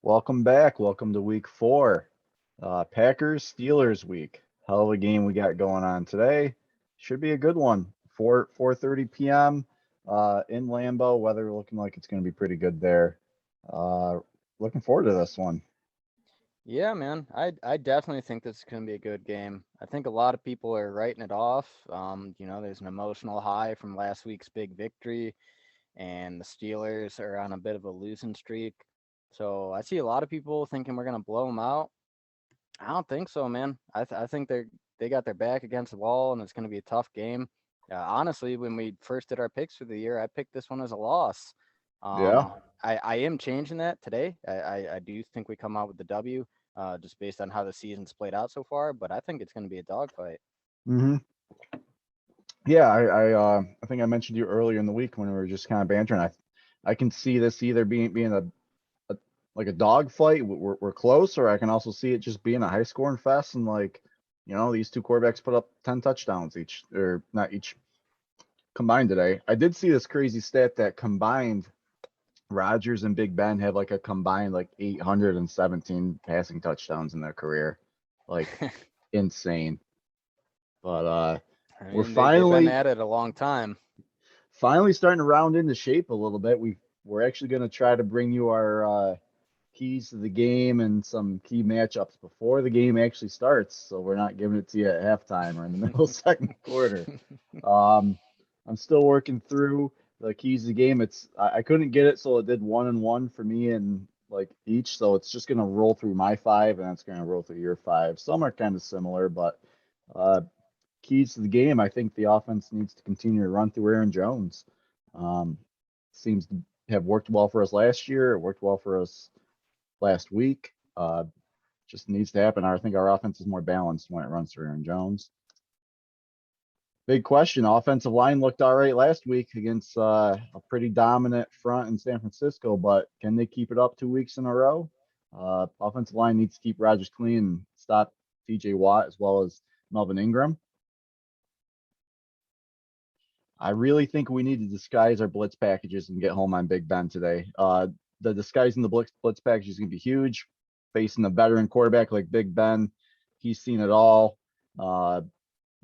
Welcome back. Welcome to week 4. Packers Steelers week. Hell of a game we got going on today. Should be a good one. 4:30 p.m. In Lambeau. Weather looking like it's going to be pretty good there. Uh, Looking forward to this one. Yeah, man. I definitely think this is going to be a good game. I think a lot of people are writing it off. There's an emotional high from last week's big victory, and the Steelers are on a bit of a losing streak. So I see a lot of people thinking we're going to blow them out. I don't think so, man. I think they got their back against the wall, and it's going to be a tough game. Honestly, when we first did our picks for the year, I picked this one as a loss. Yeah. I am changing that today. I do think we come out with the W, just based on how the season's played out so far. But I think it's going to be a dogfight. hmm Yeah, I think I mentioned you earlier in the week when we were just kind of bantering. I can see this either being a like a dog fight. We're close, or I can also see it just being a high scoring fest and these two quarterbacks put up 10 touchdowns each, or not each combined today. I did see this crazy stat that combined Rodgers and Big Ben have like a combined like 817 passing touchdowns in their career. Like insane. But I we're mean, they've been finally at it a long time. finally starting to round into shape a little bit. We're actually going to try to bring you our keys to the game and some key matchups before the game actually starts. So we're not giving it to you at halftime or in the middle of second quarter. Um, I'm still working through the keys to the game. I couldn't get it, so it did 1-1 for me and like each. So it's just gonna roll through my 5 and it's gonna roll through your 5. Some are kind of similar, but uh, keys to the game. I think the offense needs to continue to run through Aaron Jones. Um, Seems to have worked well for us last year. It worked well for us last week. Just needs to happen. I think our offense is more balanced when it runs through Aaron Jones. Big question. Offensive line looked all right last week against a pretty dominant front in San Francisco, but can they keep it up 2 weeks in a row? Offensive line needs to keep Rodgers clean and stop TJ Watt as well as Melvin Ingram. I really think we need to disguise our blitz packages and get home on Big Ben today. The disguising the blitz package is going to be huge. Facing a veteran quarterback like Big Ben, he's seen it all. Uh,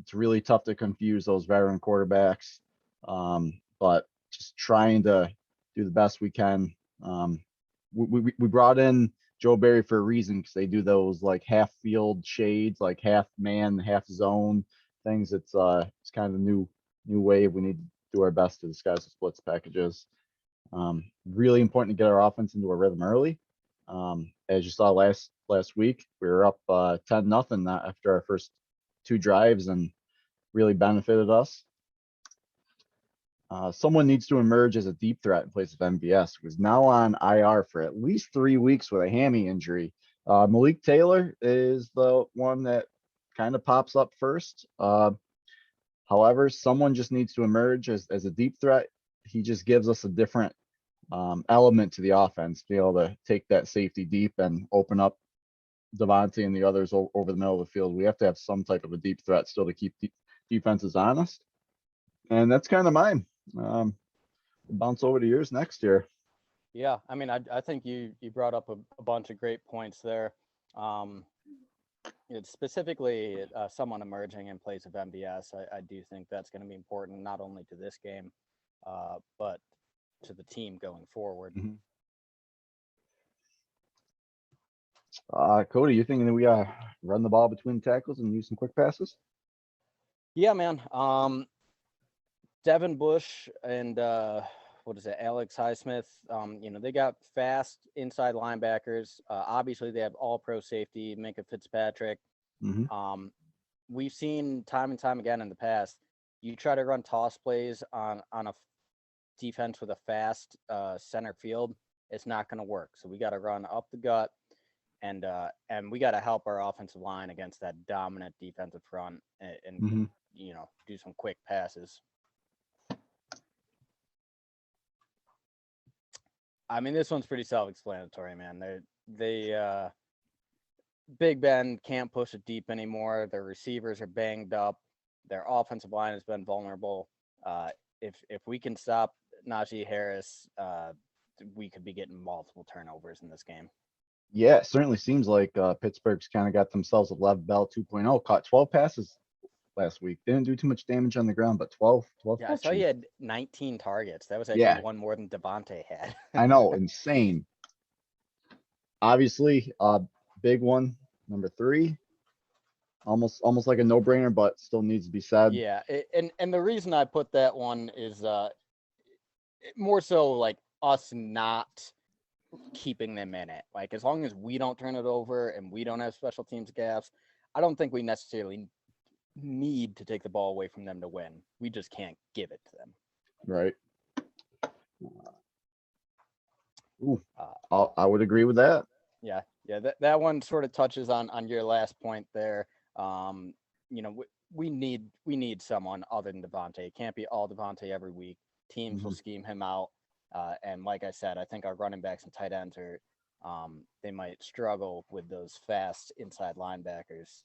it's really tough to confuse those veteran quarterbacks. But just trying to do the best we can. We brought in Joe Barry for a reason because they do those like half field shades, like half man, half zone things. It's kind of a new wave. We need to do our best to disguise the splits packages. Really important to get our offense into a rhythm early. As you saw last week, we were up 10-0 after our first 2 drives and really benefited us. Someone needs to emerge as a deep threat in place of MVS, who's now on IR for at least 3 weeks with a hammy injury. Malik Taylor is the one that kind of pops up first. However, someone just needs to emerge as a deep threat. He just gives us a different element to the offense, be able to take that safety deep and open up Devontae and the others over the middle of the field. We have to have some type of a deep threat still to keep defenses honest. And that's kind of mine. We'll bounce over to yours next year. Yeah, I mean, I think you brought up a bunch of great points there. Um, it's specifically someone emerging in place of MVS. I do think that's going to be important not only to this game, but to the team going forward. Mm-hmm. Cody, you thinking that we run the ball between tackles and use some quick passes? Yeah, man. Devin Bush and what is it, Alex Highsmith? They got fast inside linebackers. Obviously, they have all-pro safety, Minka Fitzpatrick. Mm-hmm. We've seen time and time again in the past. You try to run toss plays on a defense with a fast center field, it's not going to work. So we got to run up the gut, and we got to help our offensive line against that dominant defensive front, and Mm-hmm. do some quick passes. I mean, this one's pretty self-explanatory, man. They Big Ben can't push it deep anymore. Their receivers are banged up. Their offensive line has been vulnerable. If we can stop Najee Harris, we could be getting multiple turnovers in this game. Yeah, it certainly seems like Pittsburgh's kind of got themselves a Lev Bell 2.0. Caught 12 passes last week. Didn't do too much damage on the ground, but 12 Yeah, I saw he catches. had 19 targets. That was actually Yeah, one more than Devontae had. I know, insane. Obviously, big one, number 3. Almost like a no-brainer, but still needs to be said. Yeah, and the reason I put that one is more so like us not keeping them in it. Like as long as we don't turn it over and we don't have special teams gaffes, I don't think we necessarily need to take the ball away from them to win. We just can't give it to them. Right. Ooh, I would agree with that. Yeah, that one sort of touches on your last point there. You know, we need someone other than Devontae. It can't be all Devontae every week. Teams will scheme him out. And like I said, I think our running backs and tight ends are they might struggle with those fast inside linebackers.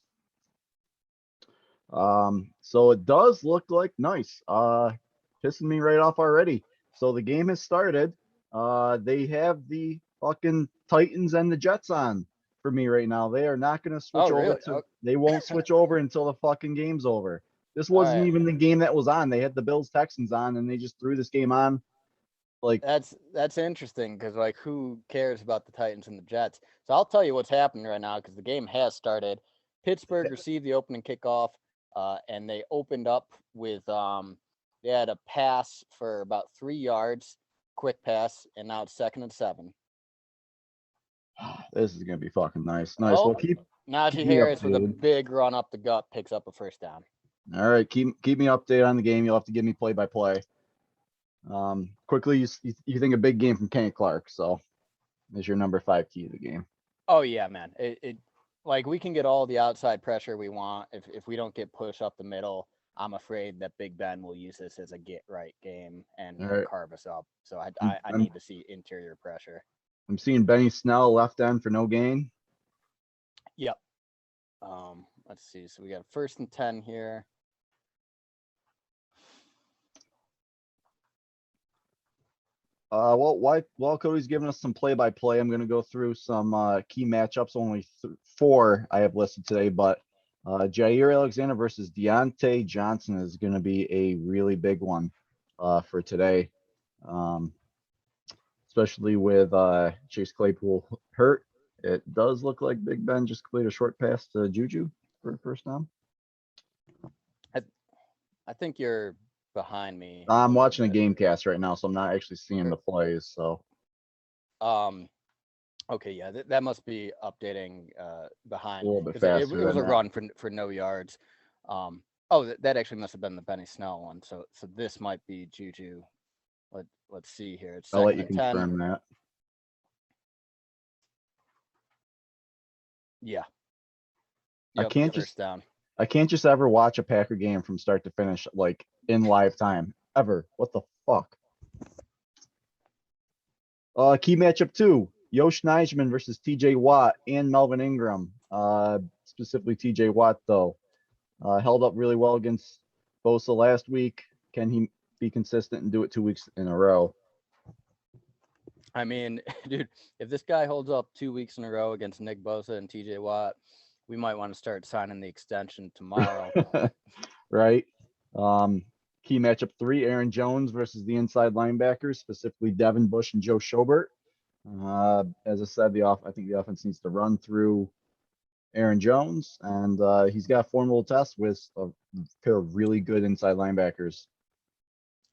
So it does look like nice. Pissing me right off already. So the game has started. They have the fucking Titans and the Jets on for me right now. They are not going to switch over Really? to. They won't switch over until the fucking game's over. This All wasn't right. even the game that was on. They had the Bills Texans on, and they just threw this game on. Like, That's interesting because like who cares about the Titans and the Jets? So I'll tell you what's happening right now because the game has started. Pittsburgh received the opening kickoff, and they opened up with they had a pass for about 3 yards, quick pass, and now it's 2nd and 7. this is gonna be fucking nice. Nice. Oh, Well, keep Najee me Harris with a updated. big run up the gut picks up a first down. All right, keep me updated on the game. You'll have to give me play by play. Quickly, you think a big game from Kenny Clark, so is your number 5 key of the game. Oh yeah, man. It like we can get all the outside pressure we want. If we don't get push up the middle, I'm afraid that Big Ben will use this as a get right game and All right, carve us up. So I'm, I I'm need to see interior pressure. I'm seeing Benny Snell left end for no gain. Yep. Let's see. So we got 1st and 10 here. While Cody's giving us some play by play, I'm gonna go through some key matchups. Only 4 I have listed today, but Jair Alexander versus Deontay Johnson is gonna be a really big one for today. Um, especially with Chase Claypool hurt. It does look like Big Ben just completed a short pass to Juju for a first down. I think you're behind me. I'm watching a game cast right now, so I'm not actually seeing the plays. So Okay, yeah, that must be updating a behind little bit because it faster was than a that. run for no yards. Oh, that actually must have been the Benny Snell one. So this might be Juju. Let's see here. It's I'll let 2nd you and 10. confirm that. Yeah. I Yep. can't First just down. I can't just ever watch a Packer game from start to finish like in live time ever. What the fuck? Key matchup 2. Yosh Nijman versus TJ Watt and Melvin Ingram. Specifically TJ Watt though. Held up really well against Bosa last week. Can he be consistent and do it 2 weeks in a row? I mean, dude, if this guy holds up 2 weeks in a row against Nick Bosa and TJ Watt, we might want to start signing the extension tomorrow. Right. Key matchup 3, Aaron Jones versus the inside linebackers, specifically Devin Bush and Joe Schobert. As I said, I think the offense needs to run through Aaron Jones, and he's got a formidable test with a pair of really good inside linebackers.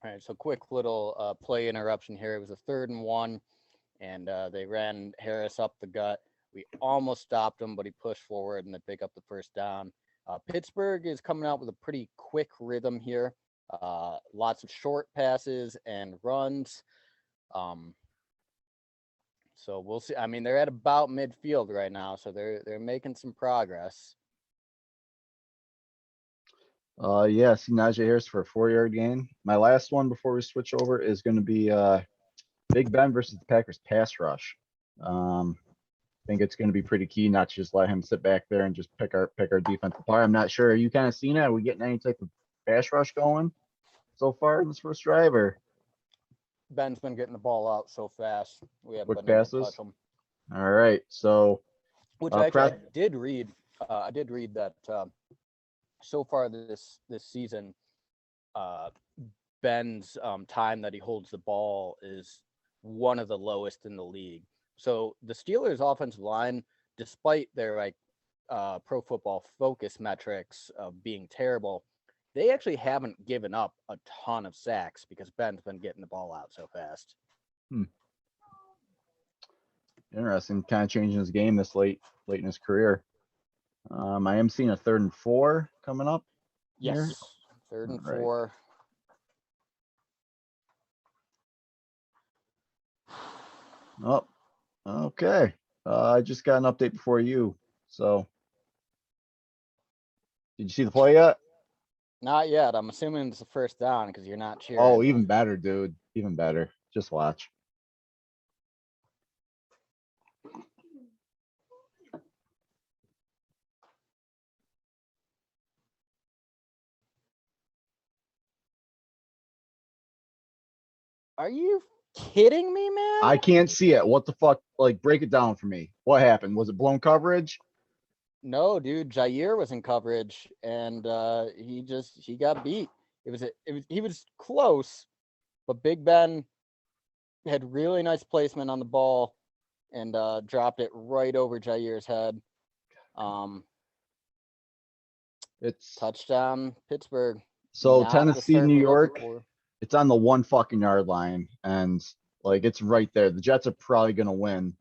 All right, so quick little play interruption here. It was a 3rd and 1, and they ran Harris up the gut. We almost stopped him, but he pushed forward and they pick up the first down. Pittsburgh is coming out with a pretty quick rhythm here. Lots of short passes and runs. So we'll see. I mean, they're at about midfield right now, so they're making some progress. Yeah, see Najee Harris for a 4-yard gain. My last one before we switch over is going to be Big Ben versus the Packers pass rush. I think it's going to be pretty key not to just let him sit back there and just pick our defense apart. I'm not sure. Are you kind of seeing it? Are we getting any type of pass rush going so far in this first drive, or Ben's been getting the ball out so fast. We haven't quick been able to touch passes? him. All right. So, Which actually press. I did read. I did read that so far this season, uh, Ben's time that he holds the ball is one of the lowest in the league. So the Steelers' offensive line, despite their Pro Football Focus metrics of being terrible, they actually haven't given up a ton of sacks because Ben's been getting the ball out so fast. Interesting. Kind of changing his game this late in his career. I am seeing a 3rd and 4 coming up. Yes, Here. 3rd and All right. 4. Oh, okay. I just got an update before you. So, did you see the play yet? Not yet. I'm assuming it's a first down because you're not cheering. Oh, even better, dude. Even better. Just watch. Are you kidding me, man? I can't see it. What the fuck? Like, break it down for me. What happened? Was it blown coverage? No, dude. Jair was in coverage, and he got beat. He was close, but Big Ben had really nice placement on the ball and dropped it right over Jair's head. It's Touchdown, Pittsburgh. so Not the Tennessee, start New we're looking York. for. It's on the 1 fucking yard line, and like it's right there. The Jets are probably gonna win.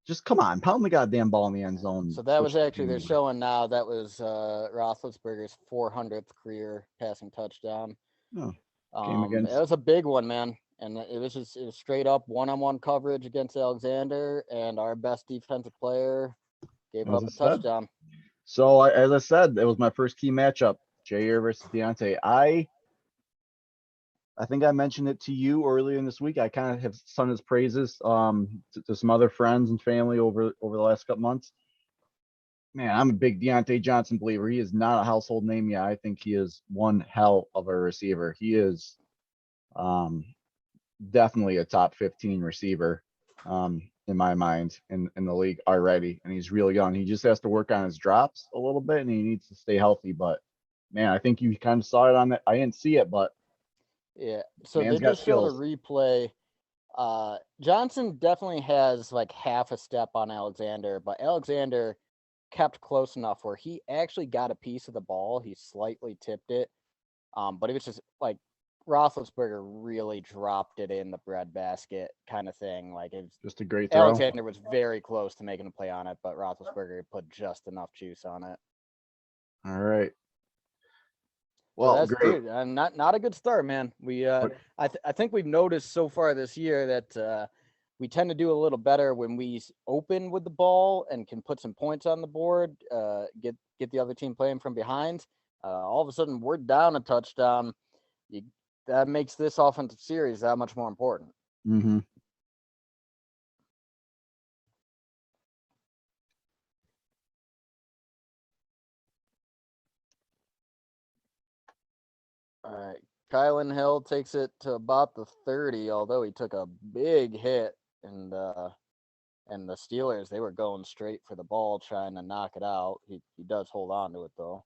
Just come on, pound the goddamn ball in the end zone. So that was Switch the actually, game they're over. showing now, that was Roethlisberger's 400th career passing touchdown. Oh, game against. It was a big one, man. And it was straight up one-on-one coverage against Alexander, and our best defensive player gave As up I a said. touchdown. So as I said, it was my first key matchup, Jair versus Deontay. I think I mentioned it to you earlier in this week. I kind of have sung his praises to some other friends and family over the last couple months. Man, I'm a big Deontay Johnson believer. He is not a household name yet. I think he is one hell of a receiver. He is definitely a top 15 receiver in my mind in the league already. And he's real young. He just has to work on his drops a little bit, and he needs to stay healthy. But man, I think you kind of saw it on that. I didn't see it, but Yeah. So man's they got just showed a skills. replay. Johnson definitely has like half a step on Alexander, but Alexander kept close enough where he actually got a piece of the ball. He slightly tipped it. But it was just like Roethlisberger really dropped it in the breadbasket kind of thing. Like it was, Just a great throw. Alexander was very close to making a play on it, but Roethlisberger put just enough juice on it. All right. So Well, that's, great. dude, not a good start, man. I think we've noticed so far this year that we tend to do a little better when we open with the ball and can put some points on the board, get the other team playing from behind. All of a sudden, we're down a touchdown. That makes this offensive series that much more important. Mm-hmm. All right. Kylan Hill takes it to about the 30, although he took a big hit, and the Steelers, they were going straight for the ball trying to knock it out. He does hold on to it though.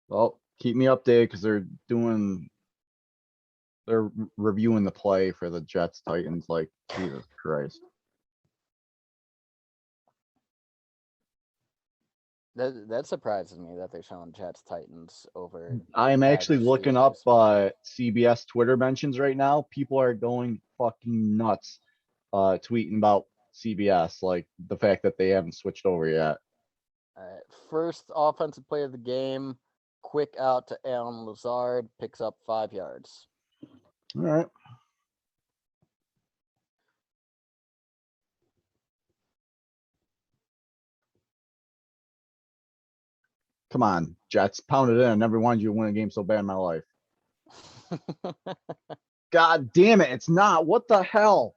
Well, keep me updated because they're reviewing the play for the Jets Titans. Like Jesus Christ. That surprises me that they're showing Jets Titans over. I'm actually Packers looking up Steelers. CBS Twitter mentions right now. People are going fucking nuts, tweeting about CBS, like the fact that they haven't switched over yet. All right. First offensive play of the game. Quick out to Allen Lazard, picks up 5 yards. All right. Come on, Jets, pound it in. I never wanted you to win a game so bad in my life. God damn it, it's not. What the hell?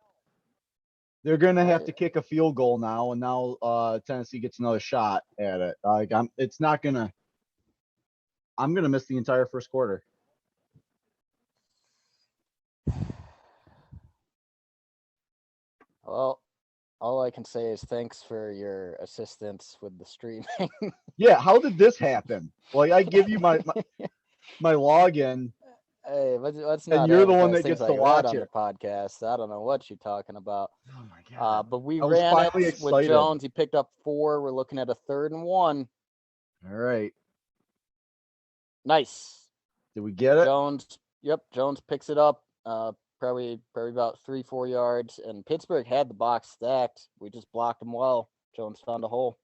They're gonna have to kick a field goal now, and now Tennessee gets another shot at it. Like it's not gonna. I'm gonna miss the entire first quarter. Well, all I can say is thanks for your assistance with the streaming. Yeah, how did this happen? Like, I give you my login, Hey, let's and not you're the one advertise that things gets to like that watch on the it. podcast. I don't know what you're talking about. Oh my god! But we I was ran it finally with excited. Jones. He picked up 4. We're looking at a 3rd and 1. All right, Nice. did we get it? Jones. Yep, Jones picks it up. Probably about 3-4 yards. And Pittsburgh had the box stacked. We just blocked them well. Jones found a hole.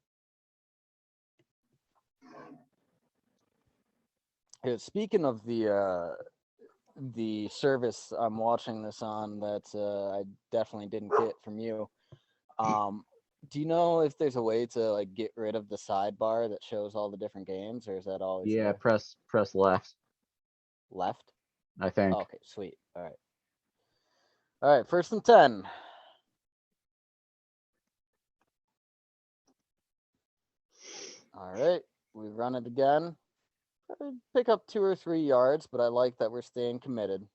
Here, speaking of the service I'm watching this on that I definitely didn't get from you. Do you know if there's a way to like get rid of the sidebar that shows all the different games, or is that always Yeah, there? press left. Left? I think. Okay, sweet. All right. All right, 1st and 10. All right, we run it again. Probably pick up 2 or 3 yards, but I like that we're staying committed.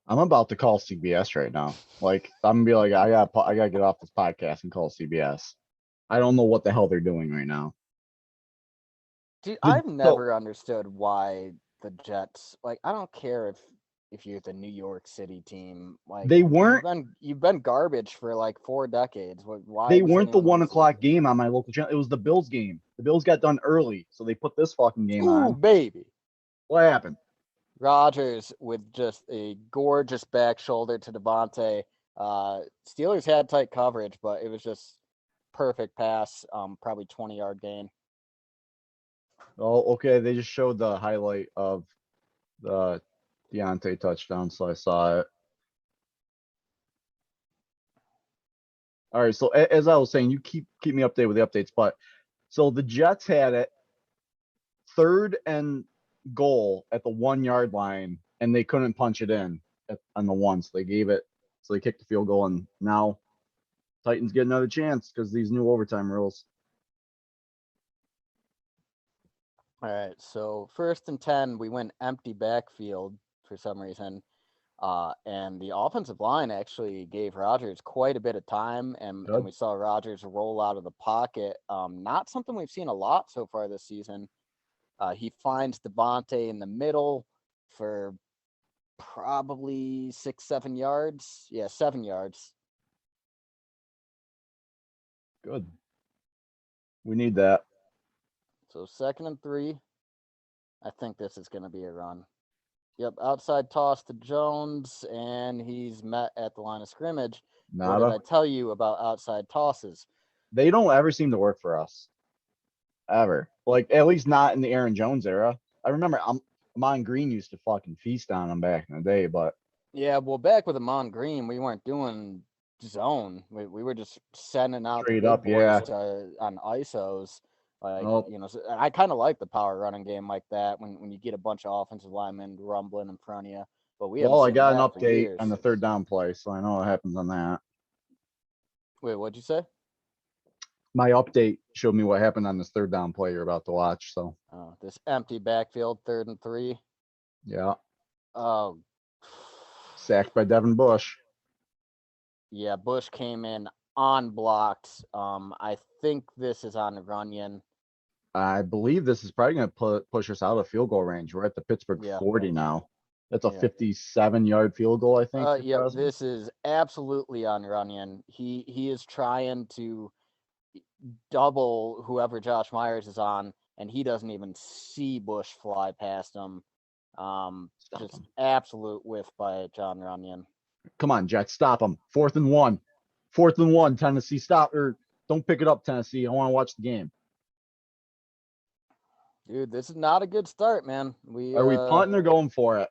I'm about to call CBS right now. Like, I'm gonna be like, I gotta get off this podcast and call CBS. I don't know what the hell they're doing right now. Dude, The, I've so never understood why the Jets, like, I don't care if you're the New York City team, like they weren't you've been garbage for like 4 decades. Why they does weren't the anyone one want to see it? o'clock game on my local channel. It was the Bills game. The Bills got done early, so they put this fucking game Ooh, on. baby. What happened? Rodgers with just a gorgeous back shoulder to Devontae. Steelers had tight coverage, but it was just perfect pass, probably 20-yard gain. Oh, okay. They just showed the highlight of the Deontay touchdown, so I saw it. All right. So as I was saying, you keep me updated with the updates. But so the Jets had it 3rd and goal at the 1 yard line, and they couldn't punch it in on the one, so they gave it. So they kicked the field goal, and now Titans get another chance because these new overtime rules. All right, so 1st and 10, we went empty backfield for some reason. And the offensive line actually gave Rodgers quite a bit of time, and Good. we saw Rodgers roll out of the pocket. Not something we've seen a lot so far this season. He finds Devontae in the middle for probably 6-7 yards. Yeah, 7 yards. Good. We need that. So 2nd and 3. I think this is going to be a run. Yep, outside toss to Jones, and he's met at the line of scrimmage. What did Nada. I tell you about outside tosses? They don't ever seem to work for us. Ever. Like, at least not in the Aaron Jones era. I remember Amon Green used to fucking feast on them back in the day, but Yeah, well, back with Amon Green, we weren't doing zone. We were just sending out the straight big up, boys yeah. on ISOs. Like, Oh, so I kind of like the power running game like that when you get a bunch of offensive linemen rumbling in front of you. But we haven't well, I seen got an that for update years. on the 3rd down play, so I know what happens on that. Wait, what'd you say? My update showed me what happened on this 3rd down play you're about to watch. So This empty backfield, 3rd and 3. yeah, Oh, sacked by Devin Bush. yeah, Bush came in unblocked. I think this is on Runyon. I believe this is probably going to push us out of field goal range. We're at the Pittsburgh Yeah. 40 now. That's a Yeah. 57-yard field goal, I think. Yeah, this is absolutely on Runyon. He is trying to double whoever Josh Myers is on, and he doesn't even see Bush fly past him. Just him. absolute whiff by John Runyon. Come on, Jets, stop him. 4th and 1. 4th and 1. Tennessee, stop or don't pick it up, Tennessee. I want to watch the game. Dude, this is not a good start, man. Are we punting or going for it?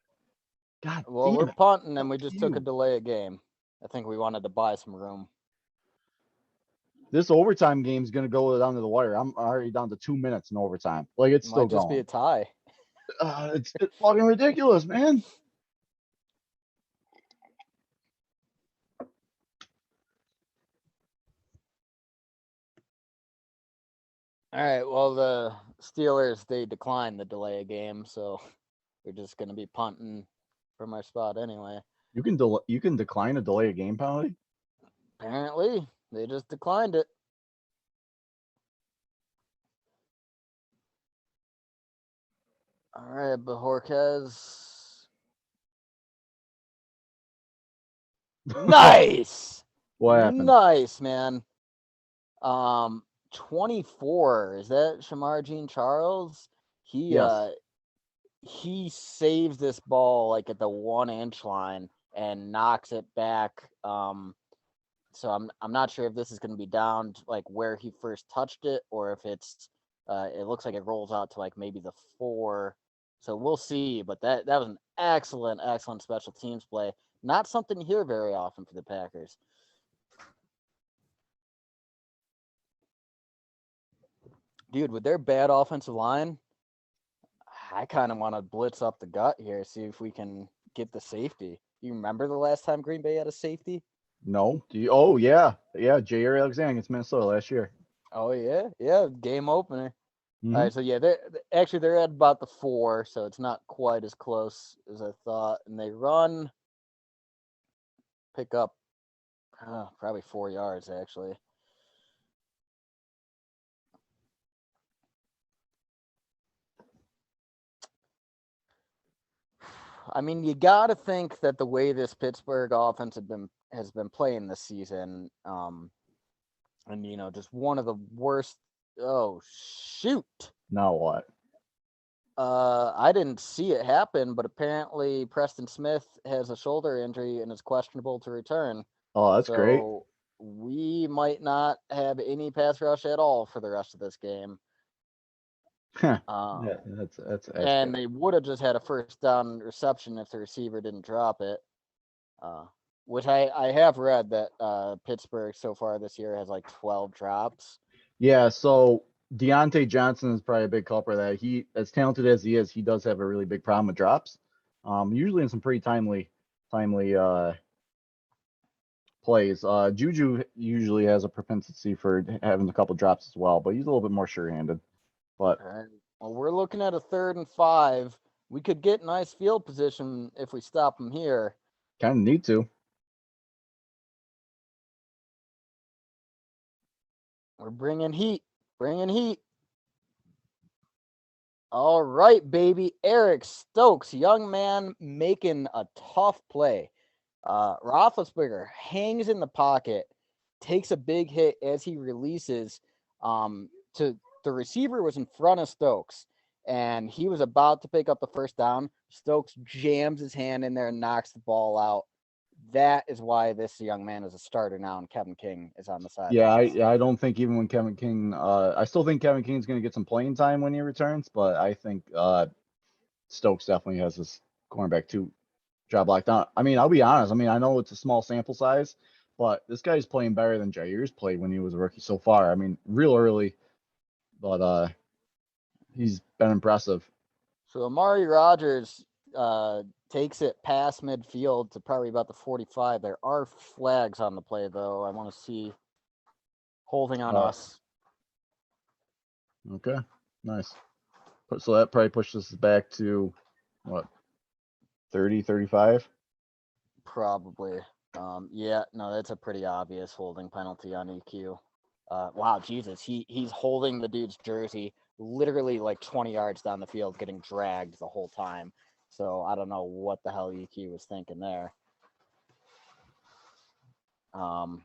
God Well, damn we're it. punting, and we just Fuck took a you. delay of game. I think we wanted to buy some room. This overtime game is going to go down to the wire. I'm already down to 2 minutes in overtime. Like, it's still Might just be going. a tie. It's fucking ridiculous, man. All right. Well, the Steelers, they declined the delay of game, so we're just going to be punting from our spot anyway. You can decline a delay a game penalty. Apparently, they just declined it. All right, Bajorquez. Nice. What happened? Nice, man. 24. Is that Shamar Jean Charles? Yes. He saves this ball like at the 1-inch line and knocks it back. So I'm not sure if this is going to be down to like where he first touched it or if it's it looks like it rolls out to like maybe the 4. So we'll see. But that was an excellent special teams play. Not something you hear very often for the Packers. Dude, with their bad offensive line, I kind of want to blitz up the gut here, see if we can get the safety. You remember the last time Green Bay had a safety? No. Do you? Oh yeah, yeah. Jair Alexander against Minnesota last year. Oh yeah, game opener. Mm-hmm. All right, so yeah, they're at about the 4, so it's not quite as close as I thought. And they run, pick up probably 4 yards actually. I mean, you got to think that the way this Pittsburgh offense has been playing this season, and just one of the worst. Oh shoot! Now what? I didn't see it happen, but apparently Preston Smith has a shoulder injury and is questionable to return. Oh, that's great. So we might not have any pass rush at all for the rest of this game. Yeah, that's And good. they would have just had a first down reception if the receiver didn't drop it. Which I have read that Pittsburgh so far this year has like 12 drops. Yeah, so Deontay Johnson is probably a big culprit of that. He, as talented as he is, he does have a really big problem with drops. Usually in some pretty timely plays. Juju usually has a propensity for having a couple drops as well, but he's a little bit more sure-handed. But All right. Well, we're looking at a 3rd and 5. We could get nice field position if we stop them here. kind of need to. We're bringing heat. Bringing heat. All right, baby. Eric Stokes, young man making a tough play. Roethlisberger hangs in the pocket, takes a big hit as he releases. To the receiver was in front of Stokes, and he was about to pick up the first down. Stokes jams his hand in there and knocks the ball out. That is why this young man is a starter now, and Kevin King is on the side. Yeah, I don't think even when Kevin King, I still think Kevin King's going to get some playing time when he returns, but I think Stokes definitely has his cornerback two job locked down. I mean, I'll be honest. I mean, I know it's a small sample size, but this guy's playing better than Jair's played when he was a rookie so far. I mean, real early, but he's been impressive. So Amari Rogers takes it past midfield to probably about the 45. There are flags on the play, though. I want to see holding on us. Okay, nice. So that probably pushes us back to what, 30, 35? Probably. Yeah, no, that's a pretty obvious holding penalty on EQ. Wow, Jesus, he's holding the dude's jersey literally like 20 yards down the field, getting dragged the whole time. So I don't know what the hell EQ was thinking there. All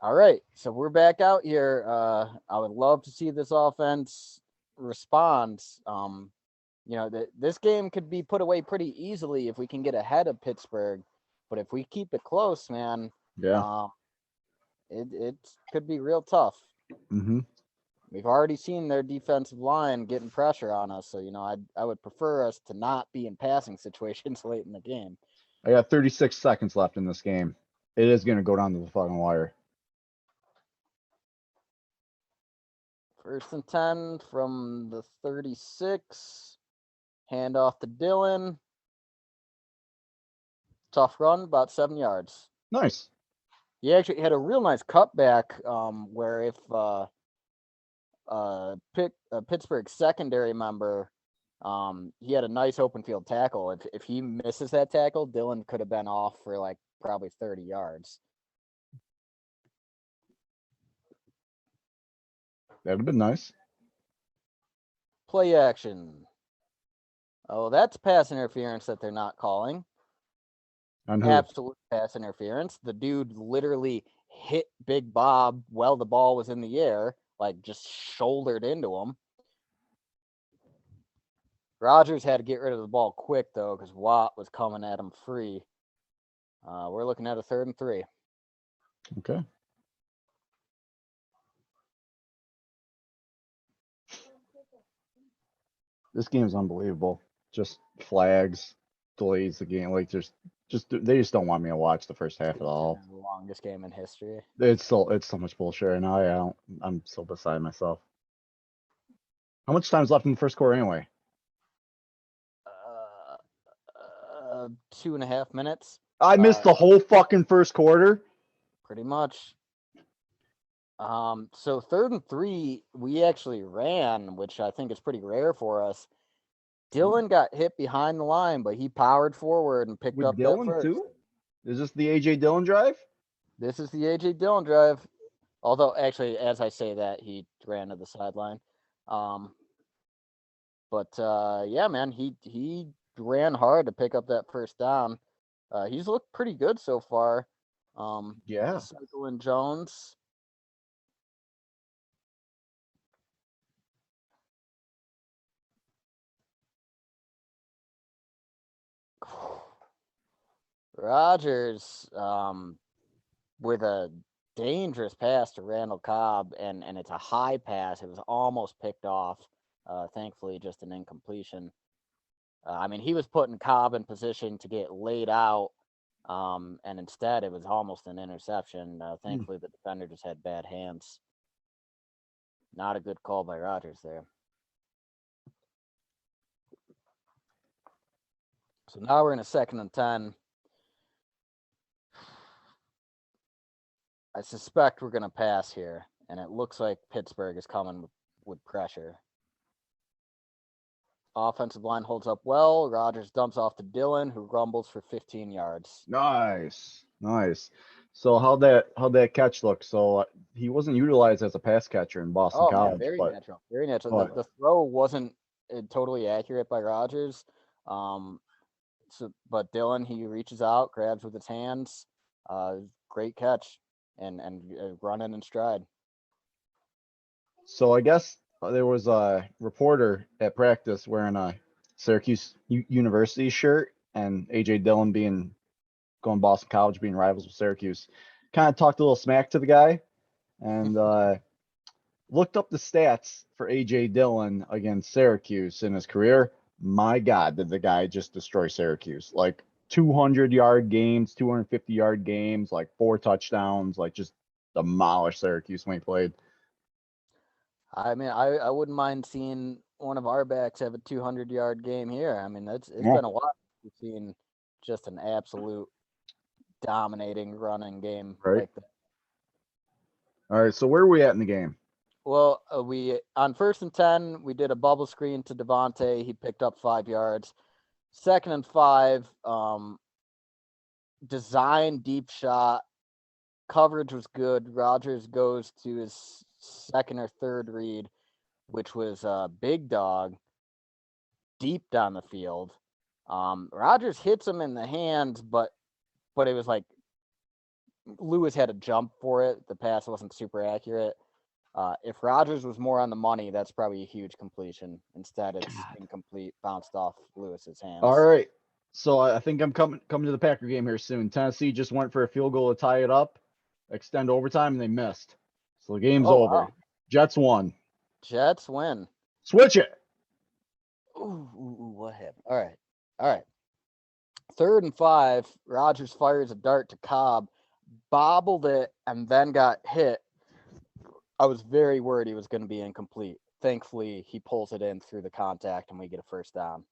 right, so we're back out here. I would love to see this offense respond. This game could be put away pretty easily if we can get ahead of Pittsburgh. But if we keep it close, man, Yeah. It could be real tough. Mm-hmm. We've already seen their defensive line getting pressure on us, so I would prefer us to not be in passing situations late in the game. I got 36 seconds left in this game. It is going to go down to the fucking wire. 1st and 10 from the 36. Hand off to Dylan. Tough run, about 7 yards. Nice. He actually had a real nice cutback where if Pittsburgh secondary member. He had a nice open field tackle. If he misses that tackle, Dillon could have been off for like probably 30 yards. That'd have been nice. Play action. Oh, that's pass interference that they're not calling. On who? Absolute pass interference. The dude literally hit Big Bob while the ball was in the air, like just shouldered into him. Rodgers had to get rid of the ball quick, though, because Watt was coming at him free. We're looking at a 3rd and 3. Okay. This game is unbelievable. Just flags, delays the game. Like they just don't want me to watch the first half at all. The longest game in history. It's so much bullshit right now. I'm so beside myself. How much time's left in the first quarter anyway? 2.5 minutes. I missed the whole fucking first quarter. Pretty much. So 3rd and 3, we actually ran, which I think is pretty rare for us. Dillon got hit behind the line, but he powered forward and picked up Dillon that first. too? Is this the AJ Dillon drive? This is the AJ Dillon drive. Although, actually, as I say that, he ran to the sideline. Yeah, man, he ran hard to pick up that first down. He's looked pretty good so far. Yeah. Cycling Jones. Rodgers, with a dangerous pass to Randall Cobb, and it's a high pass. It was almost picked off. Thankfully, just an incompletion. I mean, he was putting Cobb in position to get laid out, and instead it was almost an interception. Thankfully, the defender just had bad hands. Not a good call by Rodgers there. So now we're in a 2nd and 10. I suspect we're going to pass here, and it looks like Pittsburgh is coming with pressure. Offensive line holds up well. Rodgers dumps off to Dillon, who rumbles for 15 yards. Nice. So how'd that catch look? So he wasn't utilized as a pass catcher in Boston College. Man, very natural. The throw wasn't totally accurate by Rodgers. But Dillon, he reaches out, grabs with his hands. Great catch, and running in stride. So I guess there was a reporter at practice wearing a Syracuse University shirt, and AJ Dillon going Boston College, being rivals with Syracuse, kind of talked a little smack to the guy, and looked up the stats for AJ Dillon against Syracuse in his career. My God, did the guy just destroy Syracuse? Like 200-yard games, 250-yard games, like 4 touchdowns, like just demolished Syracuse when he played. I mean, I wouldn't mind seeing one of our backs have a 200-yard game here. I mean, it's been a while. We've seen just an absolute dominating running game like that. All right, so where are we at in the game? Well, we on 1st and 10, we did a bubble screen to Devontae. He picked up 5 yards. 2nd and 5, design deep shot. Coverage was good. Rodgers goes to his 2nd or 3rd read, which was big dog deep down the field. Rodgers hits him in the hands, but it was like Lewis had to jump for it. The pass wasn't super accurate. If Rodgers was more on the money, that's probably a huge completion. Instead, it's incomplete, bounced off Lewis's hands. All right. So I think I'm coming to the Packer game here soon. Tennessee just went for a field goal to tie it up, extend overtime, and they missed. So the game's over. Wow. Jets won. Jets win. Switch it. Ooh, what happened? All right. 3rd and 5, Rodgers fires a dart to Cobb, bobbled it, and then got hit. I was very worried he was going to be incomplete. Thankfully, he pulls it in through the contact, and we get a 1st down.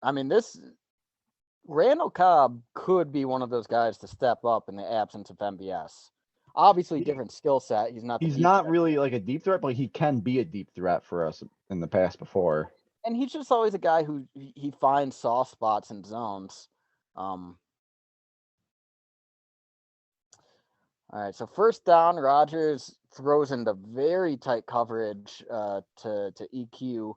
I mean, Randall Cobb could be one of those guys to step up in the absence of MBS. Obviously, different skill set. He's not the He's deep not threat. really like a deep threat, but he can be a deep threat for us in the past before. And he's just always a guy who he finds soft spots and zones. All right, so first down, Rodgers throws into very tight coverage to EQ.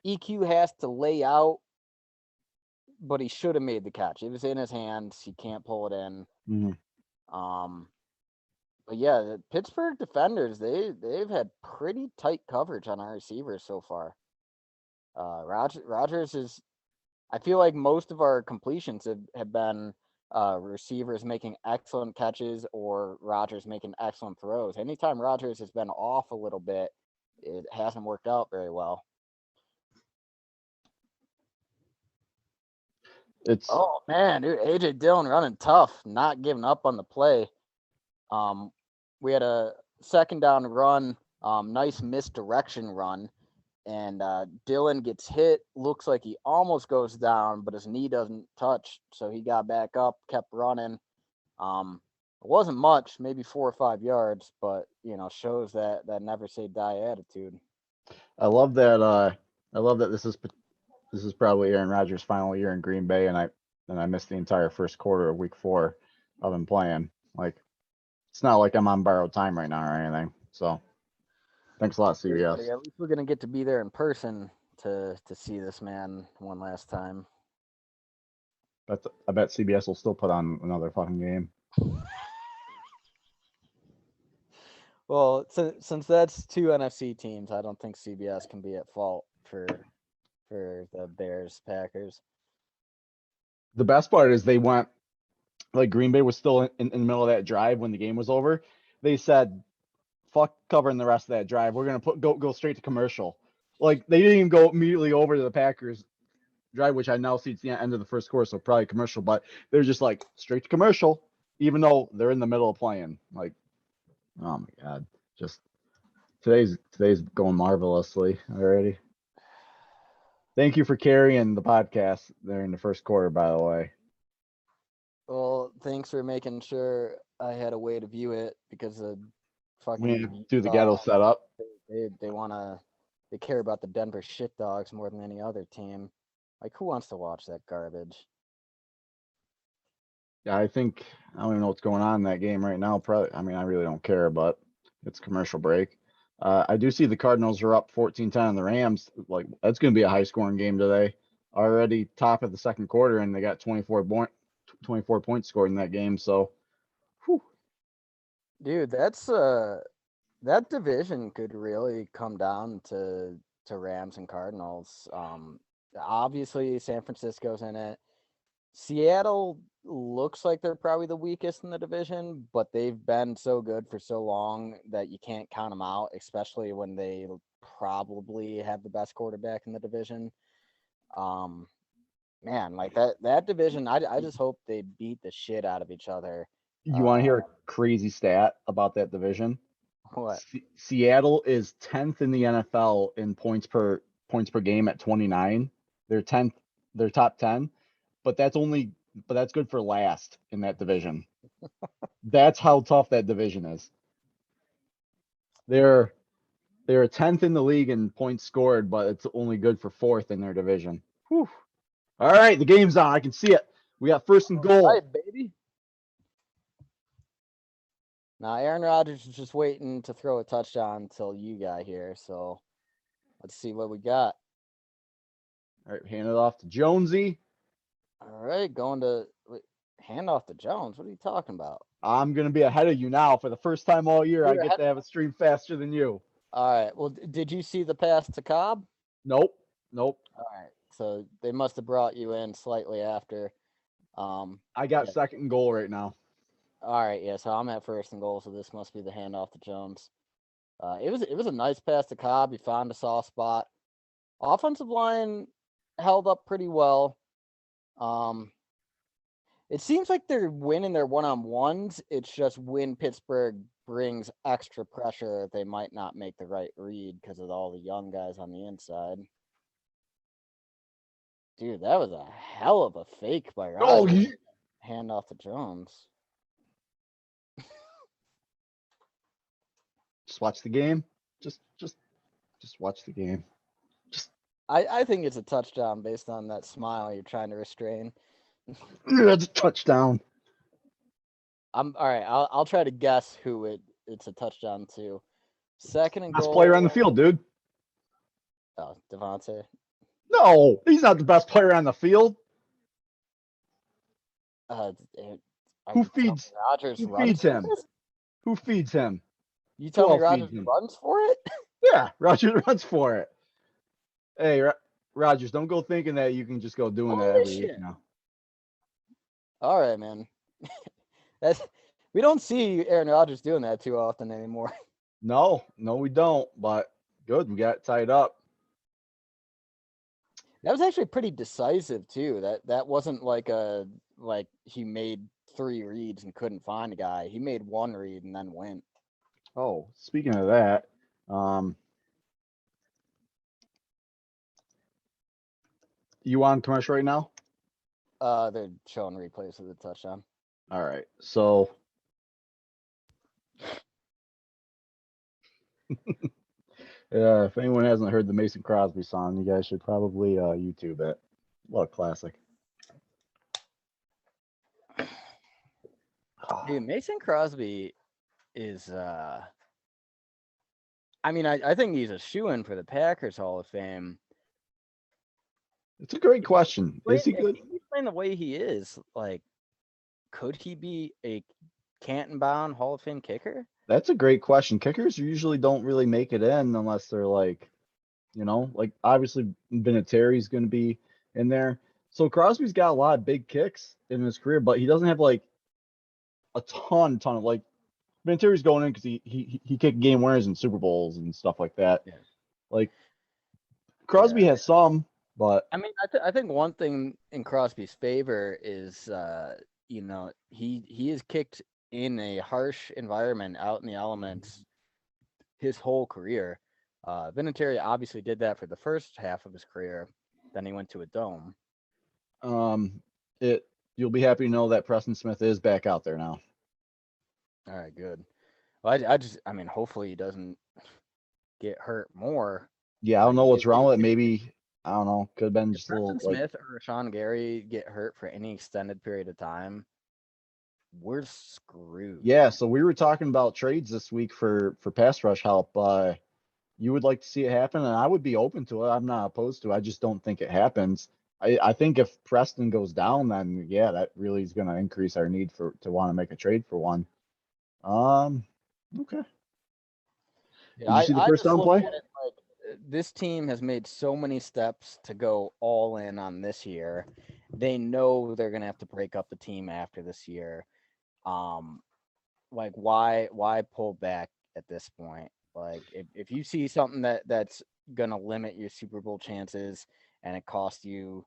EQ has to lay out, but he should have made the catch. It was in his hands. He can't pull it in. Mm-hmm. But yeah, the Pittsburgh defenders, they've had pretty tight coverage on our receivers so far. Rodgers is, I feel like most of our completions have been receivers making excellent catches or Rodgers making excellent throws. Anytime Rodgers has been off a little bit, it hasn't worked out very well. Oh man, dude, AJ Dillon running tough, not giving up on the play. We had a second down run, nice misdirection run, and Dillon gets hit. Looks like he almost goes down, but his knee doesn't touch, so he got back up, kept running. It wasn't much, maybe 4 or 5 yards, but shows that never say die attitude. I love that. I love that this is probably Aaron Rodgers' final year in Green Bay, and I missed the entire first quarter of Week 4 of him playing. Like, it's not like I'm on borrowed time right now or anything. So, thanks a lot, CBS. At least we're gonna get to be there in person to see this man one last time. I bet CBS will still put on another fucking game. Well, since that's 2 NFC teams, I don't think CBS can be at fault for the Bears Packers. The best part is they went, like, Green Bay was still in the middle of that drive when the game was over. They said, "Fuck covering the rest of that drive. We're gonna go straight to commercial." Like, they didn't even go immediately over to the Packers drive, which I now see it's the end of the first quarter, so probably commercial. But they're just like straight to commercial, even though they're in the middle of playing. Like, oh my god, just today's going marvelously already. Thank you for carrying the podcast during the first quarter, by the way. Well, thanks for making sure I had a way to view it because the fucking We do the ghetto setup. They care about the Denver shit dogs more than any other team. Like, who wants to watch that garbage? Yeah, I don't even know what's going on in that game right now. Probably, I mean, I really don't care, but it's commercial break. I do see the Cardinals are up 14-10 on the Rams. Like, that's going to be a high scoring game today. Already top of the second quarter, and they got 24 points scored in that game. So, whew. Dude, that's that division could really come down to Rams and Cardinals. Obviously San Francisco's in it. Seattle looks like they're probably the weakest in the division, but they've been so good for so long that you can't count them out, especially when they probably have the best quarterback in the division. Man, like that division, I just hope they beat the shit out of each other. You want to hear a crazy stat about that division? What? Seattle is 10th in the NFL in points per game at 29. They're 10th. They're top 10, but that's good for last in that division. That's how tough that division is. They're 10th in the league in points scored, but it's only good for 4th in their division. Whew. All right, the game's on. I can see it. We got first and goal. All right, baby. Now, Aaron Rodgers is just waiting to throw a touchdown until you got here. So let's see what we got. All right, hand it off to Jonesy. All right, hand off to Jones. What are you talking about? I'm going to be ahead of you now. For the first time all year, I get to have a stream faster than you. All right. Well, did you see the pass to Cobb? Nope. All right. So they must have brought you in slightly after. I got second and goal right now. All right. Yeah. So I'm at first and goal. So this must be the handoff to Jones. It was a nice pass to Cobb. He found a soft spot. Offensive line held up pretty well. It seems like they're winning their one-on-ones. It's just when Pittsburgh brings extra pressure, they might not make the right read because of all the young guys on the inside. Dude, that was a hell of a fake by Oh, Rodgers. Hand off to Jones. just watch the game. Just watch the game. I think it's a touchdown based on that smile you're trying to restrain. That's a touchdown. All right. I'll try to guess who it's a touchdown to. Second and Best goal. player on the field, dude. Oh, Devontae. No, he's not the best player on the field. Who feeds Rodgers? Who feeds him? Who feeds him? You tell me Rodgers feeds him? runs for it? Yeah, Rodgers runs for it. Hey, Rodgers, don't go thinking that you can just go doing that every week now. All right, man. We don't see Aaron Rodgers doing that too often anymore. No, we don't. But good, we got it tied up. That was actually pretty decisive too. That wasn't like he made 3 reads and couldn't find a guy. He made 1 read and then went. Oh, speaking of that, you on commercial right now? They're showing replays of the touchdown. All right, so if anyone hasn't heard the Mason Crosby song, you guys should probably YouTube it. What a classic. Dude, Mason Crosby is I mean, I think he's a shoo-in for the Packers Hall of Fame. It's a great question. Is he good? If he's playing the way he is, like, could he be a Canton-bound Hall of Fame kicker? That's a great question. Kickers usually don't really make it in unless they're like, like obviously Vinatieri's going to be in there. So Crosby's got a lot of big kicks in his career, but he doesn't have like a ton of like Vinatieri's going in because he kicked game winners in Super Bowls and stuff like that. Yeah. Like Crosby has some, but I mean, I think one thing in Crosby's favor is he is kicked in a harsh environment out in the elements his whole career. Vinatieri obviously did that for the first half of his career. Then he went to a dome. You'll be happy to know that Preston Smith is back out there now. All right, good. Well, I mean, hopefully he doesn't get hurt more. Yeah, I don't know what's wrong with it. Maybe, I don't know. Could have been just a little. Smith or Rashawn Gary get hurt for any extended period of time, we're screwed. Yeah, so we were talking about trades this week for pass rush help. You would like to see it happen, and I would be open to it. I'm not opposed to it. I just don't think it happens. I think if Preston goes down, then yeah, that really is going to increase our need to want to make a trade for one. Okay. Yeah, Did you see the first down play? This team has made so many steps to go all in on this year. They know they're going to have to break up the team after this year. Like why pull back at this point? Like if you see something that's going to limit your Super Bowl chances and it costs you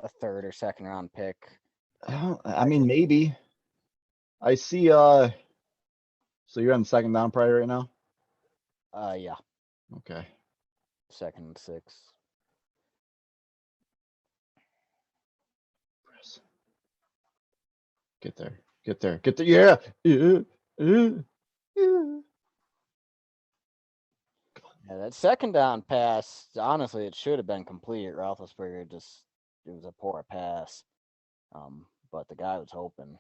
a 3rd or 2nd round pick. I mean, maybe. I see. So you're on the 2nd down probably right now? Yeah. Okay. 2nd and 6. Get there. Yeah. Yeah, that 2nd down pass, honestly, it should have been completed. Roethlisberger it was a poor pass. But the guy was hoping.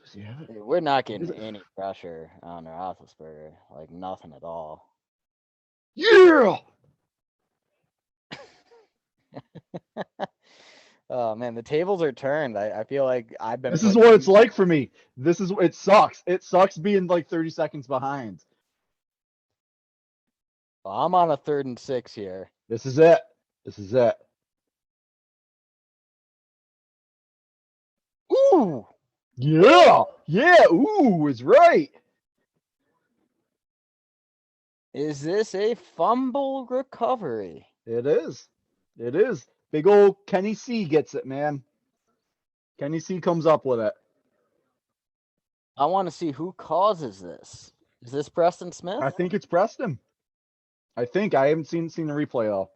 Does he have it? We're not getting any pressure on Roethlisberger, like nothing at all. Yeah. Oh man, the tables are turned. I feel like I've been. This is what it's like for me. It sucks. It sucks being like 30 seconds behind. Well, I'm on a 3rd and 6 here. This is it. Ooh. Yeah. Ooh is right. Is this a fumble recovery? It is. Big old Kenny C gets it, man. Kenny C comes up with it. I want to see who causes this. Is this Preston Smith? I think it's Preston. I haven't seen the replay though.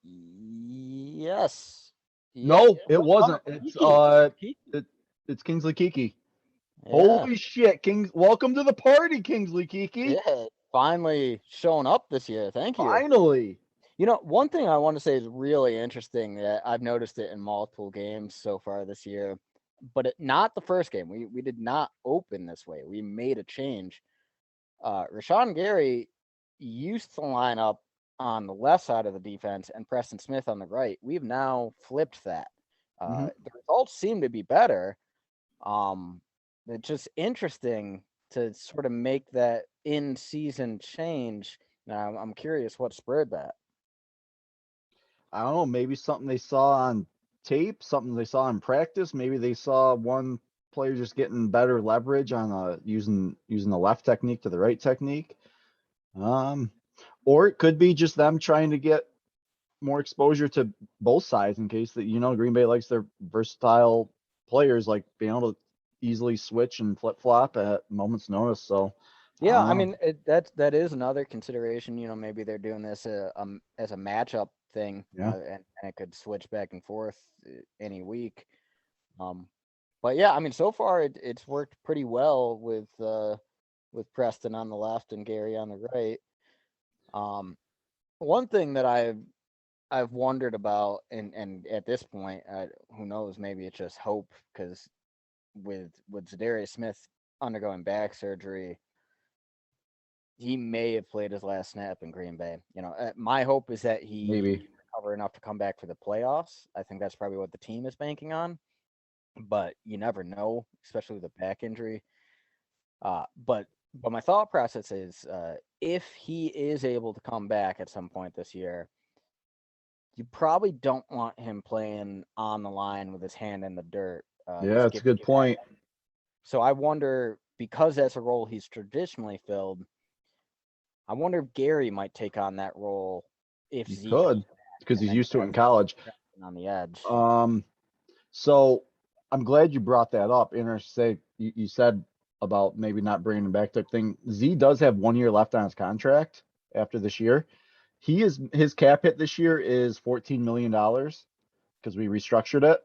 Yes. No, it What's wrong wasn't. with It's Kiki? it's Kingsley Kiki. Yeah. Holy shit, Kings! Welcome to the party, Kingsley Kiki. Yeah. Finally showing up this year. Thank you. Finally. One thing I want to say is really interesting that I've noticed it in multiple games so far this year, but not the first game. We did not open this way. We made a change. Rashawn Gary used to line up on the left side of the defense and Preston Smith on the right. We've now flipped that. Mhm. The results seem to be better. It's just interesting to sort of make that in-season change. Now, I'm curious what spurred that. I don't know, maybe something they saw on tape, something they saw in practice. Maybe they saw one player just getting better leverage on using the left technique to the right technique. Or it could be just them trying to get more exposure to both sides in case that Green Bay likes their versatile players, like being able to easily switch and flip flop at moment's notice. So Yeah, I mean that is another consideration. Maybe they're doing this as a matchup thing, yeah, and it could switch back and forth any week. But yeah, I mean, so far it's worked pretty well with Preston on the left and Gary on the right. One thing that I've wondered about, and at this point, who knows, maybe it's just hope because with Zadarius Smith undergoing back surgery, he may have played his last snap in Green Bay. My hope is that he maybe. recover enough to come back for the playoffs. I think that's probably what the team is banking on, but you never know, especially with a back injury. But my thought process is, if he is able to come back at some point this year, you probably don't want him playing on the line with his hand in the dirt. Yeah, Just that's a giving good you point. So I wonder, because that's a role he's traditionally filled, I wonder if Gary might take on that role if You Zeke comes could back, because and he's then you used to it have in college. Preston on the edge. So I'm glad you brought that up. Interstate, you said about maybe not bringing him back type thing. Z does have 1 year left on his contract after this year. His cap hit this year is $14 million because we restructured it.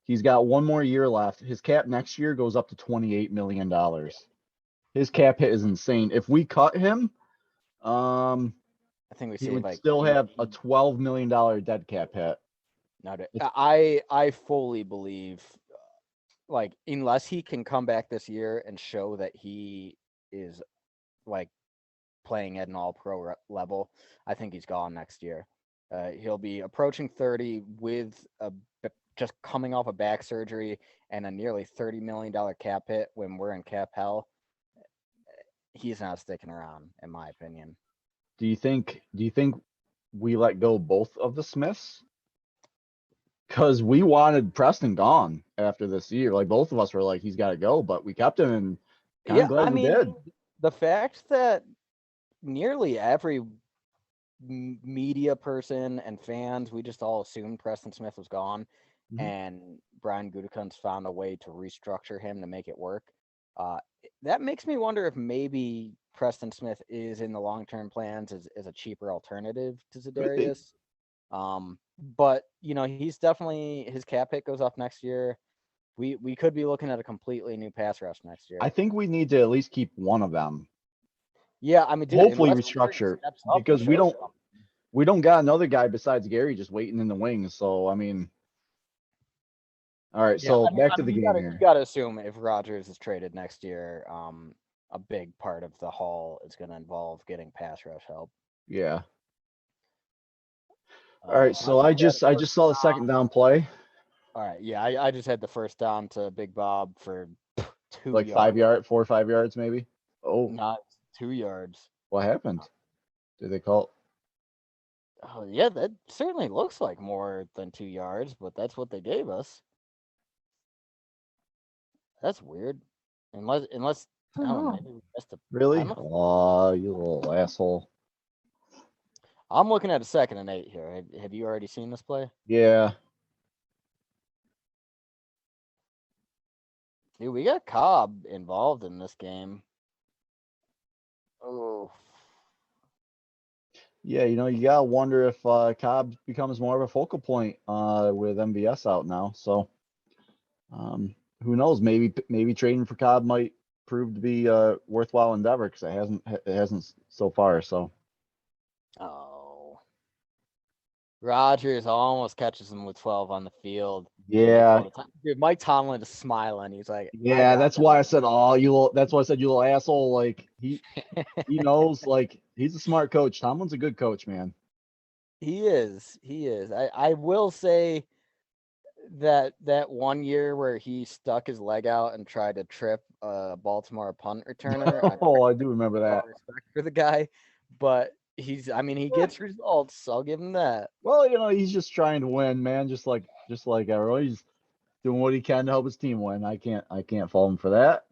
He's got 1 more year left. His cap next year goes up to $28 million. His cap hit is insane. If we cut him, I think we he save would like still have a 18. $12 million dead cap hit. I fully believe, like, unless he can come back this year and show that he is like playing at an all-pro level, I think he's gone next year. He'll be approaching 30 with just coming off a back surgery and a nearly $30 million cap hit when we're in cap hell. He's not sticking around, in my opinion. Do you think we let go both of the Smiths? Because we wanted Preston gone after this year. Like both of us were like, he's got to go, but we kept him, and kind Yeah, of glad I we mean, did. the fact that nearly every media person and fans, we just all assumed Preston Smith was gone, and Brian Gutekunst found a way to restructure him to make it work. That makes me wonder if maybe Preston Smith is in the long-term plans as a cheaper alternative to Could be. Zadarius. But he's definitely, his cap hit goes up next year. We could be looking at a completely new pass rush next year. I think we need to at least keep one of them. Yeah, I mean, dude, Hopefully unless Gary restructure steps up and because we shows don't something. we don't got another guy besides Gary just waiting in the wings. So I mean, all right. Yeah, So I mean, back to the you game gotta here. assume if Rodgers is traded next year, a big part of the haul is going to involve getting pass rush help. Yeah. All right. So I just saw the second down play, All right, yeah, I just had the first down to Big Bob for 2 yards. like 5 yard, 4 or 5 yards maybe. Oh, Not 2 yards. what happened? Did they call? Oh yeah, that certainly looks like more than 2 yards, but that's what they gave us. That's weird. Unless I don't know, maybe we missed a Really? penalty. Oh, you little asshole. I'm looking at a 2nd and 8 here. Have you already seen this play? Yeah. Dude, we got Cobb involved in this game. Oh. Yeah, you gotta wonder if Cobb becomes more of a focal point with MVS out now. So who knows? Maybe trading for Cobb might prove to be a worthwhile endeavor because it hasn't so far. So Oh, Rodgers almost catches him with 12 on the field. And they yeah, call it. Dude, Mike Tomlin is smiling. He's like, I yeah, got that's why I said, oh, that's why I said you little asshole. Like he that. knows, like he's a smart coach. Tomlin's a good coach, man. He is. He is. I will say that 1 year where he stuck his leg out and tried to trip a Baltimore punt returner. I Oh, I do remember all that. respect for the guy, but I mean, he gets results. I'll give him that. Well, he's just trying to win, man. Just like everyone. He's doing what he can to help his team win. I can't fault him for that.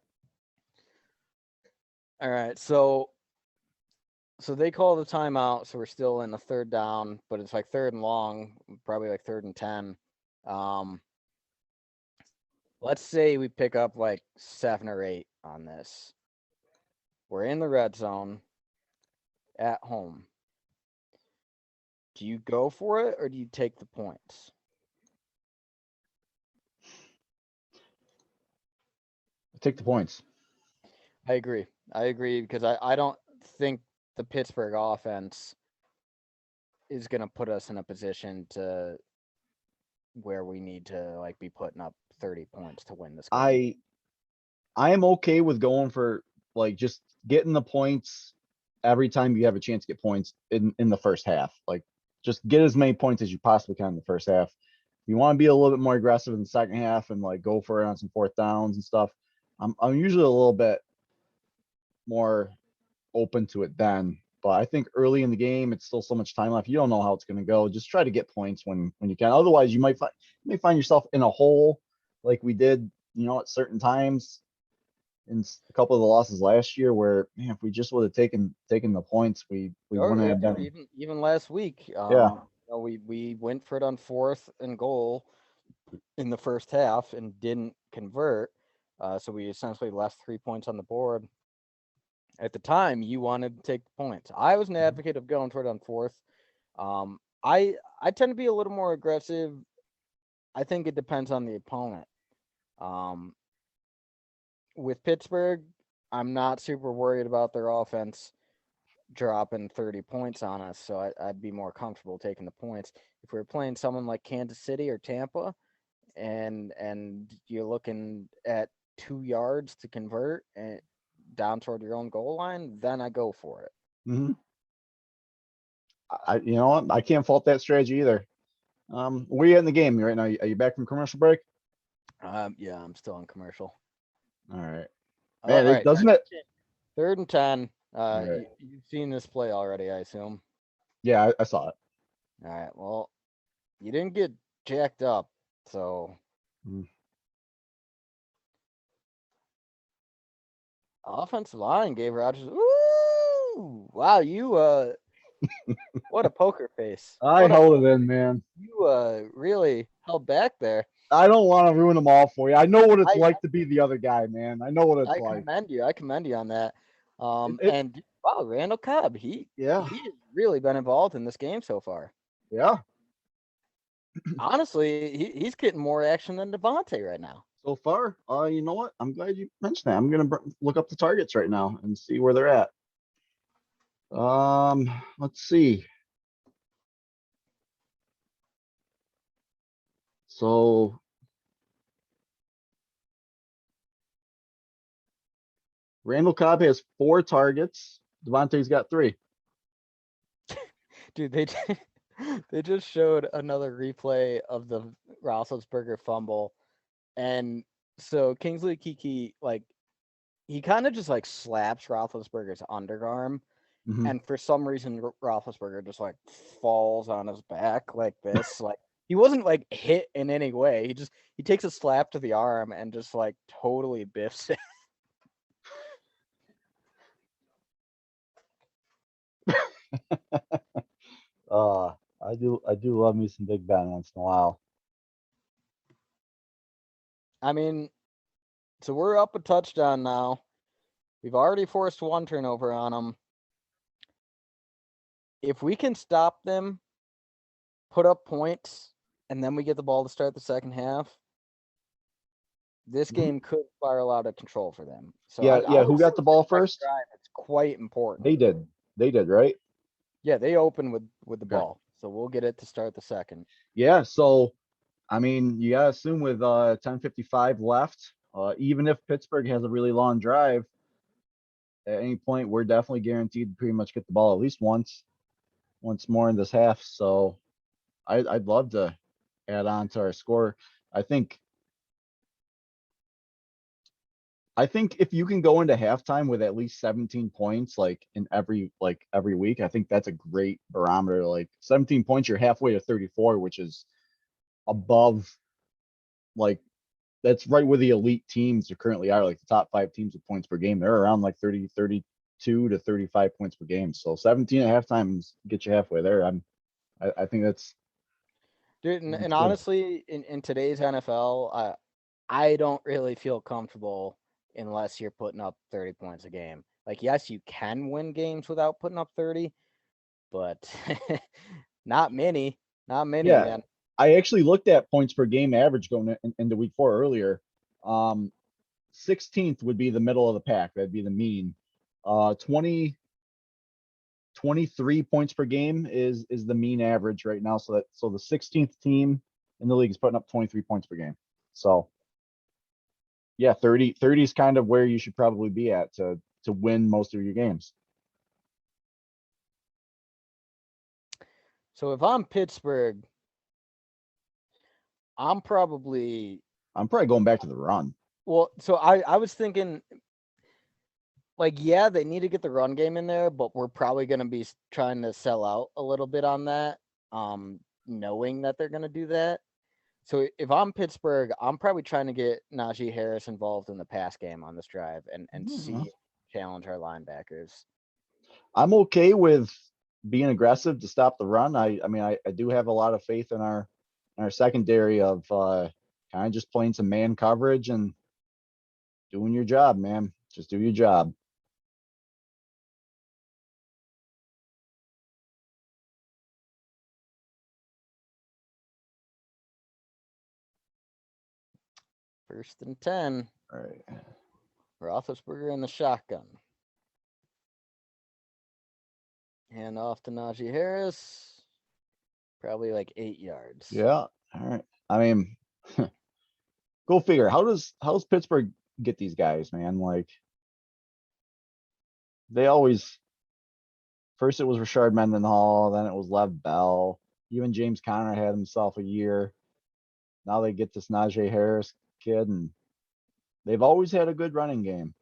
All right, so they call the timeout, so we're still in the third down, but it's like third and long, probably like third and 10. Um, let's say we pick up like 7 or 8 on this. We're in the red zone at home. Do you go for it or do you take the points? Take the points. I agree. I agree because I don't think the Pittsburgh offense is going to put us in a position to where we need to like be putting up 30 points to win this game. I am okay with going for like just getting the points every time you have a chance to get points in the first half. Like just get as many points as you possibly can in the first half. If you want to be a little bit more aggressive in the second half and like go for it on some fourth downs and stuff, I'm usually a little bit more open to it then. But I think early in the game, it's still so much time left. You don't know how it's going to go. Just try to get points when you can. Otherwise, you may find yourself in a hole like we did, at certain times in a couple of the losses last year. Where man, if we just would have taken the points, we Or, wouldn't have or been. even last week, Yeah. we went for it on 4th and goal in the first half and didn't convert. So we essentially left 3 points on the board. At the time, you wanted to take the points. I was an advocate of going for it on 4th. I tend to be a little more aggressive. I think it depends on the opponent. Um, with Pittsburgh, I'm not super worried about their offense dropping 30 points on us, so I'd be more comfortable taking the points. If we are playing someone like Kansas City or Tampa, and you're looking at 2 yards to convert and down toward your own goal line, then I go for it. Mm-hmm. I can't fault that strategy either. Where you at in the game right now? Are you back from commercial break? Yeah, I'm still on commercial. All right, All man. right, Doesn't it? third and 10. All right. You've seen this play already, I assume. Yeah, I saw it. All right, well, you didn't get jacked up, so Mm. offensive line gave Rodgers. Ooh, wow, you what a poker face. I held it in, man. You really held back there. I don't want to ruin them all for you. I know what it's I like to be the other guy, man. I know what it's I like. commend you. I commend you on that. It And wow, Randall Cobb, yeah, he has really been involved in this game so far. yeah. Honestly, he's getting more action than Devontae right now. So far, you know what? I'm glad you mentioned that. I'm gonna look up the targets right now and see where they're at. Let's see. So Randall Cobb has 4 targets. Devontae's got 3. Dude, they just showed another replay of the Roethlisberger fumble, and so Kingsley Kiki like he kind of just like slaps Roethlisberger's underarm, Mm-hmm. and for some reason Roethlisberger just like falls on his back like this. Like he wasn't like hit in any way. He takes a slap to the arm and just like totally biffs it. I do love me some Big Ben once in a while. I mean, so we're up a touchdown now. We've already forced 1 turnover on them. if we can stop them, put up points, and then we get the ball to start the second half, this game could spiral out of control for them. So Yeah. I would Who say got the ball this next first? drive, it's quite important. They did, right? Yeah, they open with the Okay. ball. So we'll get it to start the second. Yeah. So, I mean, you gotta assume with 10:55 left, even if Pittsburgh has a really long drive, at any point, we're definitely guaranteed to pretty much get the ball at least once more in this half. So, I'd love to add on to our score. I think if you can go into halftime with at least 17 points, like in every week, I think that's a great barometer. Like 17 points, you're halfway to 34, which is above, like, that's right where the elite teams are currently are, like the top 5 teams with points per game. They're around like 30, 32 to 35 points per game. So 17 at halftime get you halfway there. I think that's Dude, and good. honestly, in today's NFL, I don't really feel comfortable unless you're putting up 30 points a game. Like, yes, you can win games without putting up 30, but not many. Not many, Yeah, man. I actually looked at points per game average going into week 4 earlier. 16th would be the middle of the pack. That'd be the mean. 23 points per game is the mean average right now. So the 16th team in the league is putting up 23 points per game. So yeah, 30 is kind of where you should probably be at to win most of your games. So if I'm Pittsburgh, I'm probably going back to the run. well, so I was thinking, like, yeah, they need to get the run game in there, but we're probably going to be trying to sell out a little bit on that, knowing that they're going to do that. So if I'm Pittsburgh, I'm probably trying to get Najee Harris involved in the pass game on this drive and see challenge our linebackers. I'm okay with being aggressive to stop the run. I mean, I do have a lot of faith in our secondary of kind of just playing some man coverage and doing your job, man. Just do your job. First and 10. All right. Roethlisberger in the shotgun. Hand off to Najee Harris. Probably like 8 yards. Yeah. All right. I mean, go figure. How's Pittsburgh get these guys, man? Like, they always, first it was Rashard Mendenhall, then it was Lev Bell. Even James Conner had himself a year. Now they get this Najee Harris kid, and they've always had a good running game.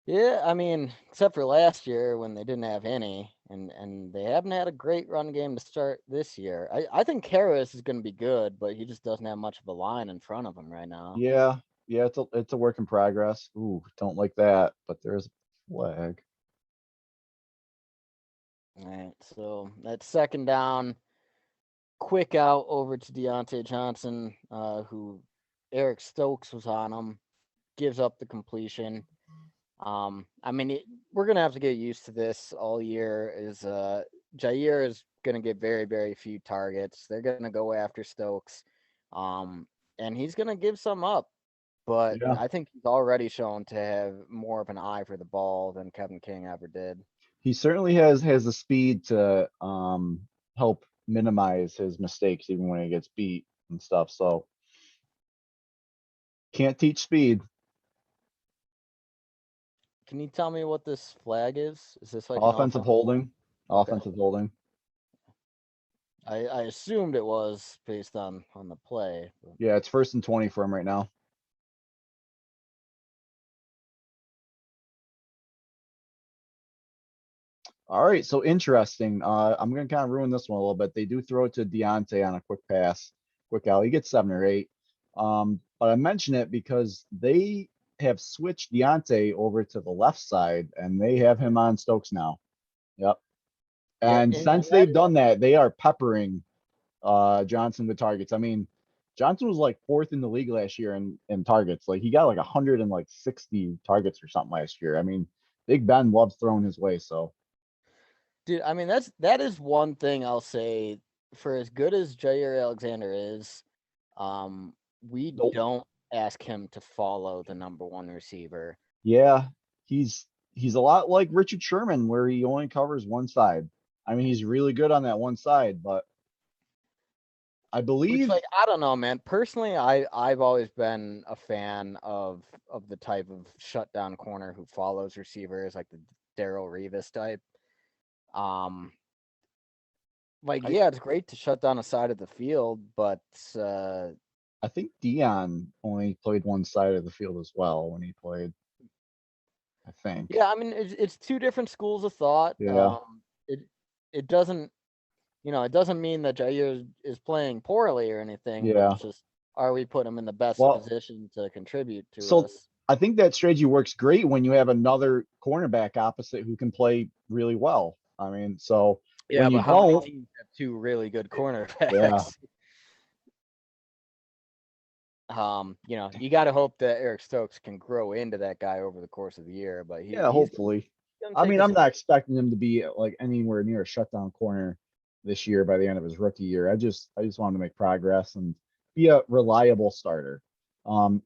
Yeah, I mean, except for last year when they didn't have any, and they haven't had a great run game to start this year. I think Harris is going to be good, but he just doesn't have much of a line in front of him right now. Yeah, it's a work in progress. Ooh, don't like that, but there's a flag. All right, so that's second down. Quick out over to Deontay Johnson, who Eric Stokes was on him, gives up the completion. I mean, we're gonna have to get used to this all year. Is Jair is gonna get very, very few targets. They're gonna go after Stokes, and he's gonna give some up. But Yeah, I think he's already shown to have more of an eye for the ball than Kevin King ever did. he certainly has the speed to help minimize his mistakes even when he gets beat and stuff. So can't teach speed. Can you tell me what this flag is? Is this like an Offensive holding. Okay. Offensive holding. I assumed it was based on the play. But... Yeah, it's 1st and 20 for him right now. All right, so interesting. I'm gonna kind of ruin this one a little bit. They do throw it to Deontay on a quick pass, quick out. He gets 7 or 8. But I mention it because they have switched Deontay over to the left side, and they have him on Stokes now. Yep. Yeah, And since they've done that, they are peppering Johnson with targets. I mean, Johnson was like 4th in the league last year in targets. Like, he got like 160 targets or something last year. I mean, Big Ben loves throwing his way, so Dude, I mean that is one thing I'll say. For as good as Jair Alexander is, we Nope. don't ask him to follow the number one receiver. Yeah, he's a lot like Richard Sherman, where he only covers one side. I mean, he's really good on that one side, but I Which, believe, like, I don't know, man. Personally, I've always been a fan of the type of shutdown corner who follows receivers, like the Darrell Revis type. Um, like, I yeah, it's great to shut down a side of the field, but I think Dion only played one side of the field as well when he played. I think. yeah, I mean it's two different schools of thought. Yeah. It it doesn't it doesn't mean that Jair is playing poorly or anything, but Yeah. it's just, are we putting him in the best Well, position to contribute to so us? I think that strategy works great when you have another cornerback opposite who can play really well. I mean, so Yeah, when you but how many don't, teams have two really good yeah, cornerbacks? You got to hope that Eric Stokes can grow into that guy over the course of the year, but yeah, he's hopefully. gonna I take mean, his. I'm not expecting him to be like anywhere near a shutdown corner this year by the end of his rookie year. I just want him to make progress and be a reliable starter.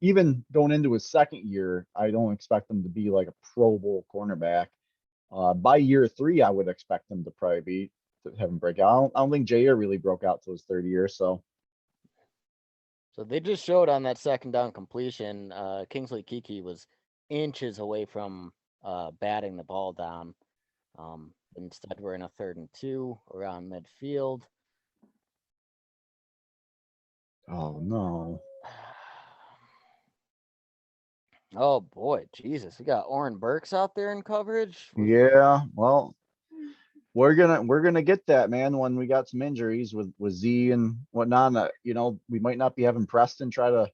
Even going into his second year, I don't expect him to be like a Pro Bowl cornerback. By year three, I would expect him to probably be to have him break out. I don't think Jair really broke out till his third year. So So they just showed on that second down completion, Kingsley Kiki was inches away from batting the ball down. Instead, we're in a 3rd and 2 around midfield. oh no. Oh boy, Jesus, we got Oren Burks out there in coverage. Yeah, well, we're gonna get that, man, when we got some injuries with Z and whatnot. We might not be having Preston try to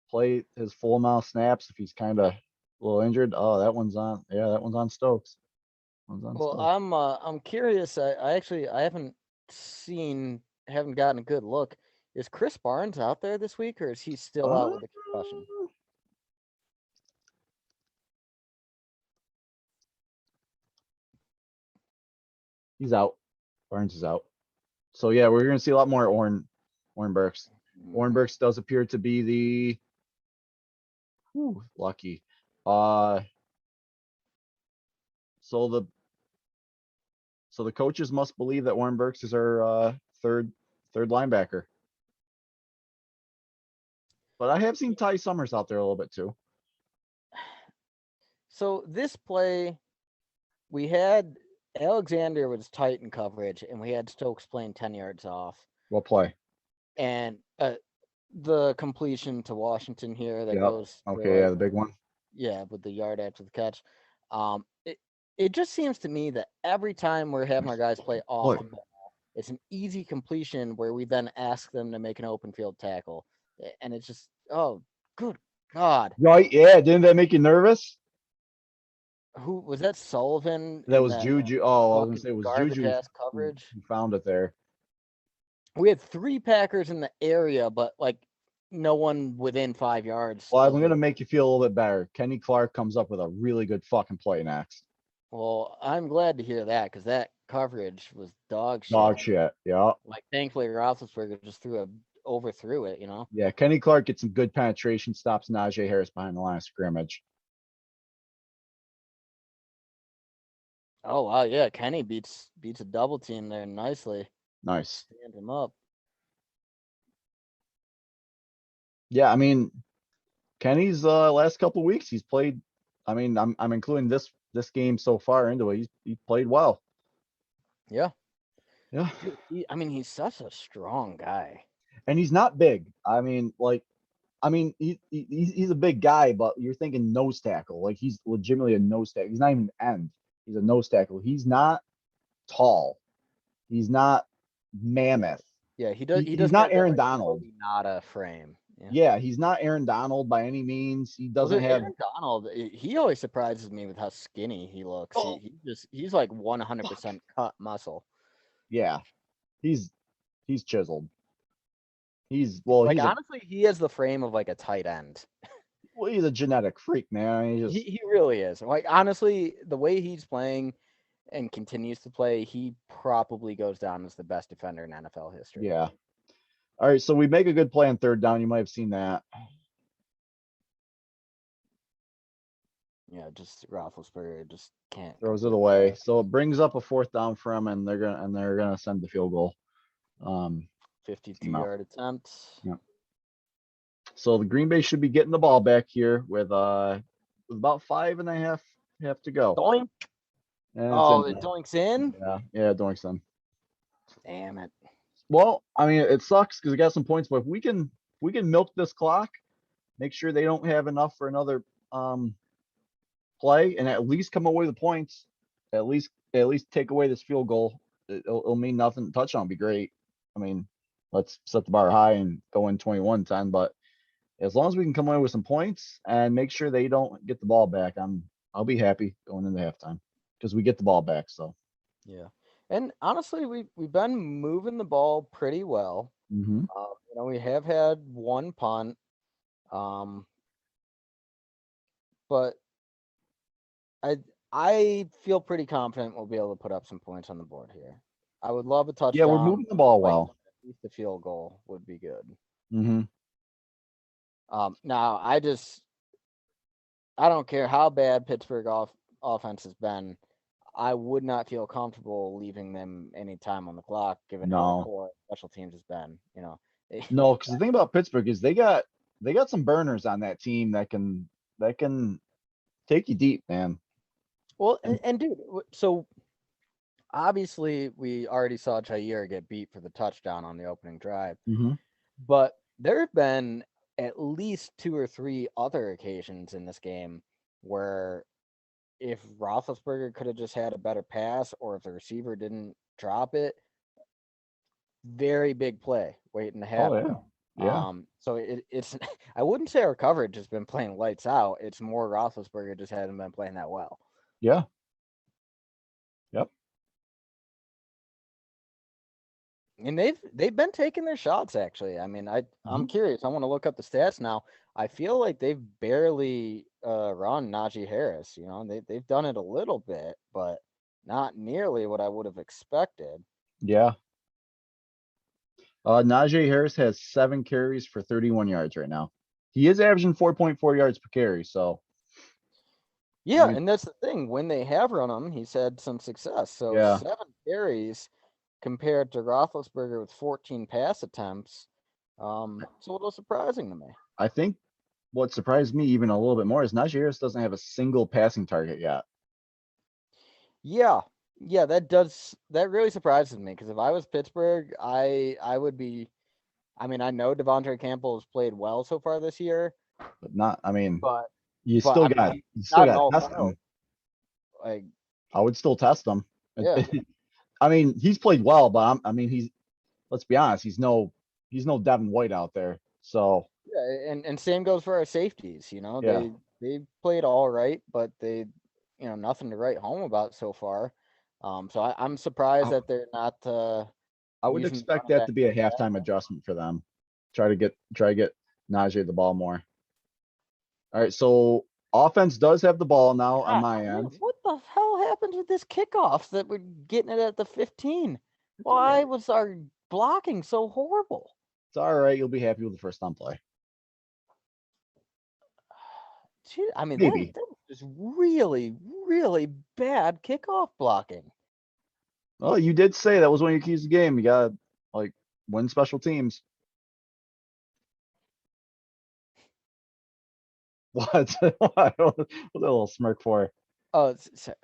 play his full amount of snaps if he's kind of a little injured. Oh, that one's on. Yeah, that one's on Stokes. One's on Well, Stokes. I'm curious. I haven't gotten a good look. Is Chris Barnes out there this week, or is he still out Uh, with a concussion? he's out. Barnes is out. So yeah, we're gonna see a lot more Oren Burks. Oren Mm. Burks does appear to be the lucky. Uh, so the coaches must believe that Oren Burks is our third linebacker. But I have seen Ty Summers out there a little bit too. So this play, we had Alexander was tight in coverage, and we had Stokes playing 10 yards off. What play? And the completion to Washington here that Yep. goes Okay, yeah, the big one. yeah, with the yard after the catch. It just seems to me that every time we're having our guys play off What? the ball, it's an easy completion where we then ask them to make an open field tackle. And it's just, oh, good God. Right, yeah, didn't that make you nervous? Who was that? Sullivan That in was that Juju. Oh, I was gonna say fucking it was garbage Juju ass who coverage? found it there. We had 3 Packers in the area, but like no one within 5 yards Well, I'm of gonna it. make you feel a little bit better. Kenny Clark comes up with a really good fucking play next. Well, I'm glad to hear that because that coverage was dog Dog shit. shit. Yeah. Like, thankfully, Roethlisberger just overthrew it, Yeah. Kenny Clark gets some good penetration, stops Najee Harris behind the line of scrimmage. Oh wow, yeah, Kenny beats a double team there nicely. Nice. Stand him up. Yeah, I mean, Kenny's last couple weeks he's played. I mean, I'm including this game so far into it. He played well. Yeah, Yeah. dude. He's such a strong guy. And he's not big. He's a big guy, but you're thinking nose tackle. Like he's legitimately a nose tackle. He's not even end. He's a nose tackle. He's not tall. He's not mammoth. Yeah, he does. He He's doesn't not have that Aaron like Donald. Cody Nada frame. Yeah. Yeah, he's not Aaron Donald by any means. He Well, doesn't dude, have. Aaron Donald, he always surprises me with how skinny he looks. Oh, He's like fuck. 100% cut muscle. Yeah, he's chiseled. He's Like, honestly, he has the frame of like a tight end. he's a genetic freak, man. He really is. Like, honestly, the way he's playing, and continues to play, he probably goes down as the best defender in NFL history. Yeah. All right, so we make a good play on third down. You might have seen that. Yeah, just Roethlisberger just can't Throws it complete away. that. So it brings up a fourth down for him, and they're gonna send the field goal. 52-yard attempt. Yeah. So the Green Bay should be getting the ball back here with about 5.5 have to go. Doink. And Oh, it's the in. doink's in? Yeah, Doink's in. Damn it. Well, I mean, it sucks because we got some points, but if we can milk this clock, make sure they don't have enough for another play, and at least come away with the points. At least take away this field goal. It'll mean nothing. Touchdown would be great. I mean, let's set the bar high and go in 21-10. But as long as we can come away with some points and make sure they don't get the ball back, I'll be happy going into halftime because we get the ball back. So Yeah. And honestly, we've been moving the ball pretty well. mhm. We have had one punt, but I feel pretty confident we'll be able to put up some points on the board here. I would love a touchdown. Yeah, we're moving the ball like, well. At least the field goal would be good. Mm-hmm. Now I don't care how bad Pittsburgh offense has been. I would not feel comfortable leaving them any time on the clock, given how core special teams has been. No, because the thing about Pittsburgh is they got some burners on that team that can take you deep, man. Well, and dude, so obviously we already saw Jair get beat for the touchdown on the opening drive, but there have been at least 2 or 3 other occasions in this game where if Roethlisberger could have just had a better pass, or if the receiver didn't drop it, very big play waiting to happen. Oh yeah. So it's I wouldn't say our coverage has been playing lights out. It's more Roethlisberger just hasn't been playing that well. Yeah. Yep. And they've been taking their shots, actually. I mean, I'm curious. I want to look up the stats now. I feel like they've barely run Najee Harris. They've done it a little bit, but not nearly what I would have expected. Yeah. Najee Harris has 7 carries for 31 yards right now. He is averaging 4.4 yards per carry. So yeah, and that's the thing. When they have run him, he's had some success. So 7 carries compared to Roethlisberger with 14 pass attempts. It's a little surprising to me. I think what surprised me even a little bit more is Najee Harris doesn't have a single passing target yet. Yeah, that really surprises me, because if I was Pittsburgh, I would be. I mean, I know Devontae Campbell has played well so far this year, but not. I mean, but you still got to test him. Like, I would still test him. Yeah. I mean, he's played well, but let's be honest, he's no Devin White out there. So yeah, and same goes for our safeties. They played all right, but they, nothing to write home about so far. So I'm surprised that they're not. I would expect that to be a halftime adjustment for them. Try to get Najee the ball more. All right, so offense does have the ball now on my end. What the hell happened with this kickoff that we're getting it at the 15? Why was our blocking so horrible? It's all right. You'll be happy with the first down play. I mean, that was just really, really bad kickoff blocking. Well, you did say that was one of your keys to the game. You got to win special teams. What? What's a little smirk for? Oh,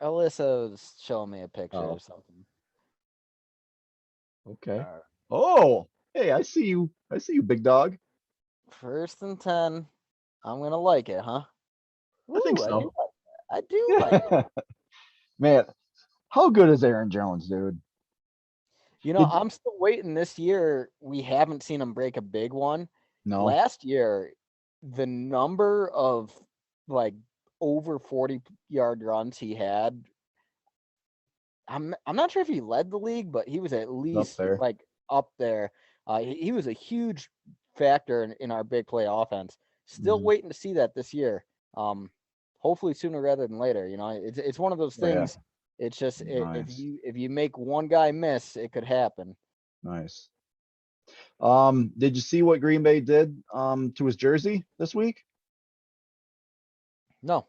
Alyssa was showing me a picture or something. Okay. Oh, hey, I see you. Big dog. 1st and 10. I'm gonna like it, huh? I think so. I do like it. Man, how good is Aaron Jones, dude? I'm still waiting. This year, we haven't seen him break a big one. No. Last year, the number of over 40-yard runs he had, I'm not sure if he led the league, but he was at least up there. He was a huge factor in our big play offense. Still waiting to see that this year. Hopefully sooner rather than later. It's one of those things. It's just Nice. if you make one guy miss, it could happen. Nice. Did you see what Green Bay did to his jersey this week? No.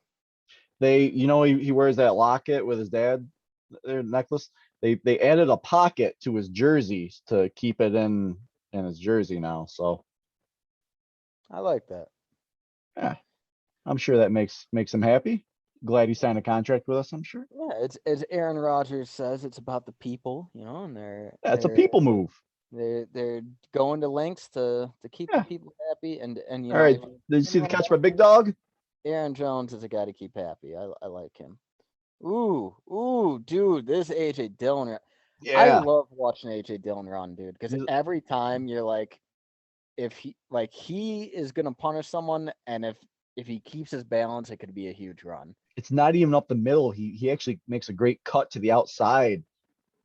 He wears that locket with his dad, their necklace. They added a pocket to his jersey to keep it in his jersey now. So I like that. yeah, I'm sure that makes him happy. Glad he signed a contract with us, I'm sure. Yeah, it's as Aaron Rodgers says, it's about the people, and Yeah, it's a people move. they're going to lengths to keep the Yeah. people happy, and All right. even Did you see the when catch by Big Dog? Aaron Jones is a guy to keep happy. I like him. Ooh, dude, this AJ Dillon. I Yeah. love watching AJ Dillon run, dude, because He's- every time you're like, if he is gonna punish someone, and if he keeps his balance, it could be a huge run. It's not even up the middle. He actually makes a great cut to the outside.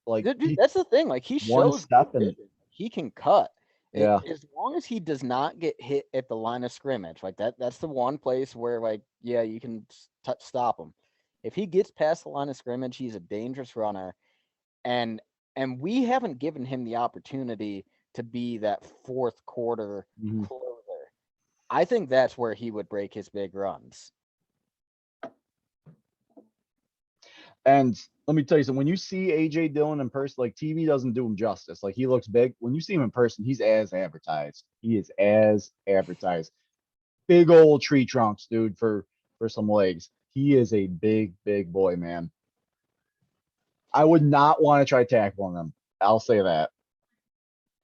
Like Dude, that's the thing. Like he one shows step good and vision. He can cut. yeah. As long as he does not get hit at the line of scrimmage, like that's the one place where yeah, you can stop him. If he gets past the line of scrimmage, he's a dangerous runner, and we haven't given him the opportunity to be that fourth quarter Mhm. closer. I think that's where he would break his big runs. And let me tell you something. When you see AJ Dillon in person, like TV doesn't do him justice. Like he looks big. When you see him in person, he's as advertised. He is as advertised. Big old tree trunks, dude, for some legs. He is a big, big boy, man. I would not want to try tackling him. I'll say that.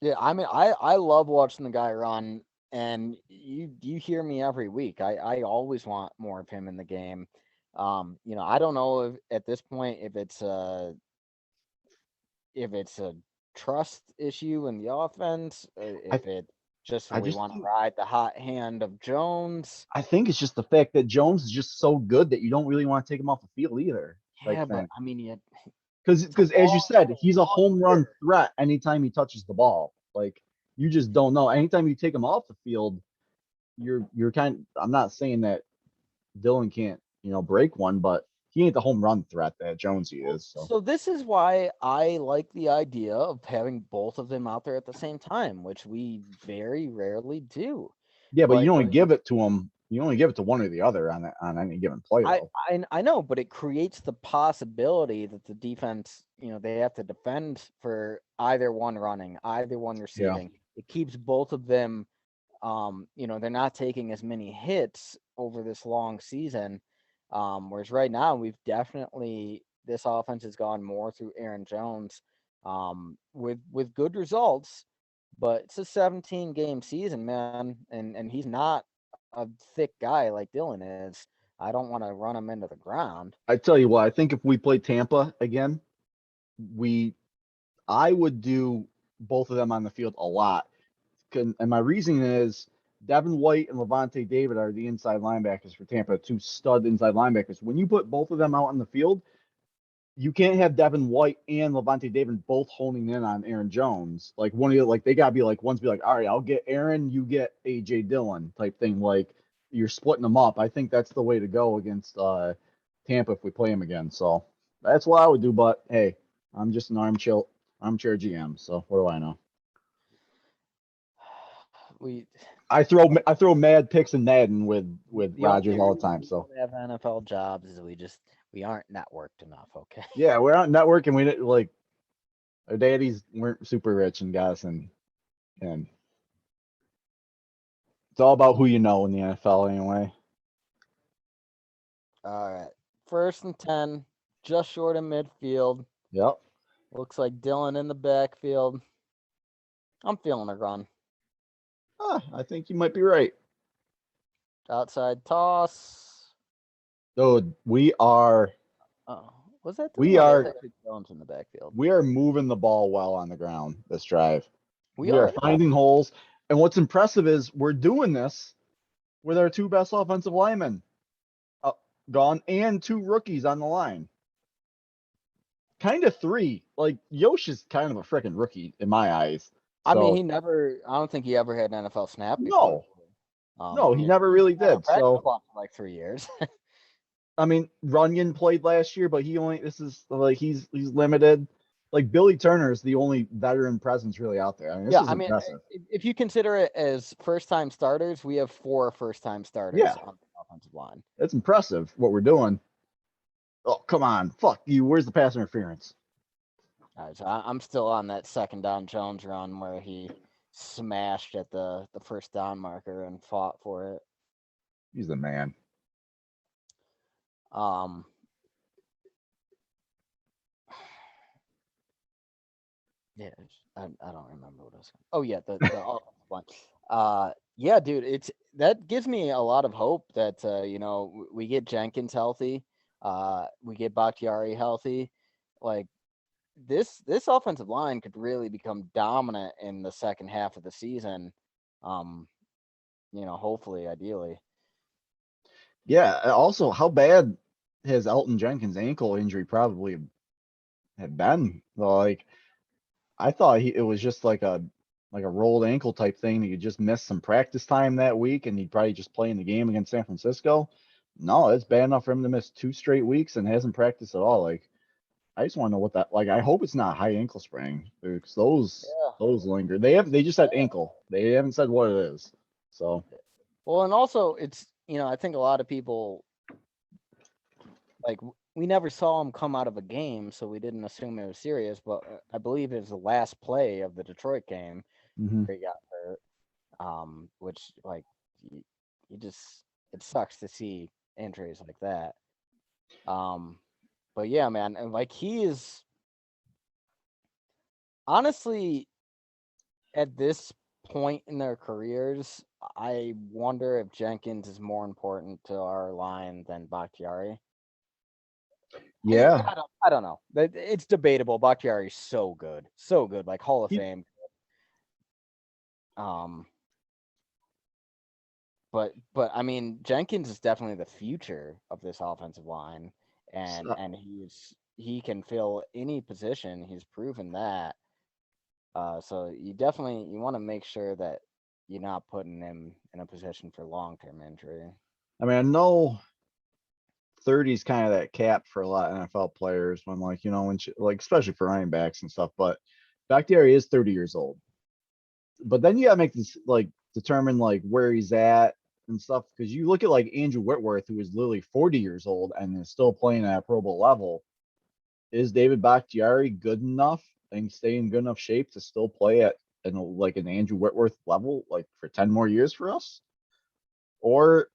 Yeah, I mean, I love watching the guy run, and you hear me every week. I always want more of him in the game. I don't know if at this point if it's a trust issue in the offense, or I if it just I we just want to think ride the hot hand of Jones. I think it's just the fact that Jones is just so good that you don't really want to take him off the field either. Type Yeah, but thing. I mean, it's a Because as you said, he's a long home run year. threat anytime he touches the ball. Like you just don't know. Anytime you take him off the field, you're kind. I'm not saying that Dylan can't break one, but he ain't the home run threat that Jonesy is. So So this is why I like the idea of having both of them out there at the same time, which we very rarely do. yeah, but But you only give it to him. You only give it to one or the other on any given play I, though. I know, but it creates the possibility that the defense, they have to defend for either one running, either one Yeah. receiving. It keeps both of them, they're not taking as many hits over this long season. Whereas right now this offense has gone more through Aaron Jones, with good results, but it's a 17 game season, man, and he's not a thick guy like Dylan is. I don't want to run him into the ground. I tell you what, I think if we play Tampa again, we I would do both of them on the field a lot. And my reasoning is Devin White and Levante David are the inside linebackers for Tampa, two stud inside linebackers. When you put both of them out on the field, you can't have Devin White and Levante David both honing in on Aaron Jones. Like one of you, like they gotta be like one's be like, all right, I'll get Aaron, you get AJ Dillon type thing. Like you're splitting them up. I think that's the way to go against Tampa if we play them again. So that's what I would do. But hey, I'm just an armchair GM. So what do I know? We I throw mad picks and Madden with The Rogers only all the reason time. we So don't have NFL jobs is we aren't networked enough. Okay. yeah, we're on network and we didn't like our daddies weren't super rich and got us and it's all about who you know in the NFL anyway. All right. 1st and 10, just short of midfield. Yep. Looks like Dylan in the backfield. I'm feeling a run. I think you might be right. Outside toss. Dude, we are Oh, was that we Dylan? I are thought that Dylan's in the backfield. we are moving the ball well on the ground this drive. We We are are. finding holes. And what's impressive is we're doing this with our two best offensive linemen gone and two rookies on the line. Kind of three. Like Yosh is kind of a freaking rookie in my eyes. I mean, So I don't think he ever had an NFL snap before. no, he never really He had a did. practice So squad for like 3 years. I mean, Runyon played last year, but this is like he's limited. Like Billy Turner is the only veteran presence really out there. I mean, this Yeah, is I mean, impressive. if you consider it as first-time starters, we have 4 first-time starters Yeah, on the offensive line. it's impressive what we're doing. Oh, come on. Fuck you. Where's the pass interference? All right, so I'm still on that second down Jones run where he smashed at the first down marker and fought for it. He's the man. Um, yeah, I don't remember what I was. Oh yeah, the offensive line. Yeah, dude, that gives me a lot of hope that we get Jenkins healthy, we get Bakhtiari healthy, like this offensive line could really become dominant in the second half of the season. Um, hopefully, ideally. Yeah. Also, how bad has Elton Jenkins' ankle injury probably had been? Well, like I thought it was just like a rolled ankle type thing that you just missed some practice time that week and he'd probably just play in the game against San Francisco. No, it's bad enough for him to miss 2 straight weeks and hasn't practiced at all. Like I just want to know what that like. I hope it's not high ankle sprain because Yeah. those linger. They just said ankle. They haven't said what it is. So Well, and also it's I think a lot of people like we never saw him come out of a game, so we didn't assume it was serious. But I believe it was the last play of the Detroit game mhm. where he got hurt. Which like you just it sucks to see injuries like that. Um, but yeah, man, and like he is honestly at this point in their careers, I wonder if Jenkins is more important to our line than Bakhtiari. Yeah, I don't know. It's debatable. Bakhtiari is so good, like Hall of he, Fame. Um, but I mean, Jenkins is definitely the future of this offensive line, and he can fill any position. He's proven that. So you want to make sure that you're not putting him in a position for long-term injury. I mean, I know 30 is kind of that cap for a lot of NFL players when like especially for running backs and stuff. But Bakhtiari is 30 years old. But then you gotta make this like determine like where he's at and stuff because you look at like Andrew Whitworth, who is literally 40 years old and is still playing at a Pro Bowl level. Is David Bakhtiari good enough and stay in good enough shape to still play at like an Andrew Whitworth level like for 10 more years for us? Or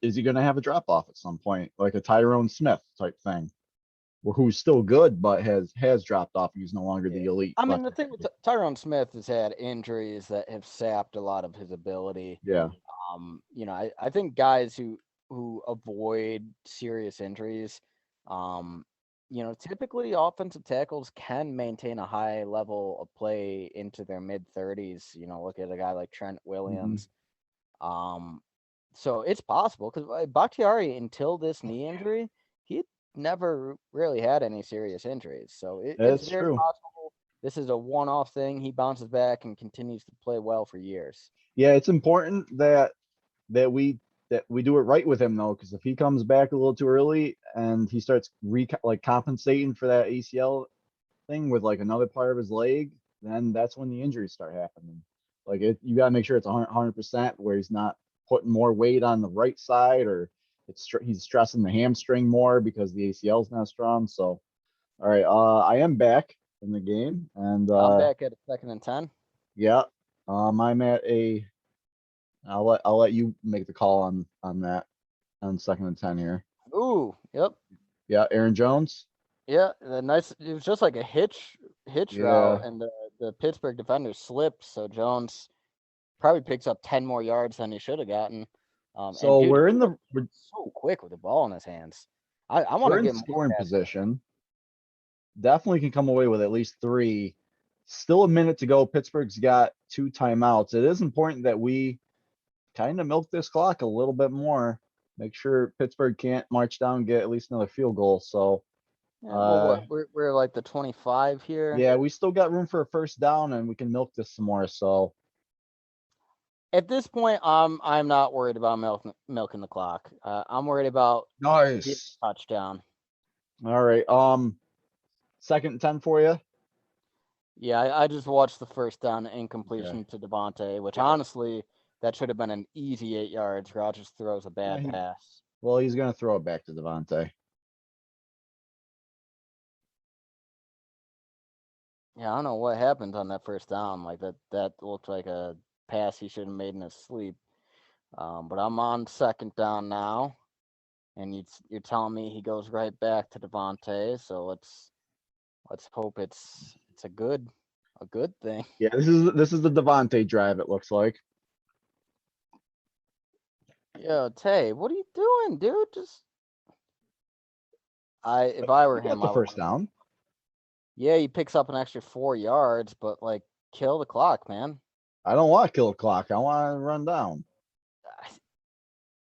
is he going to have a drop off at some point, like a Tyrone Smith type thing, who's still good but has dropped off? He's no longer Yeah. the elite I mean, left the thing with tackle. Tyrone Smith has had injuries that have sapped a lot of his ability. Yeah, I think guys who avoid serious injuries, typically offensive tackles can maintain a high level of play into their mid 30s. Look at a guy like Trent hmm Williams. Um, so it's possible because Bakhtiari, until this knee injury, he never really had any serious injuries. So it's that's very true. possible this is a one-off thing. He bounces back and continues to play well for years. Yeah, it's important that we that we do it right with him though, because if he comes back a little too early and he starts like compensating for that ACL thing with like another part of his leg, then that's when the injuries start happening. Like you got to make sure it's 100% where he's not putting more weight on the right side or he's stressing the hamstring more because the ACL is not strong. So, all right, I am back in the game, and I'm back at a 2nd and 10. yeah, I'm at a. I'll let you make the call on that on 2nd and 10 here. Ooh, yep. Yeah, Aaron Jones. Yeah, the nice. It was just like a hitch route, Yeah. and the Pittsburgh defender slipped, so Jones probably picks up 10 more yards than he should have gotten. And So dude, we're he in was the so quick with the ball in his hands. I want we're to in get more scoring passes. position. Definitely can come away with at least three. Still a minute to go. Pittsburgh's got 2 timeouts. It is important that we kind of milk this clock a little bit more. Make sure Pittsburgh can't march down and get at least another field goal. So, Yeah, well, uh, what we're like the 25 here. yeah, we still got room for a first down and we can milk this some more. So, At this point, I'm not worried about milking the clock. I'm worried about getting Nice. a touchdown. All right. 2nd and 10 for you. Yeah, I just watched the first down Okay. incompletion to Devontae, which honestly, that should have been an easy 8 yards. Rodgers throws a bad pass. Well, he's gonna throw it back to Devontae. Yeah, I don't know what happened on that first down. Like that looked like a pass he should have made in his sleep. But I'm on 2nd down now, and you're telling me he goes right back to Devontae. So let's hope it's a good thing. Yeah, this is the Devontae drive. It looks like. Yo, Tay, what are you doing, dude? Just if I were He got him, the I would. first down. Yeah, he picks up an extra 4 yards, but like kill the clock, man. I don't want to kill the clock. I want to run down.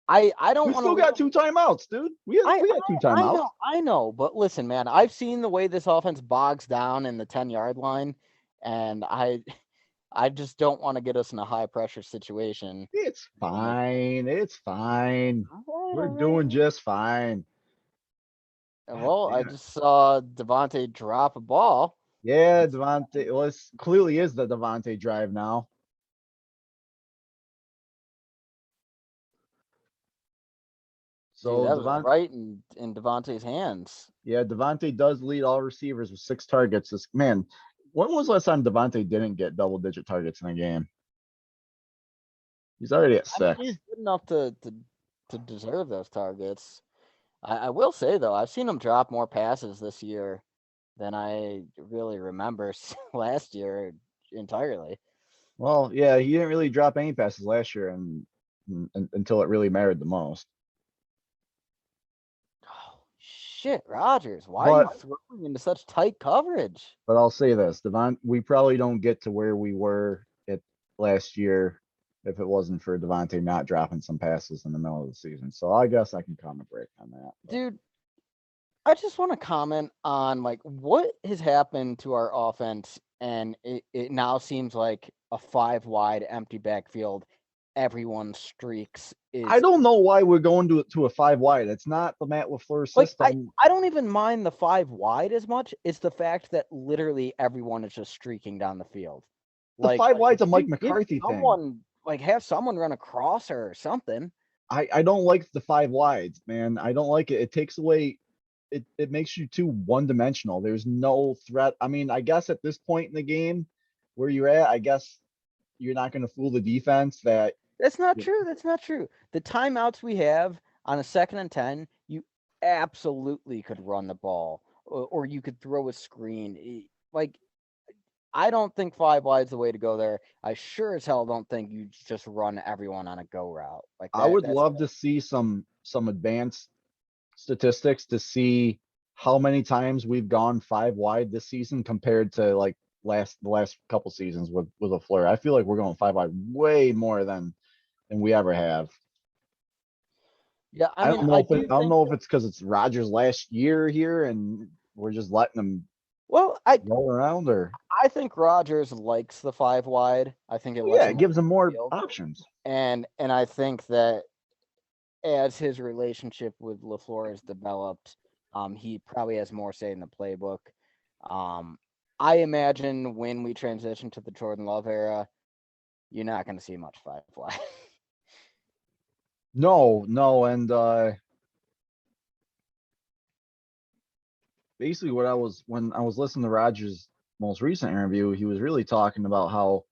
I don't We want to. still got 2 timeouts, dude. We got 2 timeouts. I know, but listen, man, I've seen the way this offense bogs down in the 10-yard line, and I just don't want to get us in a high pressure situation. It's fine. It's fine. We're All doing right. just fine. Well, I Damn it. just saw Devontae drop a ball. Yeah, Devontae. Well, it clearly is the Devontae drive now. Dude, So that was Devontae, right in Devontae's hands. yeah, Devontae does lead all receivers with 6 targets. This man, when was the last time Devontae didn't get double-digit targets in a game? He's already at I mean, 6. he's good enough to deserve those targets. I will say though, I've seen him drop more passes this year than I really remember last year entirely. Well, yeah, he didn't really drop any passes last year, until it really mattered the most. Oh, shit, Rodgers, why are you But throwing into such tight coverage? but I'll say this, we probably don't get to where we were at last year if it wasn't for Devontae not dropping some passes in the middle of the season. So I guess I can kind of break on that. Dude, I just want to comment on like what has happened to our offense, and it now seems like a 5 wide empty backfield. Everyone's streaks I is don't know why we're going to a 5 wide. It's not the Matt LaFleur like system. I don't even mind the 5 wide as much. It's the fact that literally everyone is just streaking down the field. The Like 5 wide's a Mike give McCarthy thing. someone like have someone run across her or something. I don't like the 5 wides, man. I don't like it. It takes away. It makes you too one-dimensional. There's no threat. I mean, I guess at this point in the game where you're at, I guess you're not going to fool the defense that. That's not true. That's not true. The timeouts we have on a 2nd and 10, you absolutely could run the ball or you could throw a screen. Like, I don't think 5 wide's the way to go there. I sure as hell don't think you just run everyone on a go route like I that. would love to see some advanced statistics to see how many times we've gone 5 wide this season compared to like the last couple seasons with LaFleur. I feel like we're going 5 wide way more than we ever have. Yeah, I I mean, don't know I if do I don't think. know if it's because it's Rodgers last year here and we're just letting him Well, roll around, or I think Rodgers likes the 5 wide. I think it well, lets yeah, him it run gives him the more field, options. and I think that as his relationship with LaFleur has developed, he probably has more say in the playbook. Um, I imagine when we transition to the Jordan Love era, you're not going to see much 5 wide. No, and basically when I was listening to Rodgers' most recent interview, he was really talking about how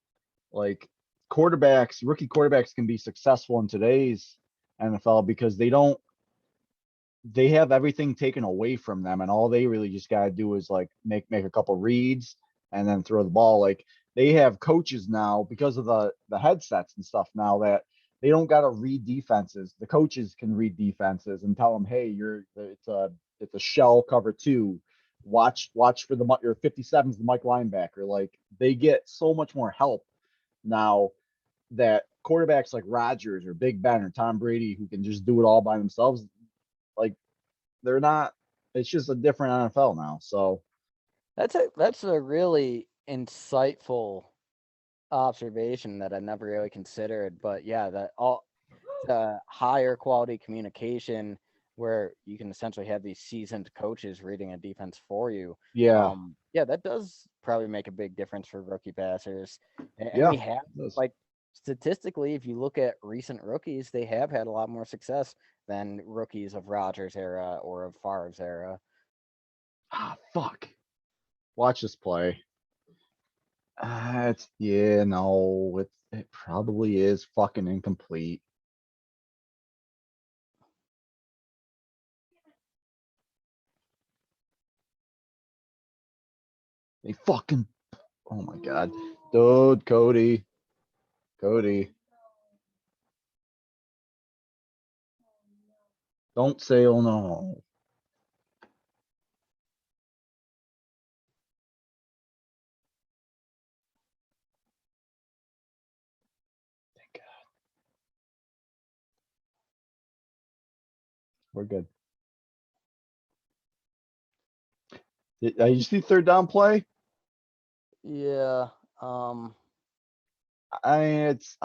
like rookie quarterbacks can be successful in today's NFL because they have everything taken away from them, and all they really just got to do is like make a couple reads and then throw the ball. Like they have coaches now because of the headsets and stuff now that they don't got to read defenses. The coaches can read defenses and tell them, hey, it's a shell cover 2. Watch for your 57's the Mike linebacker. Like they get so much more help now that quarterbacks like Rodgers or Big Ben or Tom Brady who can just do it all by themselves, like they're not. It's just a different NFL now. So That's a really insightful observation that I never really considered. But yeah, that all the higher quality communication where you can essentially have these seasoned coaches reading a defense for you. Yeah. Yeah, that does probably make a big difference for rookie passers. And Yeah. we have It does. like statistically, if you look at recent rookies, they have had a lot more success than rookies of Rodgers' era or of Favre's era. Ah, fuck. Watch this play. It's yeah, no, it probably is fucking incomplete. They fucking oh my god. Dude, Cody. Cody. Don't say oh no. Thank God. We're good. You see third down play? Yeah. Um, It's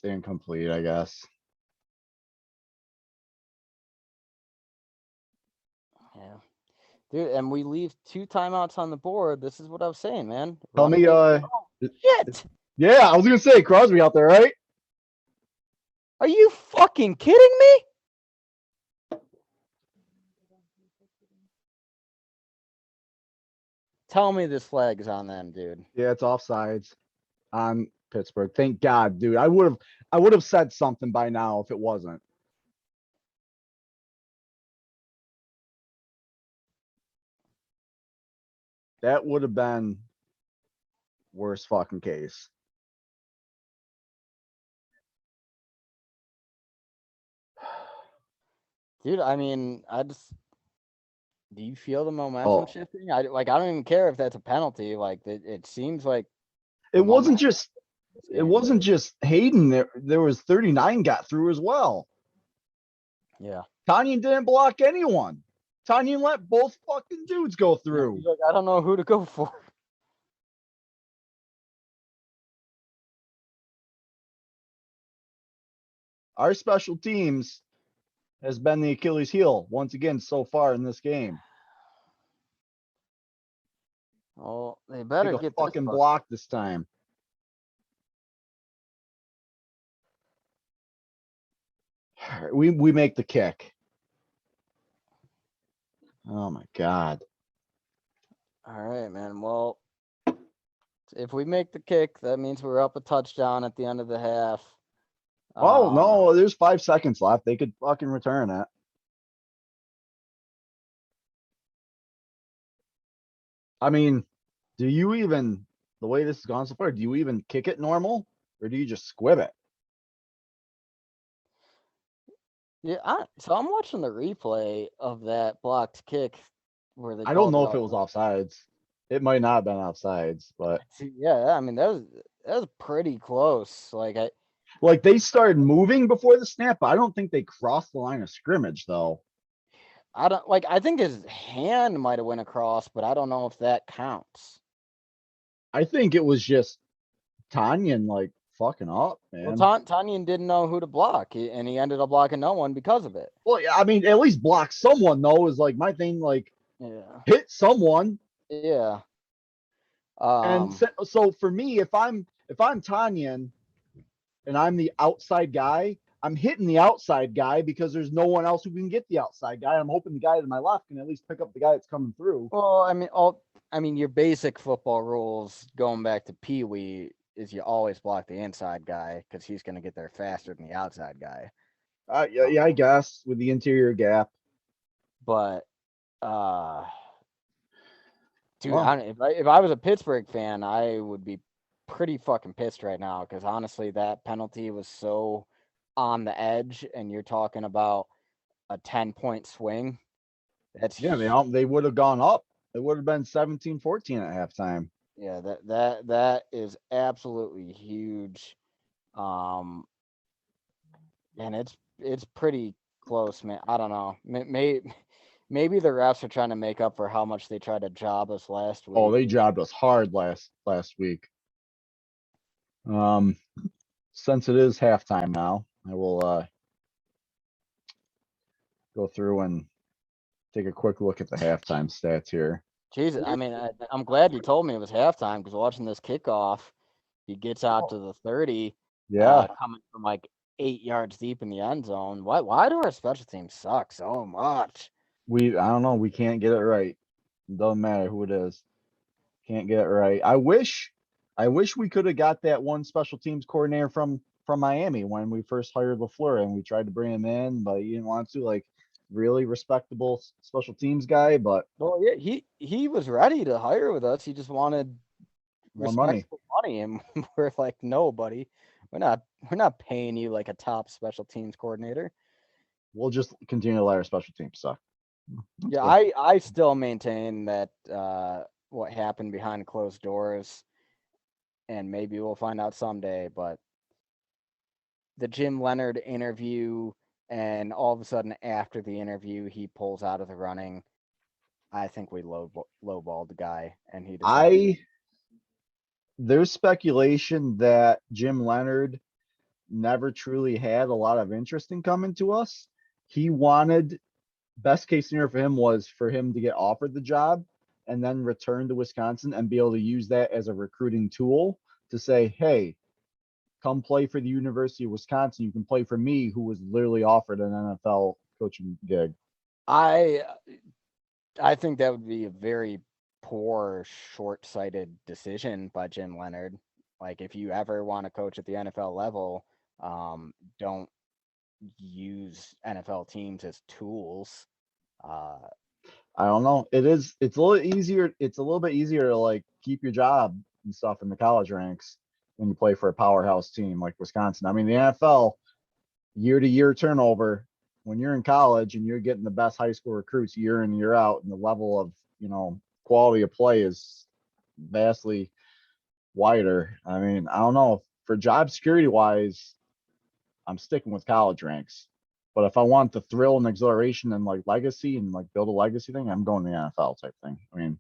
incomplete, I guess. yeah. Dude, and we leave 2 timeouts on the board. This is what I was saying, man. Tell Run me, game. Oh, shit! yeah, I was gonna say Crosby out there, right? Are you fucking kidding me? Tell me this flag is on them, dude. Yeah, it's offsides on Pittsburgh. Thank God, dude. I would have said something by now if it wasn't. That would have been worst fucking case. Dude, I mean, do you feel the momentum Oh, shifting? I don't even care if that's a penalty. Like it seems like it the wasn't momentum just of this it game. wasn't just Hayden. There was 39 got through as well. Yeah. Tanyan didn't block anyone. Tanyan let both fucking dudes go through. He's like, I don't know who to go for. Our special teams has been the Achilles heel once again so far in this game. Oh, they Take better a get this fucking fuck. block this time. We make the kick. Oh my god. All right, man. Well, if we make the kick, that means we're up a touchdown at the end of the half. Oh no, there's 5 seconds left. They could fucking return it. I mean, do you even the way this has gone so far, do you even kick it normal? Or do you just squib it? Yeah, so I'm watching the replay of that blocked kick where they I don't called know the if it was offside. offsides. It might not have been offsides, but Yeah, I mean that was pretty close. like they started moving before the snap, but I don't think they crossed the line of scrimmage though. I don't like. I think his hand might have went across, but I don't know if that counts. I think it was just Tanyan like fucking up, Well, man. Tanyan didn't know who to block, and he ended up blocking no one because of it. Well, yeah, I mean, at least block someone though is like my thing. Like Yeah, hit someone. yeah. And so for me, if I'm Tanyan and I'm the outside guy, I'm hitting the outside guy because there's no one else who can get the outside guy. I'm hoping the guy to my left can at least pick up the guy that's coming through. Well, I mean, your basic football rules going back to Pee Wee is you always block the inside guy because he's going to get there faster than the outside guy. Yeah, I guess with the interior gap. But, dude, Well, if I was a Pittsburgh fan, I would be pretty fucking pissed right now because honestly, that penalty was so on the edge, and you're talking about a 10-point swing. That's yeah, they would have gone up. It would have been 17-14 at halftime. yeah, that is absolutely huge. Um, and it's pretty close, man. I don't know. Maybe the refs are trying to make up for how much they tried to job us last Oh, week. they jobbed us hard last week. Since it is halftime now, I will go through and take a quick look at the halftime stats here. Jesus, I mean, I'm glad you told me it was halftime because watching this kickoff, he gets out to the 30, Yeah, coming from like 8 yards deep in the end zone. Why do our special teams suck so much? I don't know, we can't get it right. It doesn't matter who it is. Can't get it right. I wish we could have got that one special teams coordinator from Miami when we first hired LaFleur and we tried to bring him in, but he didn't want to. Like, really respectable special teams guy, but Well, yeah, he was ready to hire with us. He just wanted more money. respectable money, and we're like, no, buddy, we're not paying you like a top special teams coordinator. We'll just continue to let our special teams suck. That's Yeah, good. I still maintain that what happened behind closed doors, and maybe we'll find out someday, but the Jim Leonard interview, and all of a sudden after the interview he pulls out of the running. I think we lowballed the guy, and he deserved. I There's speculation that Jim Leonard never truly had a lot of interest in coming to us. He wanted Best case scenario for him was for him to get offered the job and then return to Wisconsin and be able to use that as a recruiting tool to say, hey, come play for the University of Wisconsin. You can play for me, who was literally offered an NFL coaching gig. I I think that would be a very poor, short-sighted decision by Jim Leonard. Like, if you ever want to coach at the NFL level, don't use NFL teams as tools. Uh, I don't know. It's a little easier. It's a little bit easier to like keep your job and stuff in the college ranks when you play for a powerhouse team like Wisconsin. I mean, the NFL year to year turnover when you're in college and you're getting the best high school recruits year in year out, and the level of quality of play is vastly wider. I mean, I don't know, for job security wise, I'm sticking with college ranks. But if I want the thrill and exhilaration and like legacy and like build a legacy thing, I'm going the NFL type thing. I mean,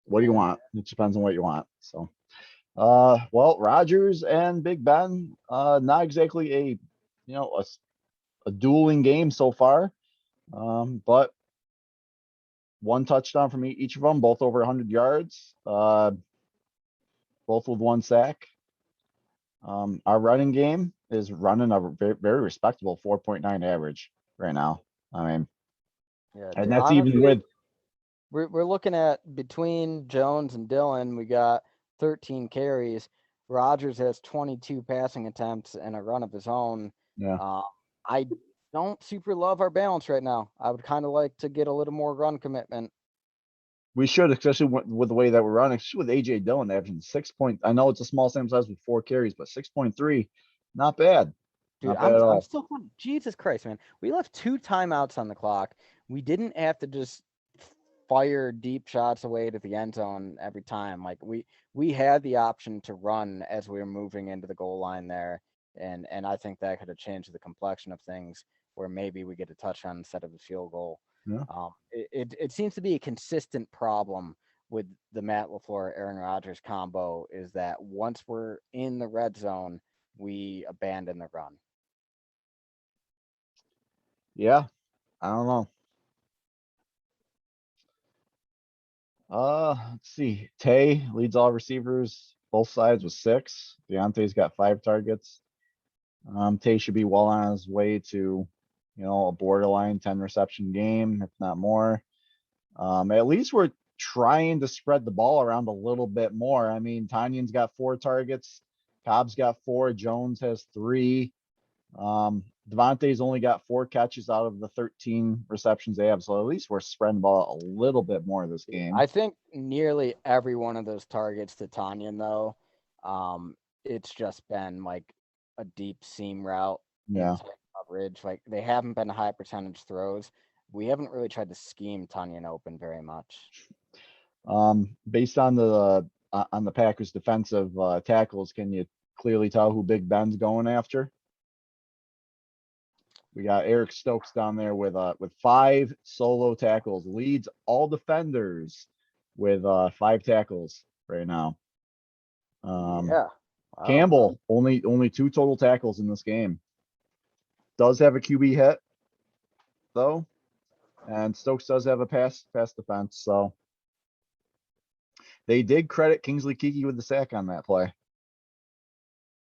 what do you yeah, want? It depends on what you want. So, well, Rodgers and Big Ben, not exactly a dueling game so far, but one touchdown from each of them, both over 100 yards, both with one sack. Our running game is running a very, very respectable 4.9 average right now. I mean, yeah, and dude. that's even Honestly, with we're looking at between Jones and Dillon, we got 13 carries. Rogers has 22 passing attempts and a run of his own. yeah. Uh, I don't super love our balance right now. I would kind of like to get a little more run commitment. We should, especially with the way that we're running, especially with AJ Dillon averaging 6 point. I know it's a small sample size with 4 carries, but 6.3, not bad, Dude, not bad I'm at I'm all. still fun. Jesus Christ, man. We left 2 timeouts on the clock. We didn't have to just fire deep shots away to the end zone every time. Like we had the option to run as we were moving into the goal line there. And I think that could have changed the complexion of things where maybe we get a touchdown instead of a field goal. Yeah. It seems to be a consistent problem with the Matt LaFleur Aaron Rodgers combo is that once we're in the red zone, we abandon the run. Yeah. I don't know. Let's see. Tay leads all receivers, both sides with 6. Deontay's got 5 targets. Tay should be well on his way to, a borderline 10 reception game, if not more. At least we're trying to spread the ball around a little bit more. I mean, Tanyan's got 4 targets, Cobb's got 4, Jones has 3. Devontae's only got 4 catches out of the 13 receptions they have. So at least we're spreading the ball a little bit more this game. I think nearly every one of those targets to Tanyan, though, it's just been like a deep seam route in Yeah. tight coverage. Like they haven't been high percentage throws. We haven't really tried to scheme Tanyan open very much. Based on the Packers defensive tackles, can you clearly tell who Big Ben's going after? We got Eric Stokes down there with 5 solo tackles, leads all defenders with 5 tackles right now. Yeah. Wow. Campbell, only 2 total tackles in this game. Does have a QB hit, though. And Stokes does have a pass defense. So they did credit Kingsley Kiki with the sack on that play.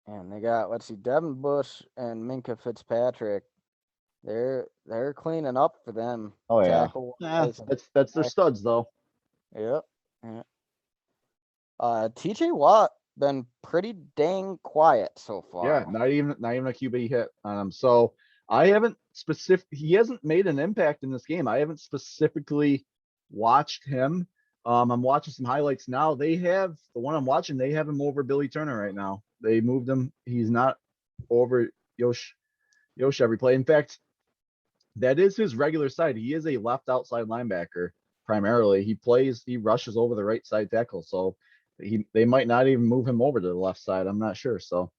And they got, let's see, Devin Bush and Minka Fitzpatrick. They're cleaning up for them. Oh yeah. Tackle Nah, wise. that's their studs though. Yep. Yeah. TJ Watt been pretty dang quiet so Yeah, far. not even a QB hit on him. So I haven't he hasn't made an impact in this game. I haven't specifically watched him. I'm watching some highlights now. They have the one I'm watching, they have him over Billy Turner right now. They moved him. He's not over Yosh every play. In fact, that is his regular side. He is a left outside linebacker primarily. He rushes over the right side tackle. So they might not even move him over to the left side. I'm not sure. So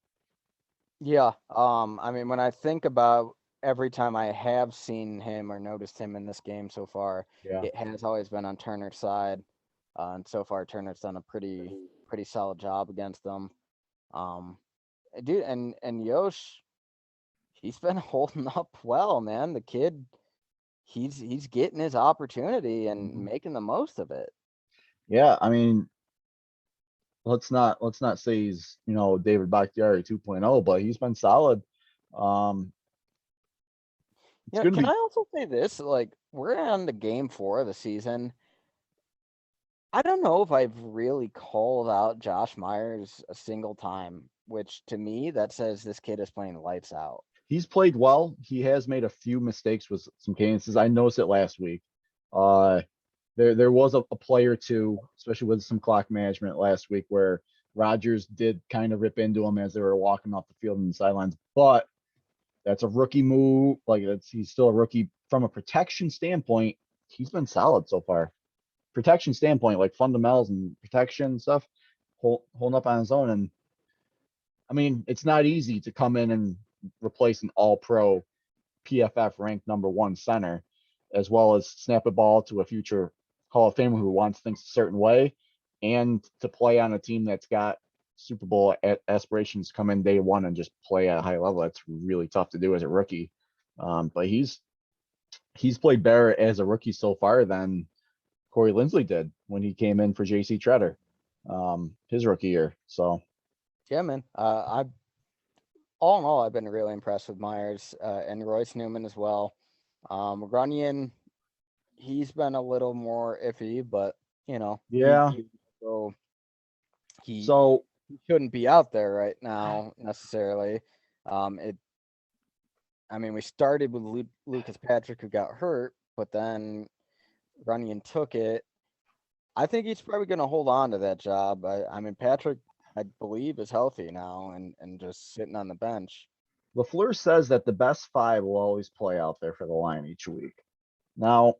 Yeah. I mean, when I think about every time I have seen him or noticed him in this game so far, yeah. it has always been on Turner's side. And so far Turner's done a pretty solid job against them. Dude, and Yosh, he's been holding up well, man. The kid, he's getting his opportunity and making the most of it. Yeah, I mean, let's not say he's, David Bakhtiari 2.0, but he's been solid. It's Yeah, going to can I be also say this? Like, we're on the game 4 of the season. I don't know if I've really called out Josh Myers a single time, which to me that says this kid is playing lights out. he's played well. He has made a few mistakes with some cadences. I noticed it last week. Uh, there was a play or two, especially with some clock management last week, where Rodgers did kind of rip into him as they were walking off the field in the sidelines. But that's a rookie move. Like he's still a rookie from a protection standpoint. He's been solid so far. Protection standpoint, like fundamentals and protection stuff, holding up on his own. And I mean, it's not easy to come in and replace an all-pro PFF ranked #1 center, as well as snap a ball to a future Hall of Famer who wants things a certain way, and to play on a team that's got Super Bowl aspirations come in day one and just play at a high level. That's really tough to do as a rookie. But he's played better as a rookie so far than Corey Linsley did when he came in for JC Treader, his rookie year. So Yeah, man. I all in all, I've been really impressed with Myers and Royce Newman as well. Runyon, he's been a little more iffy, but yeah. so he So shouldn't be out there right now necessarily. It I mean, we started with Lucas Patrick, who got hurt, but then Runyon took it. I think he's probably going to hold on to that job. I mean, Patrick, I believe, is healthy now and just sitting on the bench. LaFleur says that the best 5 will always play out there for the line each week. Now,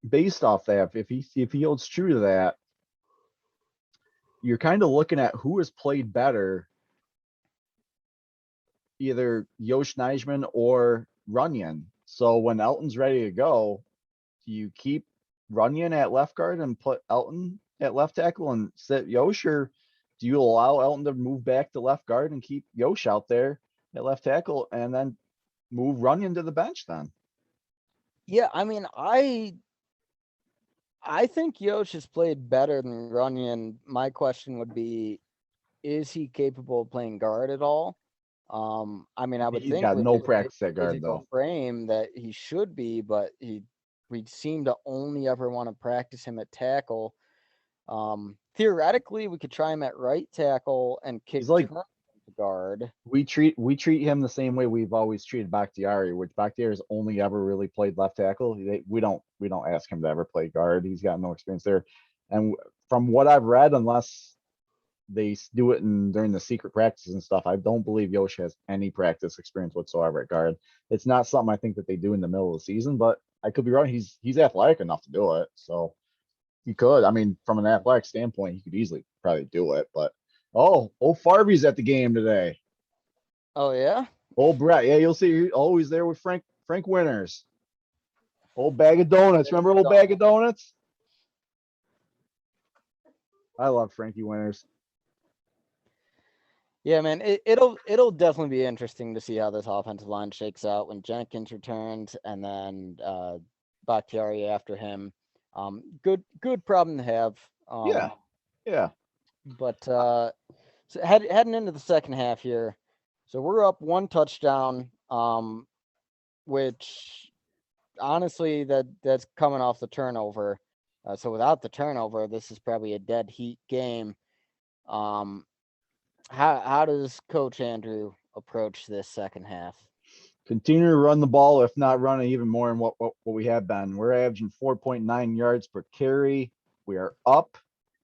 based off that, if he holds true to that, you're kind of looking at who has played better, either Yosh Nijman or Runyon. So when Elton's ready to go, do you keep Runyon at left guard and put Elton at left tackle and sit Yosh, or do you allow Elton to move back to left guard and keep Yosh out there at left tackle and then move Runyon to the bench then? Yeah, I mean, I think Yosh has played better than Runyon. My question would be, is he capable of playing guard at all? I mean, I would He's think got with no his practice at guard physical though. frame that he should be, but we seem to only ever want to practice him at tackle. Theoretically, we could try him at right tackle and kick He's like, Turner to guard. we treat him the same way we've always treated Bakhtiari, which Bakhtiari's only ever really played left tackle. We don't ask him to ever play guard. He's got no experience there. And from what I've read, unless they do it during the secret practices and stuff, I don't believe Yosh has any practice experience whatsoever at guard. It's not something I think that they do in the middle of the season, but I could be wrong. He's athletic enough to do it, so he could. I mean, from an athletic standpoint, he could easily probably do it. But old Farby's at the game today. Oh yeah. Old Brett, yeah, you'll see. He's always there with Frank Winters. Old bag of donuts. Remember old bag of donuts? I love Frankie Winters. Yeah, man, it'll definitely be interesting to see how this offensive line shakes out when Jenkins returns, and then Bakhtiari after him. Good problem to have. Yeah, yeah. But so heading into the second half here, so we're up one touchdown, which honestly that's coming off the turnover. So without the turnover, this is probably a dead heat game. Um, how does Coach Andrew approach this second half? Continue to run the ball, if not running even more than what we have been. We're averaging 4.9 yards per carry. We are up.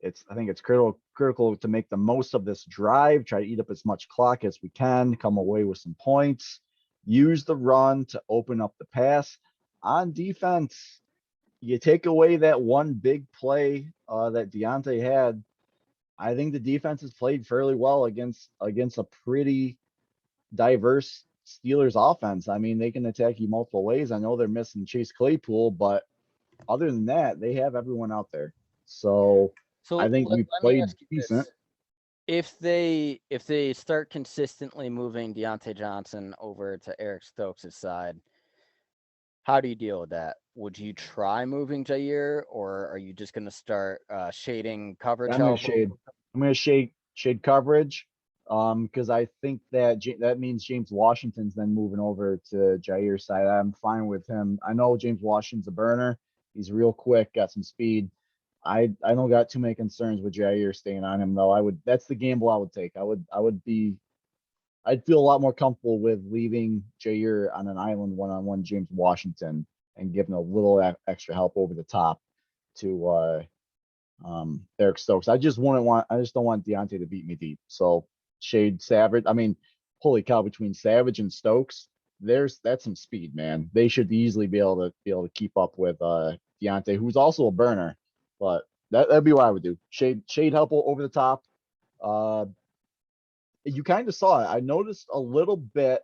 I think it's critical to make the most of this drive. Try to eat up as much clock as we can. Come away with some points. Use the run to open up the pass. On defense, you take away that one big play that Deontay had. I think the defense has played fairly well against a pretty diverse Steelers offense. I mean, they can attack you multiple ways. I know they're missing Chase Claypool, but other than that, they have everyone out there. So I So think we let me played ask you decent. this: if they start consistently moving Deontay Johnson over to Eric Stokes' side, how do you deal with that? Would you try moving Jair, or are you just going to start shading coverage I'm gonna help? shade. I'm gonna shade coverage. Because I think that means James Washington's then moving over to Jair's side. I'm fine with him. I know James Washington's a burner. He's real quick, got some speed. I don't got too many concerns with Jair staying on him though. That's the gamble I would take. I'd feel a lot more comfortable with leaving Jair on an island one-on-one James Washington and giving a little extra help over the top to Eric Stokes. I just don't want Deontay to beat me deep. So shade Savage. I mean, holy cow, between Savage and Stokes, that's some speed, man. They should easily be able to keep up with Deontay, who's also a burner. But that'd be what I would do. Shade help over the top. Uh you kind of saw it. I noticed a little bit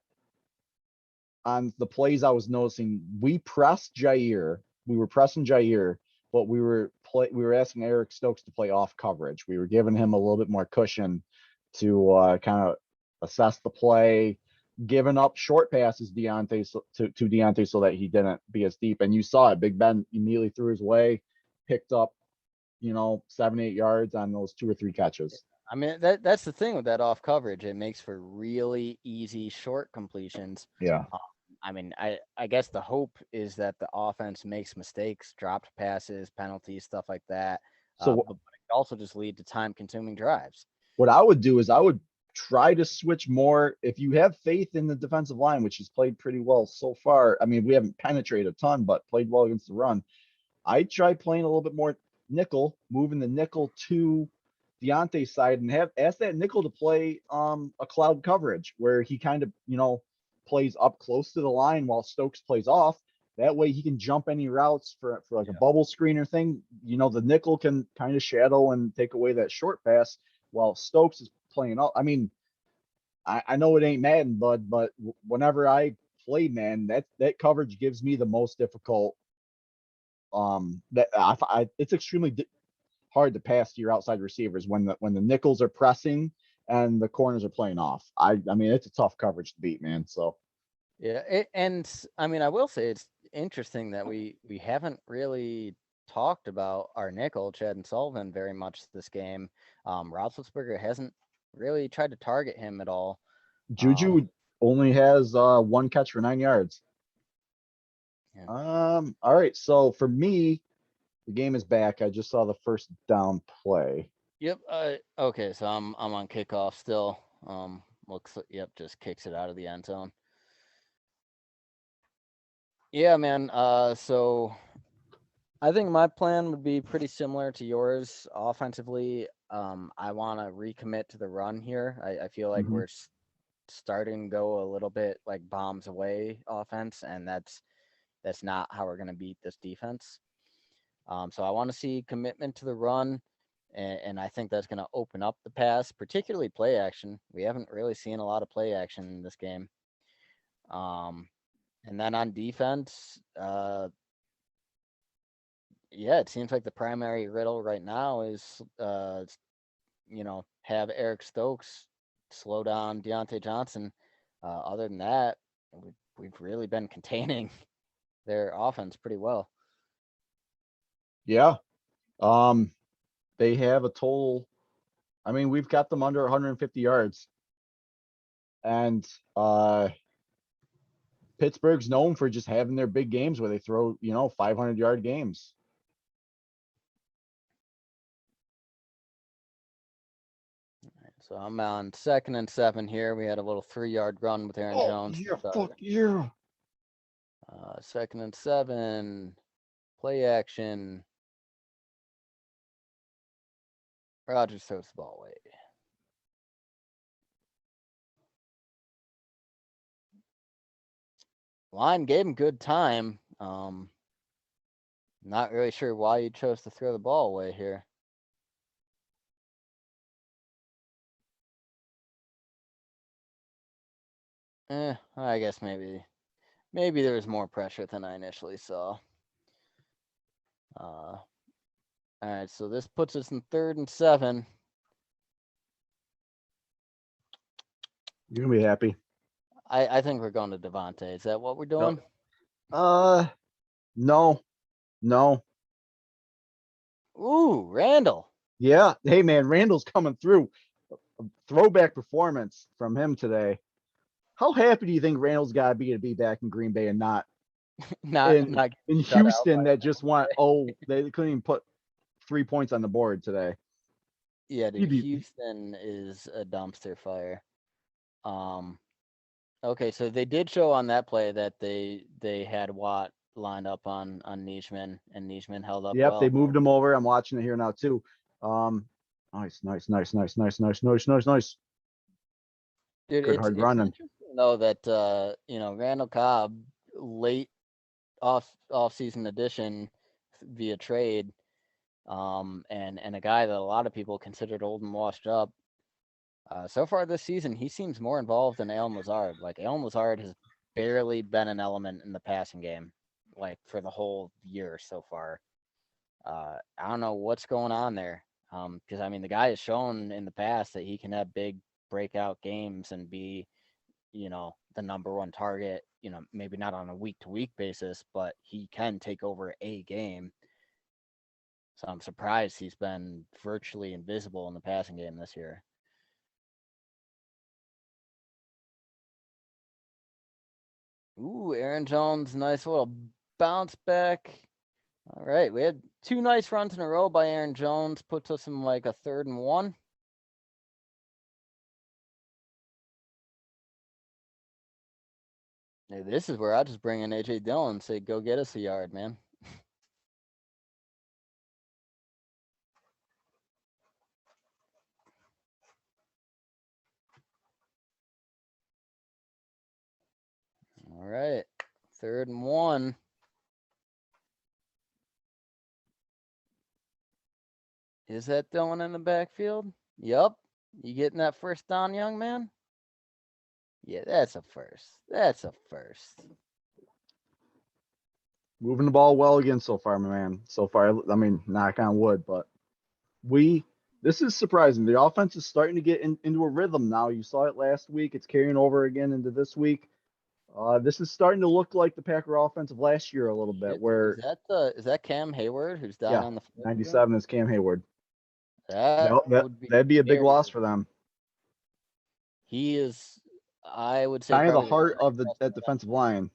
on the plays I was noticing. We pressed Jair. We were pressing Jair, but we were asking Eric Stokes to play off coverage. We were giving him a little bit more cushion to kind of assess the play, giving up short passes to Deontay so that he didn't be as deep. And you saw it. Big Ben immediately threw his way, picked up 7-8 yards on those 2 or 3 catches. I mean, that's the thing with that off coverage. It makes for really easy short completions. Yeah. Um, I mean, I guess the hope is that the offense makes mistakes, dropped passes, penalties, stuff like that. So But it could also just lead to time-consuming drives. what I would do is I would try to switch more. If you have faith in the defensive line, which has played pretty well so far, I mean, we haven't penetrated a ton, but played well against the run. I try playing a little bit more nickel, moving the nickel to Deontay's side and ask that nickel to play a cloud coverage where he kind of, plays up close to the line while Stokes plays off. That way he can jump any routes for like a bubble screener thing. The nickel can kind of shadow and take away that short pass while Stokes is playing up. I mean, I know it ain't Madden, bud, but whenever I play, man, that coverage gives me the most difficult. It's extremely hard to pass to your outside receivers when the nickels are pressing and the corners are playing off. I mean, it's a tough coverage to beat, man. So Yeah, and I mean, I will say it's interesting that we haven't really talked about our nickel, Chad and Sullivan, very much this game. Roethlisberger hasn't really tried to target him at all. Um, Juju only has 1 catch for 9 yards. yeah. All right. So for me, the game is back. I just saw the first down play. Yep. Okay, so I'm on kickoff still. Yep, just kicks it out of the end zone. Yeah, man. So I think my plan would be pretty similar to yours offensively. I want to recommit to the run here. I feel like Mm-hmm. we're starting to go a little bit like bombs away offense, and that's not how we're going to beat this defense. So I want to see commitment to the run, and I think that's going to open up the pass, particularly play action. We haven't really seen a lot of play action in this game. And then on defense, yeah, it seems like the primary riddle right now is, have Eric Stokes slow down Deontay Johnson. Other than that, we've really been containing their offense pretty well. Yeah. They have a total. I mean, we've got them under 150 yards. And Pittsburgh's known for just having their big games where they throw, 500-yard games. So I'm on 2nd and 7 here. We had a little 3-yard run with Aaron Jones. Yeah, fuck yeah. 2nd and 7, play action. Rodgers throws the ball away. Line gave him good time. Not really sure why he chose to throw the ball away here. I guess maybe there was more pressure than I initially saw. All right, so this puts us in 3rd and 7. You're gonna be happy. I think we're going to Devontae. Is that what we're doing? No. Ooh, Randall. Yeah. Hey, man, Randall's coming through. A throwback performance from him today. How happy do you think Randall's got to be back in Green Bay and not in Houston that just want, they couldn't even put 3 points on the board today. Yeah, dude, Houston is a dumpster fire. Okay, so they did show on that play that they had Watt lined up on Nijman, and Nijman held up well. They moved him over. I'm watching it here now too. Nice. Dude, good hard running. Interesting though that Randall Cobb, late off-season addition via trade, and a guy that a lot of people considered old and washed up. So far this season, he seems more involved than Allen Lazard. Like, Allen Lazard has barely been an element in the passing game, like, for the whole year so far. I don't know what's going on there. Because, I mean, the guy has shown in the past that he can have big breakout games and be, the number one target, maybe not on a week-to-week basis, but he can take over a game. So I'm surprised he's been virtually invisible in the passing game this year. Ooh, Aaron Jones, nice little bounce back. All right, we had 2 nice runs in a row by Aaron Jones. Puts us in like a 3rd and 1. Hey, this is where I just bring in A.J. Dillon and say, go get us a yard, man. All right, 3rd and 1. Is that Dillon in the backfield? Yup. You getting that first down, young man? Yeah, that's a first. Moving the ball well again so far, my man. So far, I mean, knock on wood, but this is surprising. The offense is starting to get into a rhythm now. You saw it last week. It's carrying over again into this week. This is starting to look like the Packer offense of last year a little bit. Where is that Cam Hayward who's down on the field? 97 is Cam Hayward. That'd be a big loss for them. He is, I would say, kind of the heart of that defensive line.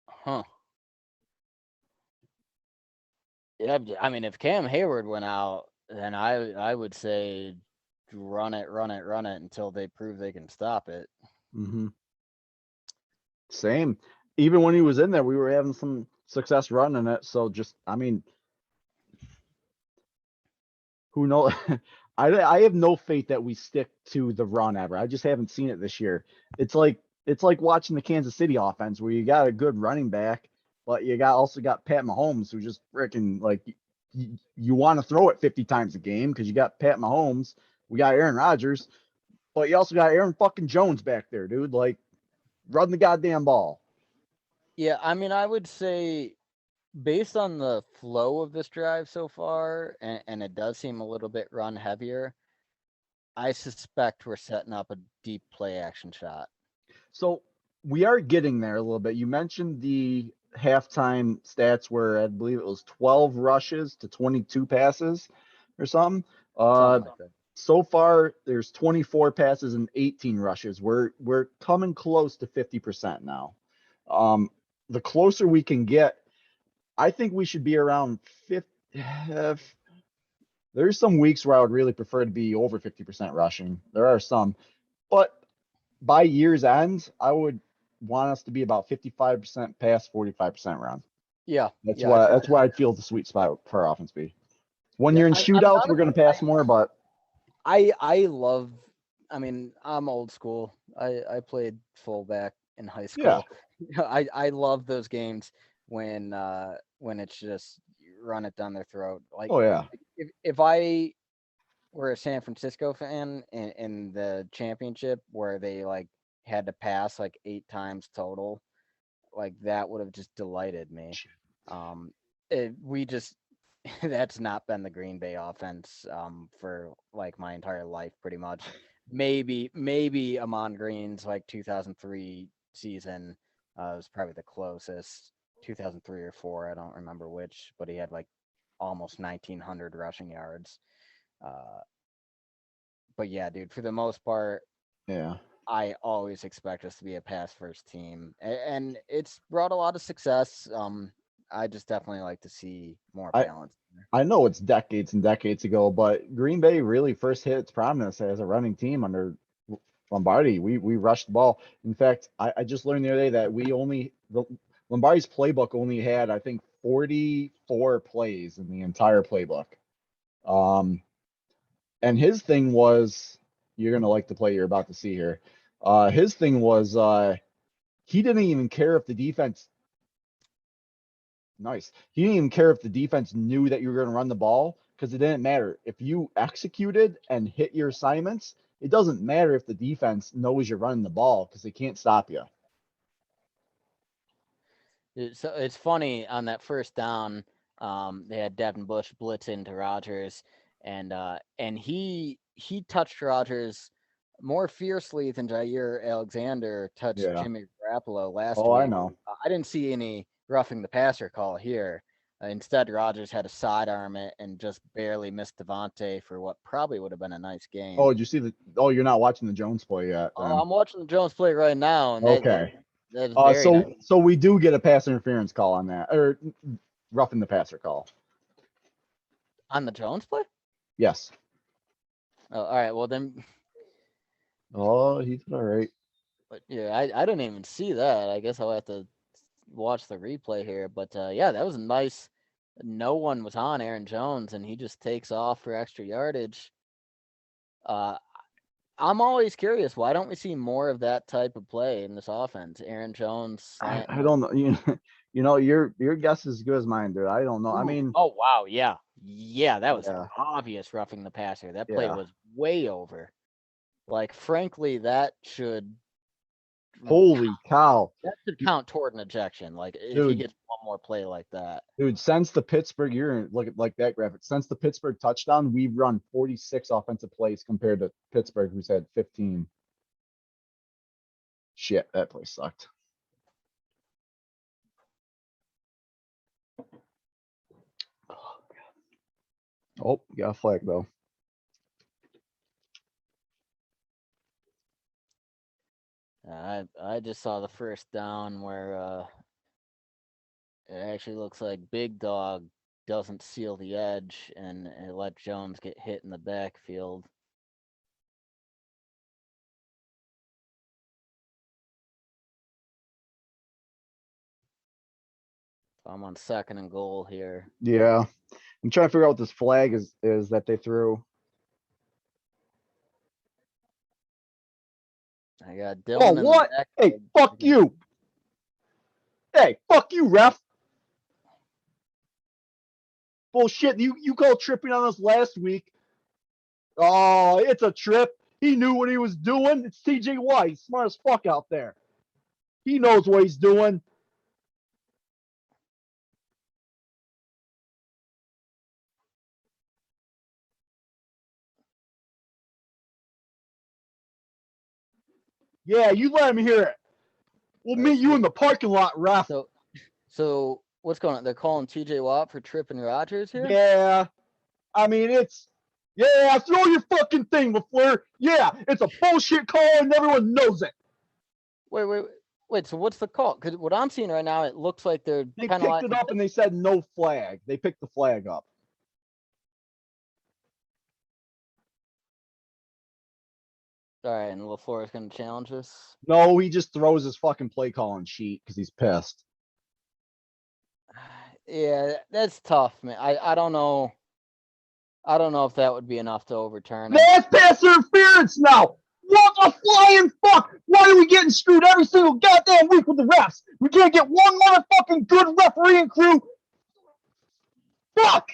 Huh. Yeah, I mean, if Cam Hayward went out, then I would say run it until they prove they can stop it. Mm-hmm. Same. Even when he was in there, we were having some success running it. So just, I mean, who knows? I have no faith that we stick to the run ever. I just haven't seen it this year. It's like watching the Kansas City offense where you got a good running back, but you also got Pat Mahomes, who just freaking like you want to throw it 50 times a game because you got Pat Mahomes, we got Aaron Rodgers, but you also got Aaron fucking Jones back there, dude. Like, run the goddamn ball. Yeah, I mean, I would say based on the flow of this drive so far, and it does seem a little bit run heavier, I suspect we're setting up a deep play action shot. So we are getting there a little bit. You mentioned the halftime stats where I believe it was 12 rushes to 22 passes or something. Something like that. So far there's 24 passes and 18 rushes. We're coming close to 50% now. The closer we can get, I think we should be around 50. There's some weeks where I would really prefer to be over 50% rushing. There are some, but by year's end, I would want us to be about 55% pass, 45% run. Yeah, That's yeah, why I'd feel the sweet spot for our offense be. When yeah. you're in I'm shootouts, not we're gonna pass more, but I love. I mean, I'm old school. I played fullback in high yeah. school. I love those games when it's just you run it down their throat. Like Oh yeah. if I were a San Francisco fan in the championship where they like had to pass like 8 times total, like that would have just delighted me. We just that's not been the Green Bay offense for like my entire life, pretty much. Maybe Amon Green's like 2003 season was probably the closest. 2003 or four, I don't remember which, but he had like almost 1900 rushing yards. Uh, but yeah, dude, for the most part, Yeah. I always expect us to be a pass first team, and it's brought a lot of success. I just definitely like to see more I balance there. I know it's decades and decades ago, but Green Bay really first hit its prominence as a running team under Lombardi. We rushed the ball. In fact, I just learned the other day that Lombardi's playbook only had, I think, 44 plays in the entire playbook. And his thing was, you're gonna like the play you're about to see here. His thing was he didn't even care if the defense. Nice. He didn't even care if the defense knew that you were going to run the ball because it didn't matter. If you executed and hit your assignments, it doesn't matter if the defense knows you're running the ball because they can't stop you. So it's funny on that first down, they had Devin Bush blitz into Rogers, and he touched Rogers more fiercely than Jair Alexander touched Yeah. Jimmy Garoppolo last Oh, I week. know. I didn't see any roughing the passer call here. Instead, Rogers had a sidearm it and just barely missed Devontae for what probably would have been a nice Oh, game. did you see the? Oh, you're not watching the Jones play yet, Oh, then. I'm watching the Jones play right now, and Okay. that is very nice. So we do get a pass interference call on that, or roughing the passer call. On the Jones play? Yes. Oh, all right. Well, then Oh, he's all right. but yeah, I didn't even see that. I guess I'll have to watch the replay here. But yeah, that was nice. No one was on Aaron Jones, and he just takes off for extra yardage. Uh, I'm always curious. Why don't we see more of that type of play in this offense? Aaron Jones slanting I the. don't know. You know, your guess is as good as mine, dude. I don't know. I Ooh, mean, oh wow, yeah, yeah, that was yeah, obvious roughing the passer. That play yeah. was way over. Like, frankly, that should Holy cow. count toward an ejection. Like, if he Dude, gets one more play like that. since the Pittsburgh, you're look at like that graphic. Since the Pittsburgh touchdown, we've run 46 offensive plays compared to Pittsburgh, who's had 15. Shit, that play sucked. Oh, got a flag though. I just saw the first down where it actually looks like Big Dog doesn't seal the edge and let Jones get hit in the backfield. So I'm on 2nd and goal here. Yeah, I'm trying to figure out what this flag is that they threw. I got Oh, Dylan in the what? Hey, backfield. fuck you. Hey, fuck you, ref. Bullshit. You called tripping on us last week. Oh, it's a trip. He knew what he was doing. It's TJ White, smart as fuck out there. He knows what he's doing. Yeah, you let him hear it. We'll meet you in the parking lot, ref. So what's going on? They're calling TJ Watt for tripping Rogers here? Yeah. I mean, yeah, throw your fucking thing, LaFleur. Yeah, it's a bullshit call and everyone knows it. Wait, so what's the call? Because what I'm seeing right now, it looks like they picked it up and they said no flag. They picked the flag up. All right, and LaFleur is going to challenge this? No, he just throws his fucking play calling sheet because he's pissed. Yeah, that's tough, man. I don't know. I don't know if that would be enough to overturn it. That's pass interference now. What the flying fuck? Why are we getting screwed every single goddamn week with the refs? We can't get one motherfucking good refereeing crew. Fuck.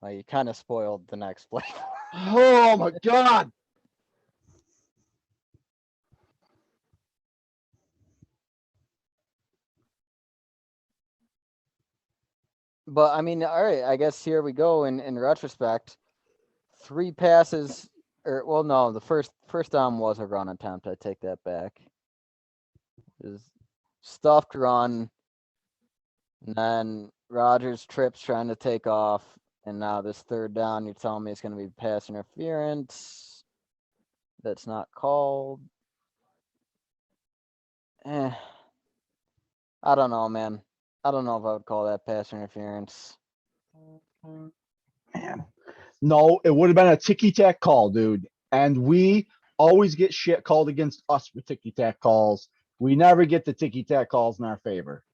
Well, you kind of spoiled the next play. Oh my God. But I mean, all right, I guess here we go. In retrospect, 3 passes, or well, no, the first down was a run attempt. I take that back. It was stuffed run, and then Rogers trips trying to take off, and now this 3rd down, you're telling me it's going to be pass interference. That's not called. I don't know, man. I don't know if I would call that pass interference. Man. No, it would have been a ticky-tack call, dude. And we always get shit called against us for ticky-tack calls. We never get the ticky-tack calls in our favor.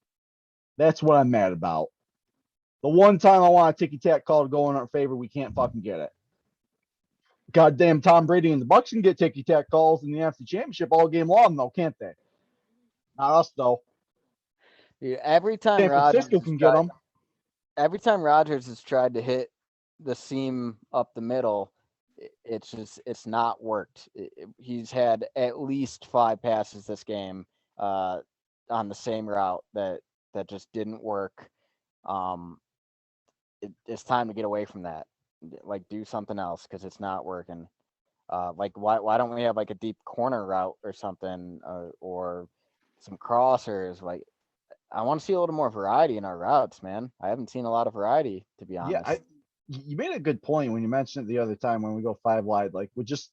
That's what I'm mad about. The one time I want a ticky-tack call to go in our favor, we can't fucking get it. Goddamn Tom Brady and the Bucs can get ticky-tack calls in the NFC Championship all game long, though, can't they? Not us, though. Yeah, every time San Francisco can get them. Every time Rodgers has tried to hit the seam up the middle, it's not worked. He's had at least 5 passes this game on the same route that just didn't work. It's time to get away from that. Like, do something else because it's not working. Like, why don't we have like a deep corner route or something, or some crossers? Like, I want to see a little more variety in our routes, man. I haven't seen a lot of variety, to be honest. Yeah, you made a good point when you mentioned it the other time when we go 5 wide. Like, we're just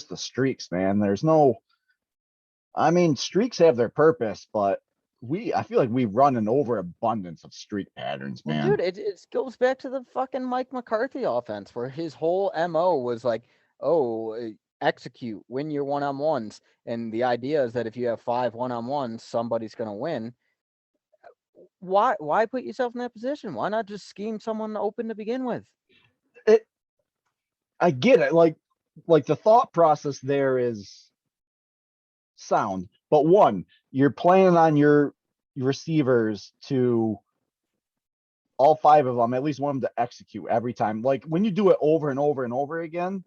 the streaks, man. There's no. I mean, streaks have their purpose, but I feel like we run an overabundance of streak patterns, man. Well, dude, it goes back to the fucking Mike McCarthy offense where his whole MO was like, execute, win your one-on-ones. And the idea is that if you have 5 one-on-ones, somebody's going to win. Why put yourself in that position? Why not just scheme someone open to begin with? I get it. Like the thought process there is sound, but one, you're planning on your receivers to all 5 of them, at least one of them to execute every time. Like, when you do it over and over and over again,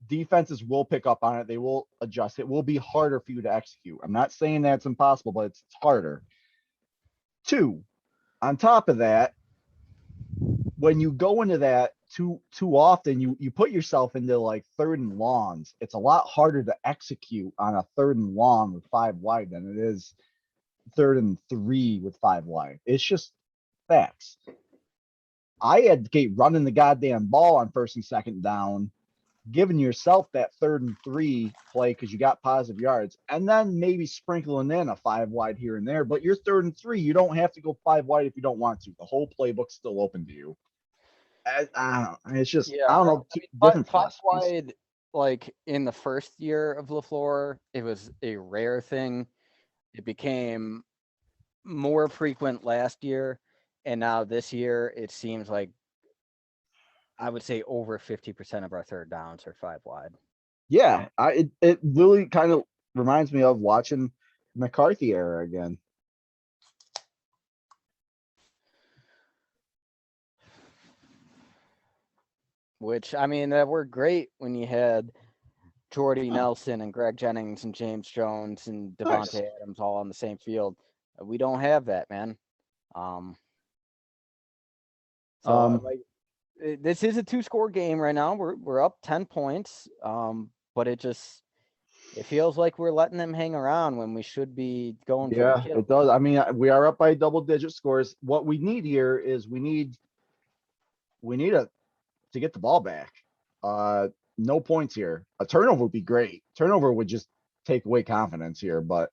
defenses will pick up on it. They will adjust. It will be harder for you to execute. I'm not saying that's impossible, but it's harder. 2, on top of that, when you go into that too often, you put yourself into like 3rd and longs. It's a lot harder to execute on a 3rd and long with 5 wide than it is 3rd and 3 with 5 wide. It's just facts. I advocate running the goddamn ball on 1st and 2nd down, giving yourself that 3rd and 3 play because you got positive yards, and then maybe sprinkling in a 5 wide here and there. But your 3rd and 3, you don't have to go 5 wide if you don't want to. The whole playbook's still open to you. I don't know. It's just, I don't know. Different 5 wide, like in the first year of LaFleur, it was a rare thing. It became more frequent last year, and now this year it seems like, I would say, over 50% of our 3rd downs are 5 wide. Yeah, it really kind of reminds me of watching McCarthy era again. Which, I mean, that were great when you had Jordy Nelson and Greg Jennings and James Jones and Devontae Adams all on the same field. We don't have that, man. this is a 2-score game right now. We're up 10 points. But it feels like we're letting them hang around when we should be going for the Yeah, kill. it does. I mean, we are up by double-digit scores. What we need here is we need to get the ball back. No points here. A turnover would be great. Turnover would just take away confidence here, but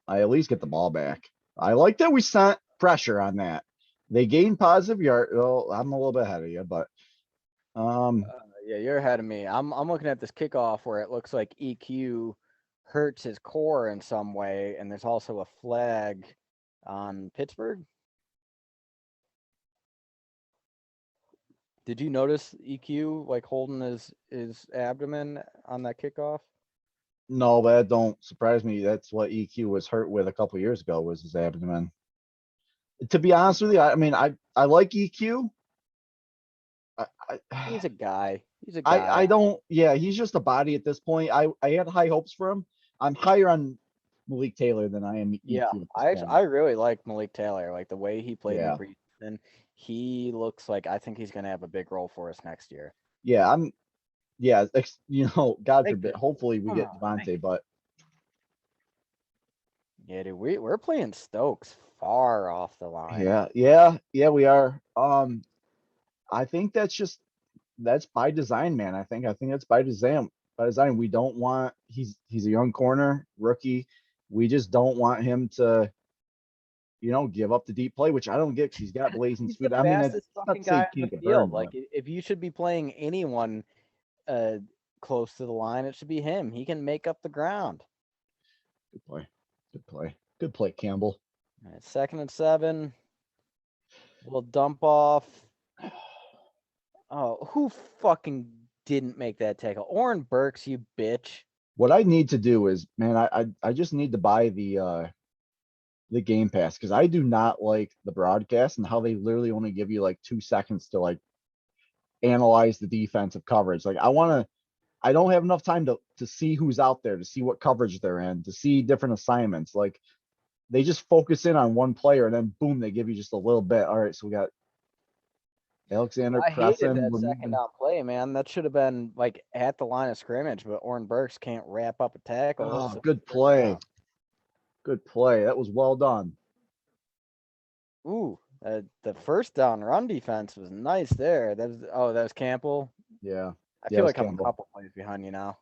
I at least get the ball back. I like that we sent pressure on that. They gained positive yard. Well, I'm a little bit ahead of you, but Yeah, you're ahead of me. I'm looking at this kickoff where it looks like EQ hurts his core in some way, and there's also a flag on Pittsburgh. Did you notice EQ like holding his abdomen on that kickoff? no, that don't surprise me. That's what EQ was hurt with a couple years ago, was his abdomen. To be honest with you, I mean, I like EQ. He's a guy. He's a guy. I don't. Yeah, he's just a body at this point. I had high hopes for him. I'm higher on Malik Taylor than I am EQ. Yeah, at this point. I really like Malik Taylor. Like the way he played Yeah. in the preseason. He looks like I think he's gonna have a big role for us next year. Yeah, God Thank forbid. you. Hopefully we get Oh, thank Devontae, but Yeah, dude, we're playing Stokes far off the line. yeah, we are. I think that's by design, man. I think that's by design. By design, we don't want he's a young corner rookie. We just don't want him to, give up the deep play, which I don't get because he's got blazing He's speed. the I mean, it's fastest not fucking to say guy he on can't the get field. burned, Like but if you should be playing anyone close to the line, it should be him. He can make up the ground. good play. Good play. Good play, Campbell. All right, 2nd and 7. We'll dump off. Oh, who fucking didn't make that tackle? Oren Burks, you bitch. What I need to do is, man, I just need to buy the Game Pass because I do not like the broadcast and how they literally only give you like 2 seconds to like analyze the defensive coverage. Like I don't have enough time to see who's out there, to see what coverage they're in, to see different assignments. Like they just focus in on one player and then boom, they give you just a little bit. All right, so we got Alexander I hated Crescent. that second down play, man. That should have been like at the line of scrimmage, but Oren Burks can't wrap up a tackle. Oh, So good play. Good play. That was well done. ooh, the first down run defense was nice there. That was Campbell. Yeah. I Yeah, feel it was like I'm a Campbell. couple plays behind you now.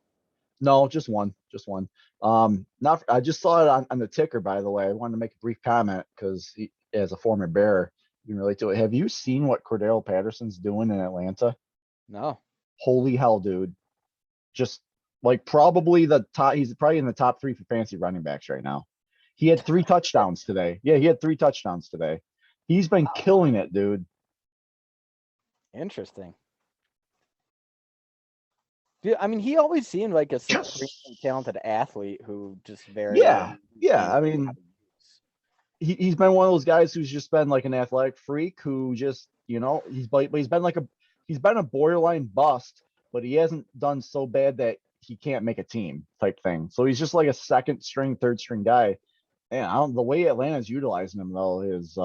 No, just one. Just one. Not I just saw it on the ticker, by the way. I wanted to make a brief comment because as a former Bear, you can relate to it. Have you seen what Cordell Patterson's doing in Atlanta? No. Holy hell, dude. Just like probably the top, he's probably in the top 3 for fantasy running backs right now. He had 3 touchdowns today. Yeah, he had 3 touchdowns today. He's been killing it, dude. Interesting. Dude, I mean, he always seemed like a supremely talented athlete who just very Yeah. didn't I know mean, how to use. he's been one of those guys who's just been like an athletic freak who just, he's been a borderline bust, but he hasn't done so bad that he can't make a team type thing. So he's just like a second string, third string guy. And the way Atlanta's utilizing him though is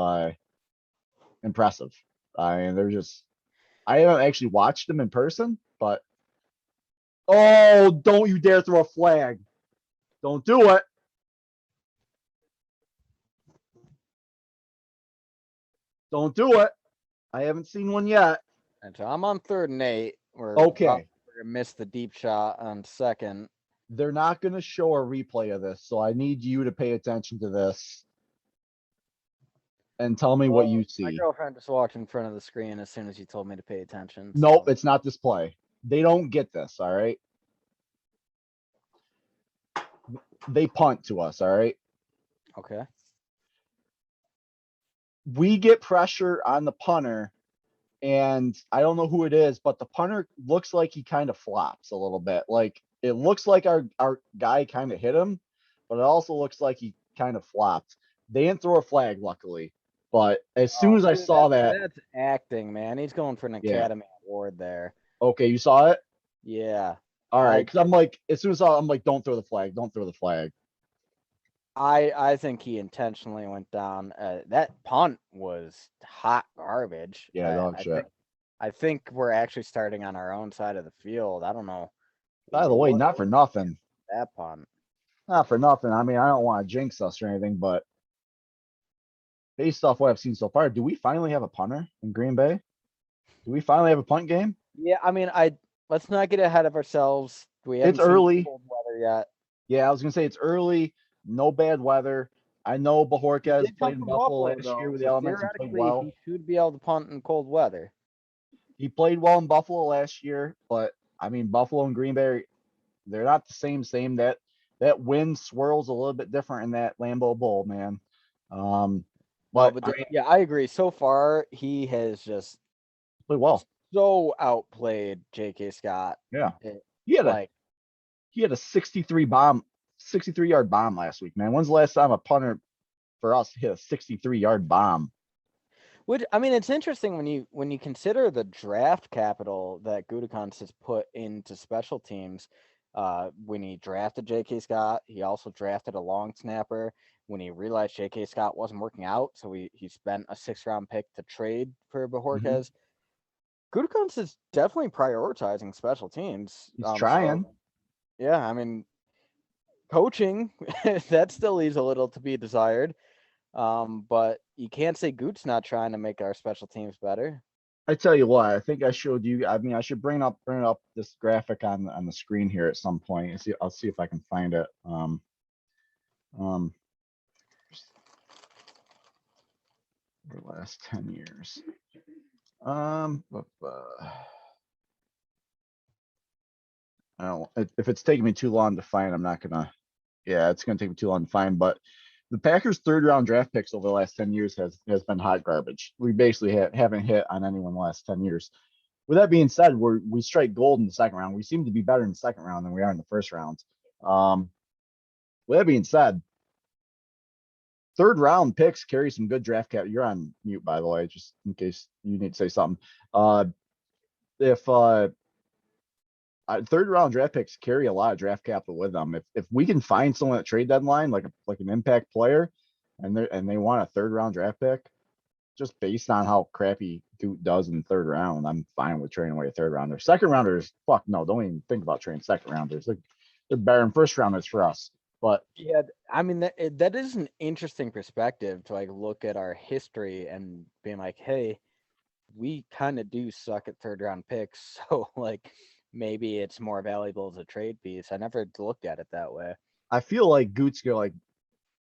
impressive. I mean, I haven't actually watched him in person, but don't you dare throw a flag. Don't do it. Don't do it. I haven't seen one yet. And so I'm on 3rd and 8. Okay. We're gonna miss the deep shot on 2nd. They're not going to show a replay of this, so I need you to pay attention to this and tell me what you My see. girlfriend just walked in front of the screen as soon as you told me to pay attention. Nope, it's not this play. They don't get this, all right? They punt to us, all right? Okay. We get pressure on the punter, and I don't know who it is, but the punter looks like he kind of flops a little bit. Like it looks like our guy kind of hit him, but it also looks like he kind of flopped. They didn't throw a flag, luckily. But as soon as I saw that, that's acting, man. He's going for an Academy Award there. Okay, you saw it? Yeah. All right, because I'm like, as soon as I saw it, I'm like, don't throw the flag. Don't throw the flag. I think he intentionally went down. That punt was hot garbage. Yeah, dog shit. I think we're actually starting on our own side of the field. I don't know. By the way, What not for nothing. that punt? Not for nothing. I mean, I don't want to jinx us or anything, but based off what I've seen so far, do we finally have a punter in Green Bay? Do we finally have a punt game? Yeah, I mean, let's not get ahead of ourselves. We It's haven't seen early. cold weather yet. Yeah, I was gonna say it's early. No bad weather. I know He Bajorquez did come played in from Buffalo Buffalo last year though, with the so elements and played theoretically well. he should be able to punt in cold weather. He played well in Buffalo last year, but I mean Buffalo and Green Bay, they're not the same. That wind swirls a little bit different in that Lambeau Bowl, man. No, But but I mean, yeah, I agree. So far, he has just played well. so outplayed J.K. Scott. Yeah, It, he had a like, he had a 63-yard bomb last week, man. When's the last time a punter for us hit a 63-yard bomb? which I mean, it's interesting when you consider the draft capital that Gutekunst has put into special teams. When he drafted J.K. Scott, he also drafted a long snapper. When he realized J.K. Scott wasn't working out, so he spent a 6th-round pick to trade for Mm-hmm. Bajorquez. Gutekunst is definitely prioritizing special teams. He's trying. Yeah, I mean, coaching that still leaves a little to be desired. But you can't say Goot's not trying to make our special teams better. I tell you what, I think I showed you. I mean, I should bring up this graphic on the screen here at some point. I'll see if I can find it. Um, the last 10 years. I don't. If it's taking me too long to find, I'm not gonna. Yeah, it's gonna take me too long to find. But the Packers' third-round draft picks over the last 10 years has been hot garbage. We basically haven't hit on anyone the last 10 years. With that being said, we strike gold in the second round. We seem to be better in the second round than we are in the first round. With that being said, third round picks carry some good draft cap. You're on mute, by the way, just in case you need to say something. If third round draft picks carry a lot of draft capital with them. If we can find someone at trade deadline, like an impact player, and they want a third round draft pick, just based on how crappy Goot does in the third round, I'm fine with trading away a third rounder. Second rounders, fuck no, don't even think about trading second rounders. They're better than first rounders for us. But Yeah, I mean that is an interesting perspective to like look at our history and being like, hey, we kind of do suck at 3rd-round picks, so like maybe it's more valuable as a trade piece. I never looked at it that way. I feel like Goot's go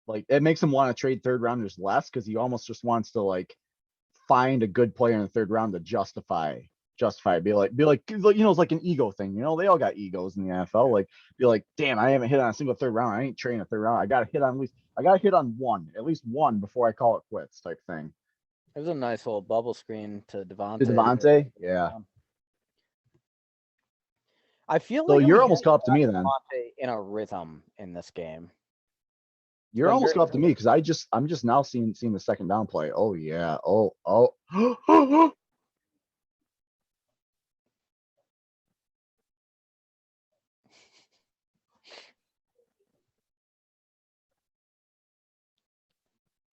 like it makes him want to trade third rounders less because he almost just wants to like find a good player in the third round to justify it. Be like it's like an ego thing. They all got egos in the NFL. Like be like, damn, I haven't hit on a single third round. I ain't trading a third round. I gotta hit on at least one before I call it quits type thing. It was a nice little bubble screen to To Devontae. Devontae, yeah. I feel So like you're we almost haven't caught up to me gotten then. Devontae in a rhythm in this game. You're Been almost very caught up to me because I'm just now seeing the second down play. Oh yeah. Oh.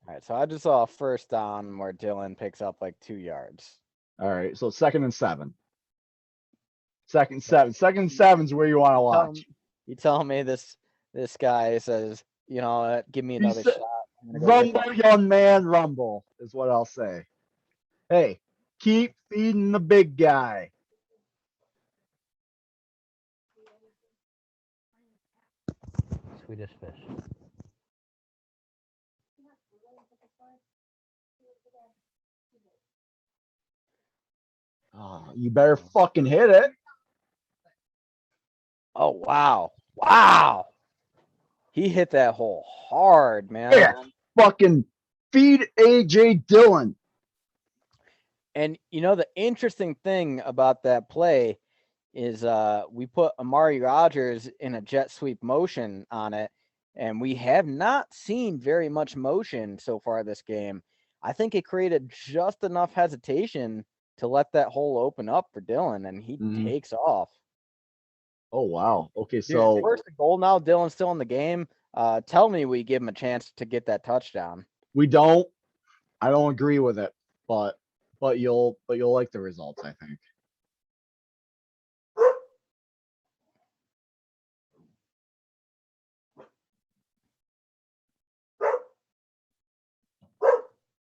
All right, so I just saw a first down where Dylan picks up like 2 yards. right. So second and 7. Second and 7's where you want to watch. You tell me this guy says, give me another shot. Rumble, young man, rumble is what I'll say. Hey, keep feeding the big guy. Swedish fish. Oh, you better fucking hit it. Oh wow. Wow. He hit that hole hard, man. Yeah, fucking feed AJ Dillon. And the interesting thing about that play is we put Amari Rodgers in a jet sweep motion on it, and we have not seen very much motion so far this game. I think it created just enough hesitation to let that hole open up for Dylan, and he takes off. Oh wow. Okay, so dude, first and goal now. Dylan's still in the game. Tell me we give him a chance to get that touchdown. we don't. I don't agree with it, but but you'll like the results, I think.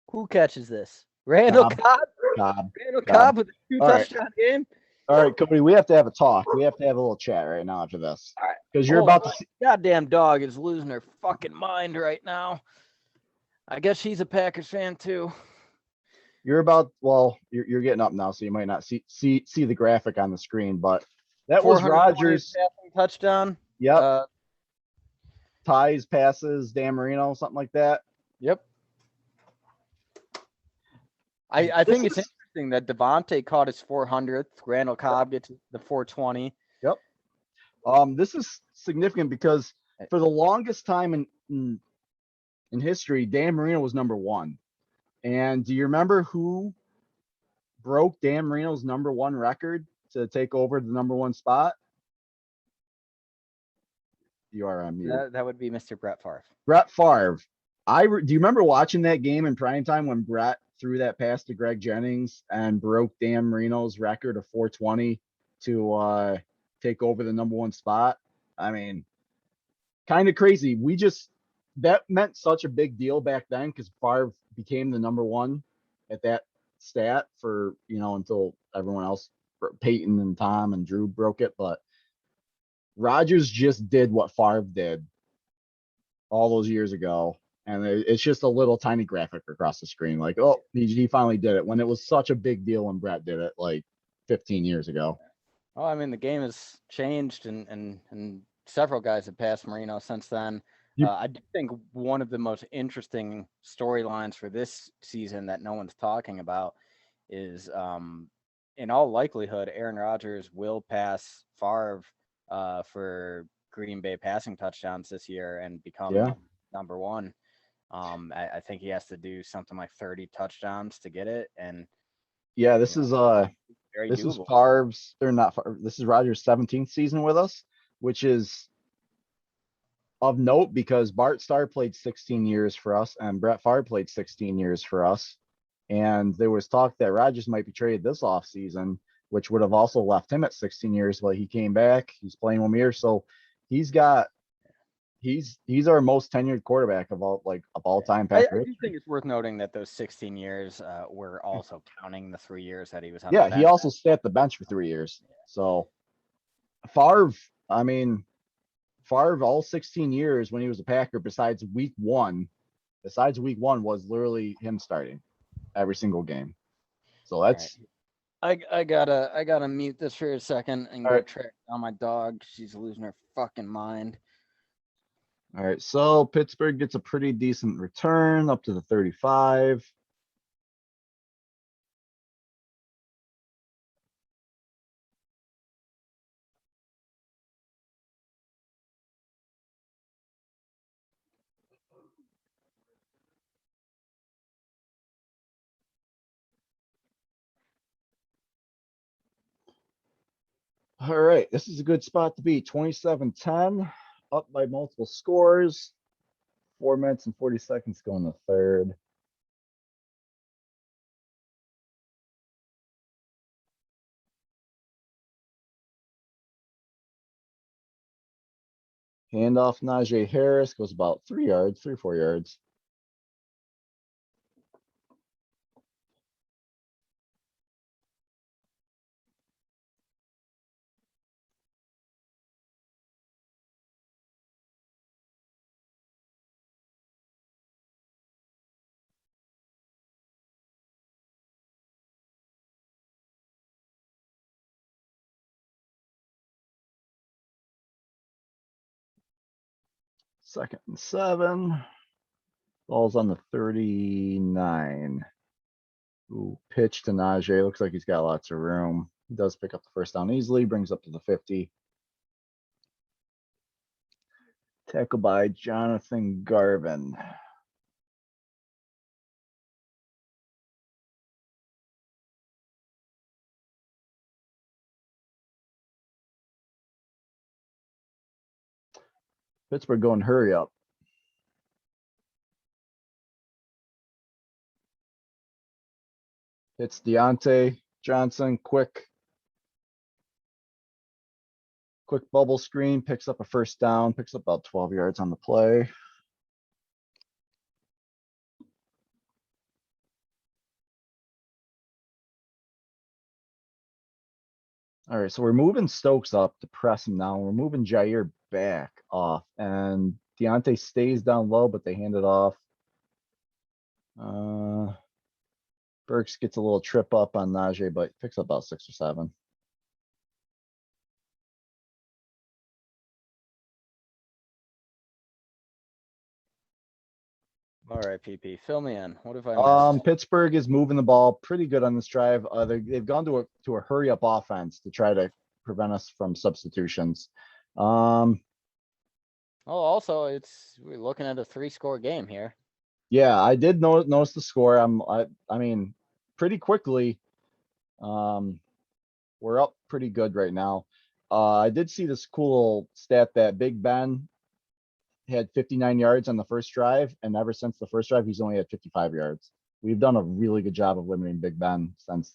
Who catches this? Randall Cobb? Randall Cobb with a 2-touchdown game? All right, Cody, we have to have a talk. We have to have a little chat right now after this. All right. Because you're about to see. Goddamn dog is losing her fucking mind right now. I guess she's a Packers fan too. You're getting up now, so you might not see the graphic on the screen, but that was Rodgers' passing touchdown. Yep. Ties, passes, Dan Marino, something like that. Yep. I think it's interesting that Devontae caught his 400th. Randall Cobb gets the 420. Yep. This is significant because for the longest time in history, Dan Marino was number one. And do you remember who broke Dan Marino's number one record to take over the number one spot? You are on mute. That would be Mr. Brett Favre. Brett Favre. Do you remember watching that game in primetime when Brett threw that pass to Greg Jennings and broke Dan Marino's record of 420 to take over the number one spot? I mean, kind of crazy. That meant such a big deal back then because Favre became the number one at that stat for, until everyone else, Peyton and Tom and Drew broke it. But Rodgers just did what Favre did all those years ago. And it's just a little tiny graphic across the screen. Like, oh, he finally did it when it was such a big deal when Brett did it like 15 years ago. Oh, I mean, the game has changed and several guys have passed Marino since then. I do think one of the most interesting storylines for this season that no one's talking about is, in all likelihood, Aaron Rodgers will pass Favre for Green Bay passing touchdowns this year and become number one. I think he has to do something like 30 touchdowns to get it. And this is Favre's. They're not. This is Rodgers' 17th season with us, which is of note because Bart Starr played 16 years for us and Brett Favre played 16 years for us. And there was talk that Rodgers might be traded this offseason, which would have also left him at 16 years, but he came back. He's playing 1 year. So he's our most tenured quarterback of all time. I do think it's worth noting that those 16 years were also counting the 3 years that he was on the bench. He also stayed at the bench for 3 years. So Favre, all 16 years when he was a Packer, besides week one was literally him starting every single game. So that's I gotta mute this for a second and go track down my dog. She's losing her fucking mind. All right, so Pittsburgh gets a pretty decent return up to the 35. All right, this is a good spot to be. 27-10, up by multiple scores. 4 minutes and 40 seconds going to third. Handoff Najee Harris goes about 3 or 4 yards. Second and 7. Ball's on the 39. Ooh, pitch to Najee. Looks like he's got lots of room. He does pick up the first down easily, brings up to the 50. Tackle by Jonathan Garvin. Pittsburgh going hurry up. Hits Deontay Johnson, quick bubble screen, picks up a first down, picks up about 12 yards on the play. All right, so we're moving Stokes up to press him now. We're moving Jair back off, and Deontay stays down low, but they hand it off. Burks gets a little trip up on Najee, but picks up about 6 or 7. All right, PP, fill me in. What have I missed? Pittsburgh is moving the ball pretty good on this drive. They've gone to a hurry up offense to try to prevent us from substitutions. Oh, also, we're looking at a 3-score game here. Yeah, I did notice the score. I mean, pretty quickly. We're up pretty good right now. I did see this cool stat that Big Ben had 59 yards on the first drive, and ever since the first drive, he's only had 55 yards. We've done a really good job of limiting Big Ben since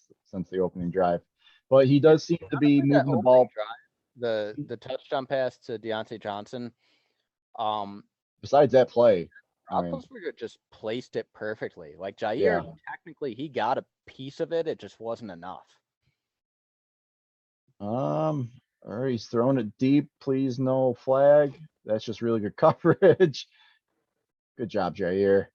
the opening drive, but he does seem to be moving the ball. Drive, the touchdown pass to Deontay Johnson. Besides that play, Roethlisberger just placed it perfectly. Like Jair, Yeah. technically he got a piece of it. It just wasn't enough. All right, he's throwing it deep. Please, no flag. That's just really good coverage. Good job, Jair.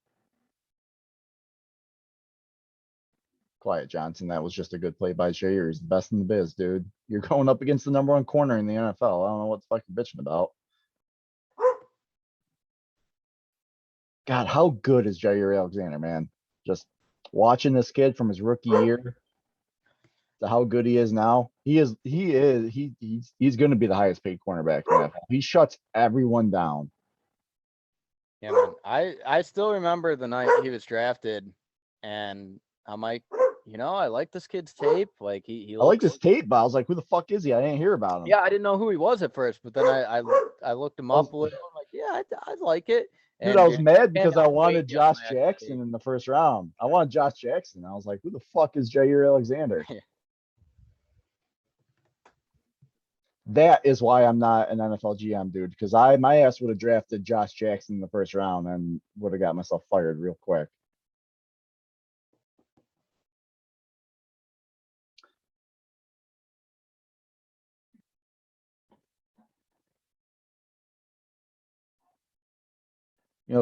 Quiet Johnson. That was just a good play by Jair. He's the best in the biz, dude. You're going up against the #1 corner in the NFL. I don't know what the fuck you're bitching about. God, how good is Jair Alexander, man? Just watching this kid from his rookie year to how good he is now. He's going to be the highest paid cornerback in the NFL. He shuts everyone down. Yeah, man. I still remember the night he was drafted, and I'm like, I like this kid's tape. Like he I like this tape, but I was like, who the fuck is he? I didn't hear about him. Yeah, I didn't know who he was at first, but then I looked him up a little. I'm like, yeah, I like it. Dude, I was mad because I wanted Josh Jackson in the first round. I wanted Josh Jackson. I was like, who the fuck is Jair Alexander? That is why I'm not an NFL GM, dude, because my ass would have drafted Josh Jackson in the first round and would have got myself fired real quick.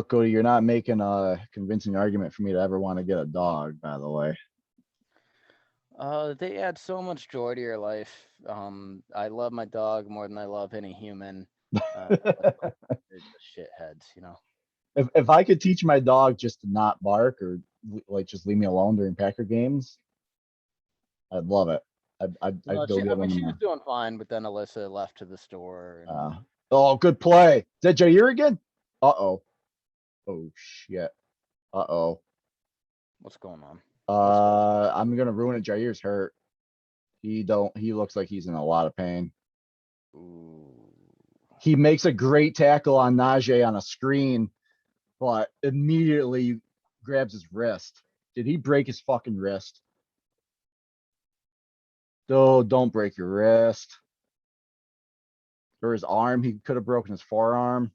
Cody, you're not making a convincing argument for me to ever want to get a dog, by the way. They add so much joy to your life. I love my dog more than I love any human. They're just shitheads, If I could teach my dog just to not bark or like just leave me alone during Packer games, I'd love it. I'd go get him. She was doing fine, but then Alyssa left to the store. Oh, good play. Is that Jair again? Uh-oh. Oh, shit. Uh-oh. What's going on? I'm gonna ruin it. Jair's hurt. He looks like he's in a lot of pain. Ooh. He makes a great tackle on Najee on a screen, but immediately grabs his wrist. Did he break his fucking wrist? Oh, don't break your wrist. Or his arm. He could have broken his forearm.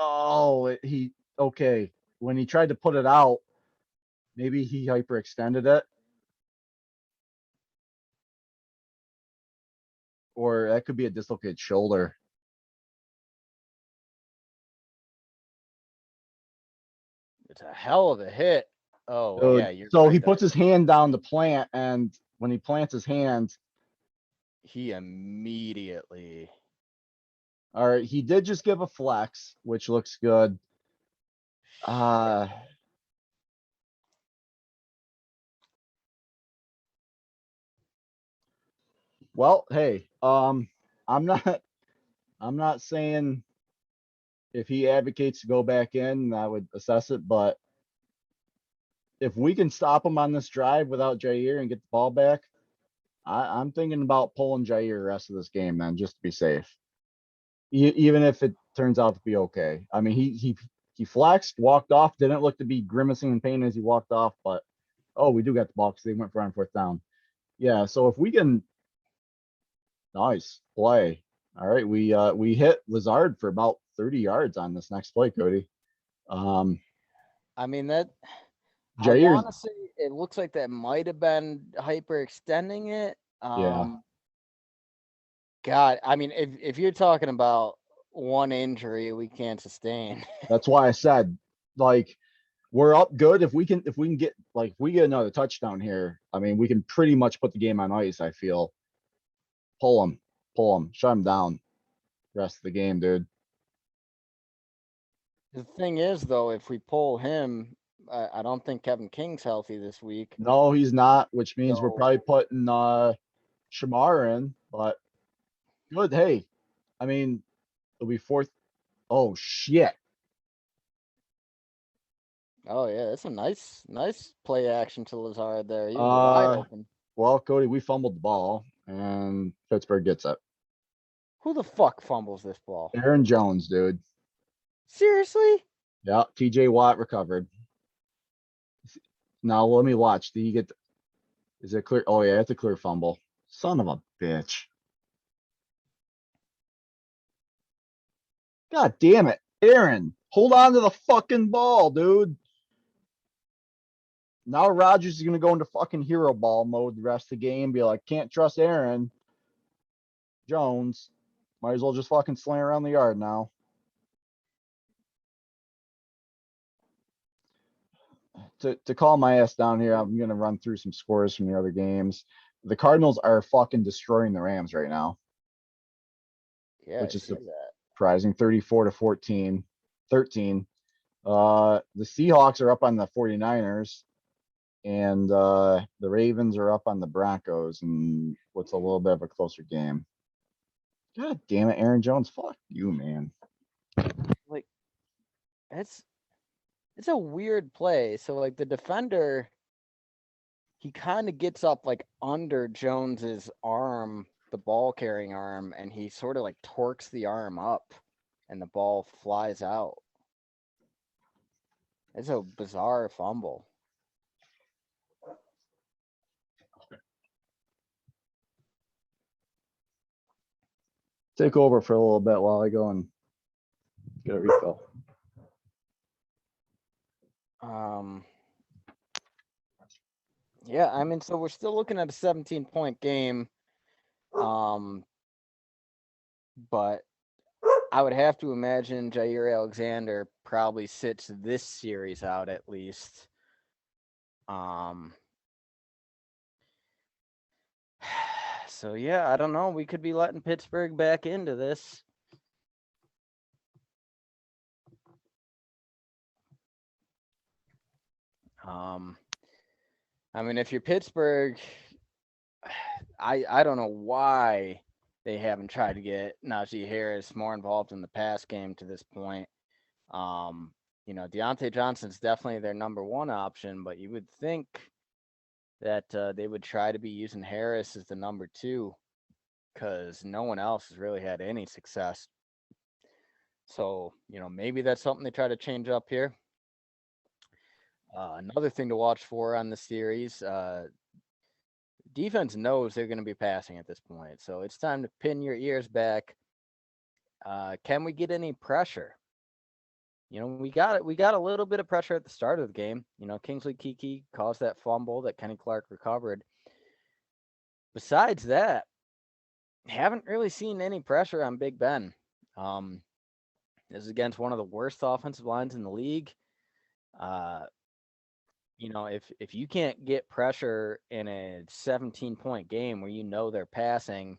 Oh, okay. When he tried to put it out, maybe he hyperextended it. Or that could be a dislocated shoulder. It's a hell of a hit. Oh, yeah. So he puts his hand down to plant, and when he plants his hand, he immediately. All right, he did just give a flex, which looks good. Well, hey, I'm not saying if he advocates to go back in, I would assess it, but if we can stop him on this drive without Jair and get the ball back, I'm thinking about pulling Jair the rest of this game, then, just to be safe. Even if it turns out to be okay. I mean, He flexed, walked off, didn't look to be grimacing in pain as he walked off, but we do got the ball because they went for on 4th down. Yeah, so if we can, nice play. All right, we hit Lazard for about 30 yards on this next play, Cody. I mean that. I Jair's, want to say it looks like that might have been hyperextending it. yeah. God, I mean, if you're talking about one injury we can't sustain. That's why I said, like, we're up good. If we can get, like, if we get another touchdown here, I mean, we can pretty much put the game on ice, I feel. Pull him, shut him down. Rest of the game, dude. The thing is, though, if we pull him, I don't think Kevin King's healthy this week. No, he's not, which means we're So- probably putting Shamar in, but good. Hey, I mean, it'll be 4th. Oh shit. Oh yeah, that's a nice play action to Lazard there. He was wide open. Well, Cody, we fumbled the ball and Pittsburgh gets it. Who the fuck fumbles this ball? Aaron Jones, dude. Seriously? Yeah, TJ Watt recovered. Now let me watch. Do you get is it clear? Oh yeah, it's a clear fumble. Son of a bitch. God damn it. Aaron, hold on to the fucking ball, dude. Now Rodgers is gonna go into fucking hero ball mode the rest of the game. Be like, can't trust Aaron Jones. Might as well just fucking sling around the yard now. To calm my ass down here, I'm gonna run through some scores from the other games. The Cardinals are fucking destroying the Rams right now, Yeah, which I is see that. surprising. 34-13. The Seahawks are up on the 49ers, and the Ravens are up on the Broncos, and what's a little bit of a closer game. God damn it, Aaron Jones. Fuck you, man. Like, it's a weird play. So like the defender, he kind of gets up like under Jones's arm, the ball carrying arm, and he sort of like torques the arm up and the ball flies out. It's a bizarre fumble. Take over for a little bit while I go and get a refill. Yeah, I mean, so we're still looking at a 17-point game. But I would have to imagine Jair Alexander probably sits this series out at least. So yeah, I don't know. We could be letting Pittsburgh back into this. I mean, if you're Pittsburgh, I don't know why they haven't tried to get Najee Harris more involved in the pass game to this point. You know, Deontay Johnson's definitely their number one option, but you would think that they would try to be using Harris as the number two because no one else has really had any success. So, you know, maybe that's something they try to change up here. Another thing to watch for on the series, defense knows they're going to be passing at this point. So it's time to pin your ears back. Can we get any pressure? You know, we got a little bit of pressure at the start of the game. You know, Kingsley Keke caused that fumble that Kenny Clark recovered. Besides that, haven't really seen any pressure on Big Ben. This is against one of the worst offensive lines in the league. You know, if you can't get pressure in a 17-point game where you know they're passing,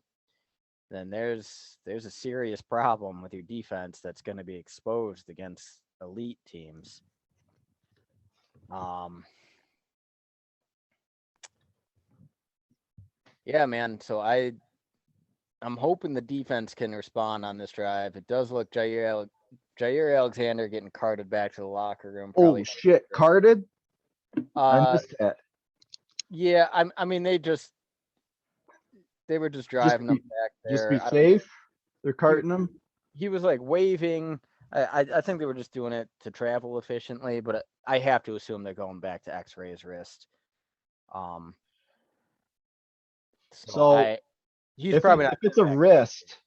then there's a serious problem with your defense that's going to be exposed against elite teams. Yeah, man. So I'm hoping the defense can respond on this drive. It does look Jair Alexander getting carted back to the locker room. Oh shit, carted? I missed that. Yeah, I mean they were just driving him back there. Just be safe. They're carting him. He was like waving. I think they were just doing it to travel efficiently, but I have to assume they're going back to X-ray his wrist. Um, so So he's if probably not it's a coming back. wrist,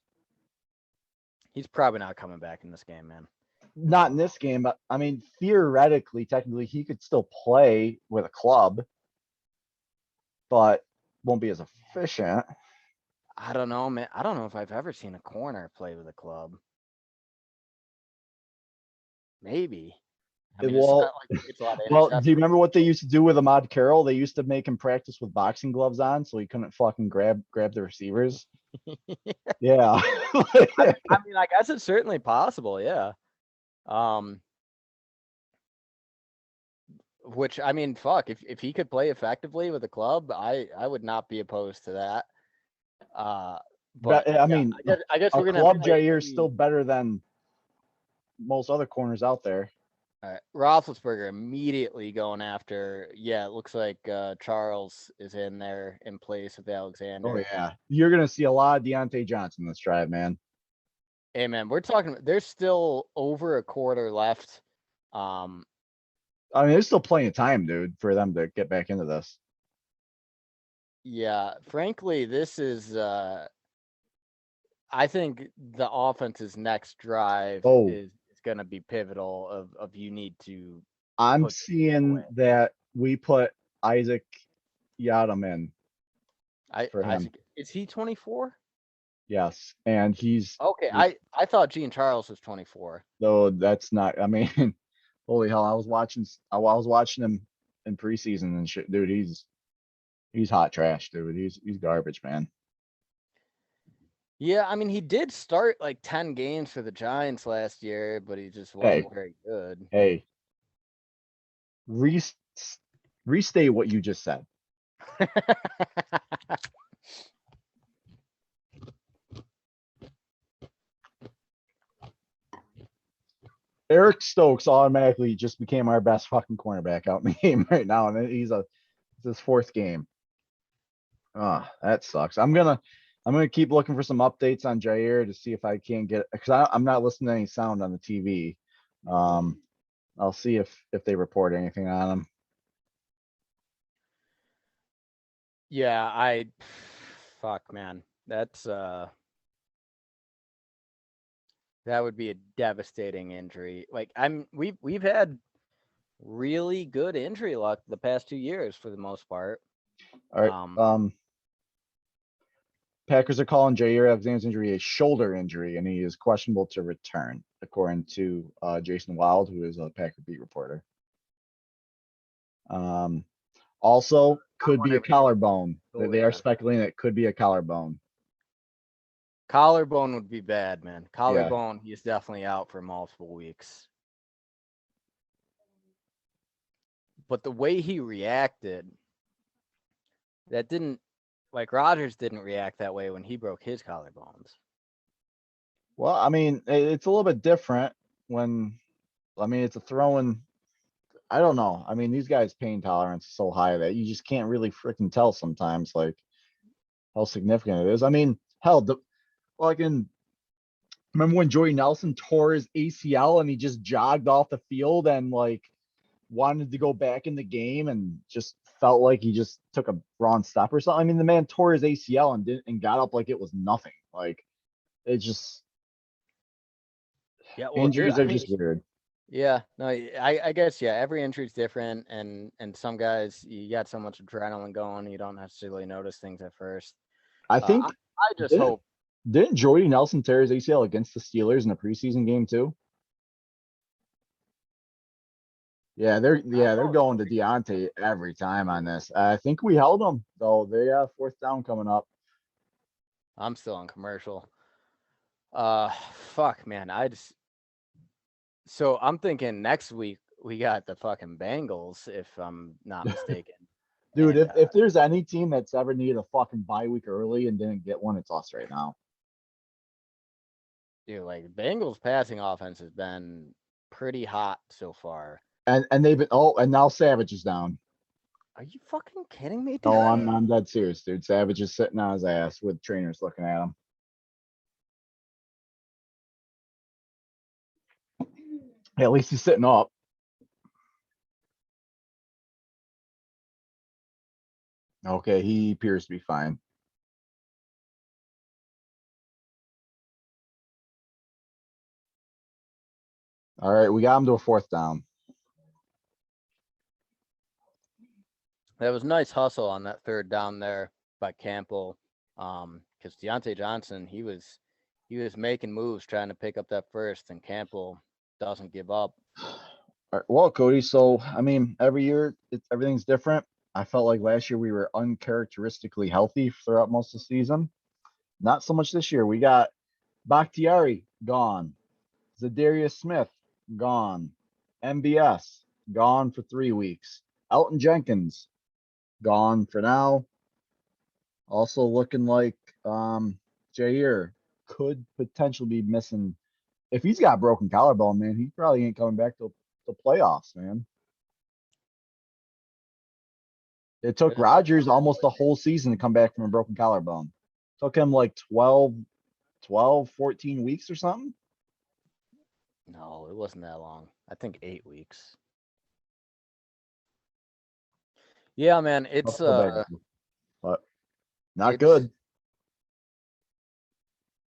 He's probably not coming back in this game, man. not in this game, but I mean, theoretically, technically, he could still play with a club, but won't be as efficient. I don't know, man. I don't know if I've ever seen a corner play with a club. Maybe. I mean, it's not Well, like it's a lot of well, do you interceptions. remember what they used to do with Ahmad Carroll? They used to make him practice with boxing gloves on, so he couldn't fucking grab the receivers. Yeah. I mean, I guess it's certainly possible, yeah. Which I mean, fuck, if he could play effectively with a club, I would not be opposed to that. But I yeah, mean, I guess a we're gonna club probably Jair is see. still better than most other corners out there. All right, Roethlisberger immediately going after. Yeah, it looks like Charles is in there in place of Oh Alexander. yeah, you're gonna see a lot of Deontay Johnson this drive, man. Hey man, we're talking. There's still over a quarter left. I mean, there's still plenty of time, dude, for them to get back into this. Yeah, frankly, this is. I think the offense's next drive Oh, is going to be pivotal. Of you need to I'm put this game seeing away. that we put Isaac Yadam in for him. Isaac, is he 24? Yes, and he's Okay, I thought Gene Charles was 24. though that's not. I mean, holy hell, I was watching him in preseason and shit, dude. He's hot trash, dude. He's garbage, man. Yeah, I mean he did start like 10 games for the Giants last year, but he just Hey, wasn't very good. hey, re- restate what you just said. Eric Stokes automatically just became our best fucking cornerback out in the game right now, and it's his fourth game. Ah, that sucks. I'm gonna keep looking for some updates on Jair to see if I can get because I'm not listening to any sound on the TV. Um, I'll see if they report anything on him. Yeah, fuck man. That's that would be a devastating injury. Like we've had really good injury luck the past 2 years for the most part. All right. Packers are calling Jair Alexander's injury a shoulder injury, and he is questionable to return, according to Jason Wild, who is a Packer beat reporter. Also, could be a collarbone. They are speculating it could be a collarbone. Collarbone would be bad, man. Yeah. Collarbone, he's definitely out for multiple weeks. But the way he reacted, that didn't like Rodgers didn't react that way when he broke his collarbones. Well, I mean, it's a little bit different when, I mean, it's a throwing. I don't know. I mean, these guys' pain tolerance is so high that you just can't really freaking tell sometimes, like how significant it is. I mean, hell, like in remember when Jordy Nelson tore his ACL and he just jogged off the field and like wanted to go back in the game and just felt like he just took a wrong step or something. I mean, the man tore his ACL and got up like it was nothing. Like it's just injuries are just weird. Yeah, no, I guess yeah. Every injury is different, and some guys you got so much adrenaline going, you don't necessarily notice things at first. I think I just hope. Didn't Jordy Nelson tear his ACL against the Steelers in a preseason game too? Yeah, they're going to Deontay every time on this. I think we held them though. They have fourth down coming up. I'm still on commercial. Fuck, man. So I'm thinking next week we got the fucking Bengals, if I'm not mistaken. Dude, if there's any team that's ever needed a fucking bye week early and didn't get one, it's us right now. Dude, like Bengals passing offense has been pretty hot so far. And they've been and now Savage is down. Are you fucking kidding me, dude? Oh, I'm dead serious, dude. Savage is sitting on his ass with trainers looking at him. At least he's sitting up. Okay, he appears to be fine. All right, we got him to a 4th down. That was nice hustle on that 3rd down there by Campbell. Because Deontay Johnson, he was making moves trying to pick up that first, and Campbell doesn't give up. All right, well, Cody, so I mean, every year everything's different. I felt like last year we were uncharacteristically healthy throughout most of the season. Not so much this year. We got Bakhtiari gone, Zadarius Smith gone, MBS gone for 3 weeks, Elton Jenkins gone for now. Also looking like Jair could potentially be missing. If he's got a broken collarbone, man, he probably ain't coming back till the playoffs, man. It took Rodgers almost the whole season to come back from a broken collarbone. Took him like 12, 14 weeks or something. No, it wasn't that long. I think 8 weeks. Yeah, man, it's but not good.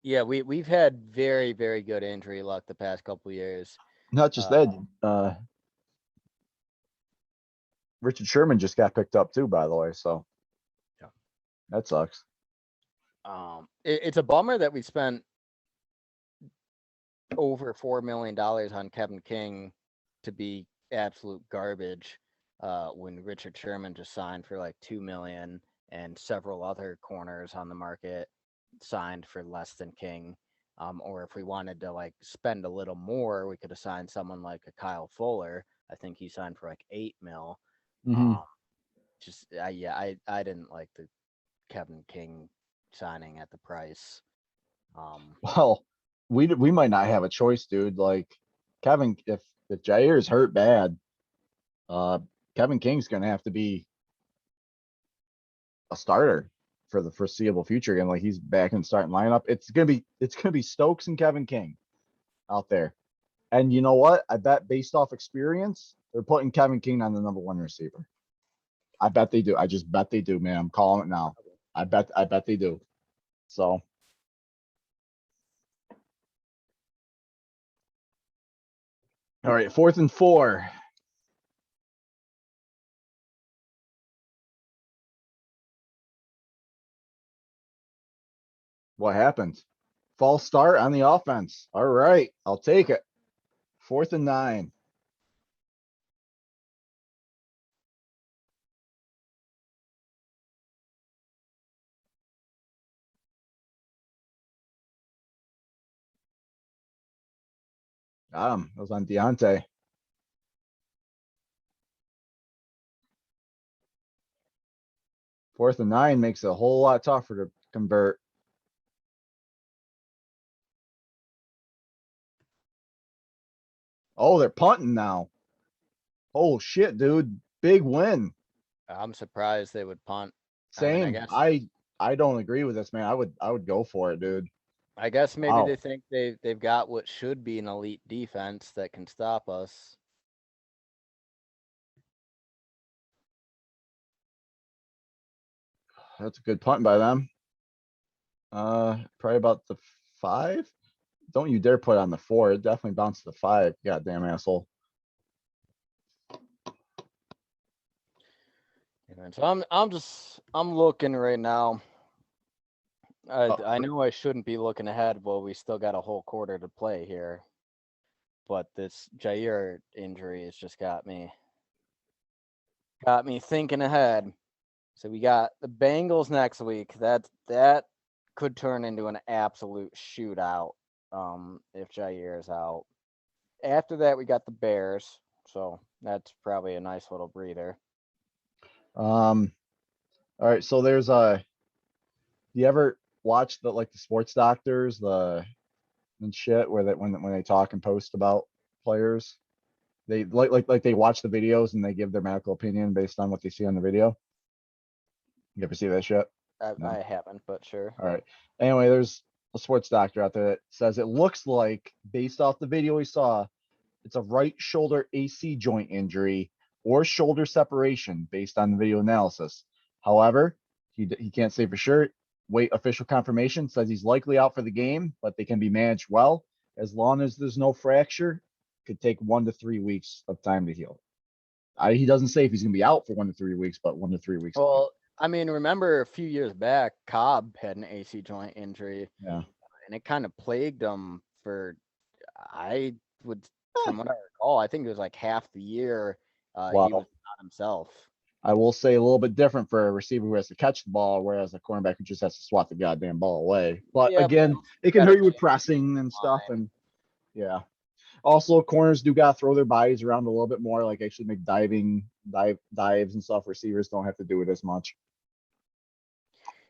Yeah, we've had very, very good injury luck the past couple of years. Not just that. Richard Sherman just got picked up too, by the way. So yeah, that sucks. It's a bummer that we spent over $4 million on Kevin King to be absolute garbage when Richard Sherman just signed for like $2 million and several other corners on the market signed for less than King. Or if we wanted to like spend a little more, we could have signed someone like a Kyle Fuller. I think he signed for like $8 million. Mm-hmm. I didn't like the Kevin King signing at the price. Well, we might not have a choice, dude. Like Kevin, if Jair's hurt bad, Kevin King's gonna have to be a starter for the foreseeable future again. Like he's back in the starting lineup. It's gonna be Stokes and Kevin King out there. And you know what? I bet based off experience, they're putting Kevin King on the number 1 receiver. I bet they do. I just bet they do, man. I'm calling it now. I bet they do. So all right, 4th and 4. What happened? False start on the offense. All right, I'll take it. 4th and 9. Got him. That was on Deontay. 4th and 9 makes it a whole lot tougher to convert. Oh, they're punting now. Oh shit, dude. Big win. I'm surprised they would punt. Same. I don't agree with this, man. I would go for it, dude. I guess maybe they think they've got what should be an elite defense that can stop us. That's a good punt by them. Probably about the 5. Don't you dare put it on the 4. It definitely bounced to the 5. Goddamn asshole. And so I'm looking right now. I know I shouldn't be looking ahead. Well, we still got a whole quarter to play here, but this Jair injury has just got me thinking ahead. So we got the Bengals next week. That could turn into an absolute shootout if Jair is out. After that, we got the Bears. So that's probably a nice little breather. All right, so there's you ever watch the sports doctors and shit where when they talk and post about players, they like they watch the videos and they give their medical opinion based on what they see on the video. You ever see that shit? No. I haven't, but sure. All right. Anyway, there's a sports doctor out there that says it looks like, based off the video we saw, It's a right shoulder AC joint injury or shoulder separation based on the video analysis. However, he can't say for sure. Wait, official confirmation says he's likely out for the game, but they can be managed well as long as there's no fracture. Could take 1 to 3 weeks of time to heal. He doesn't say if he's going to be out for 1 to 3 weeks, but 1 to 3 weeks. Well, I mean, remember a few years back, Cobb had an AC joint injury. Yeah. And it kind of plagued him for, from what I recall, I think it was like half the year he was not himself. I will say a little bit different for a receiver who has to catch the ball, whereas a cornerback who just has to swat the goddamn ball away. But Yeah, again, it can hurt you with pressing and stuff. And yeah. Also, corners do got to throw their bodies around a little bit more, like actually make dives and stuff. Receivers don't have to do it as much.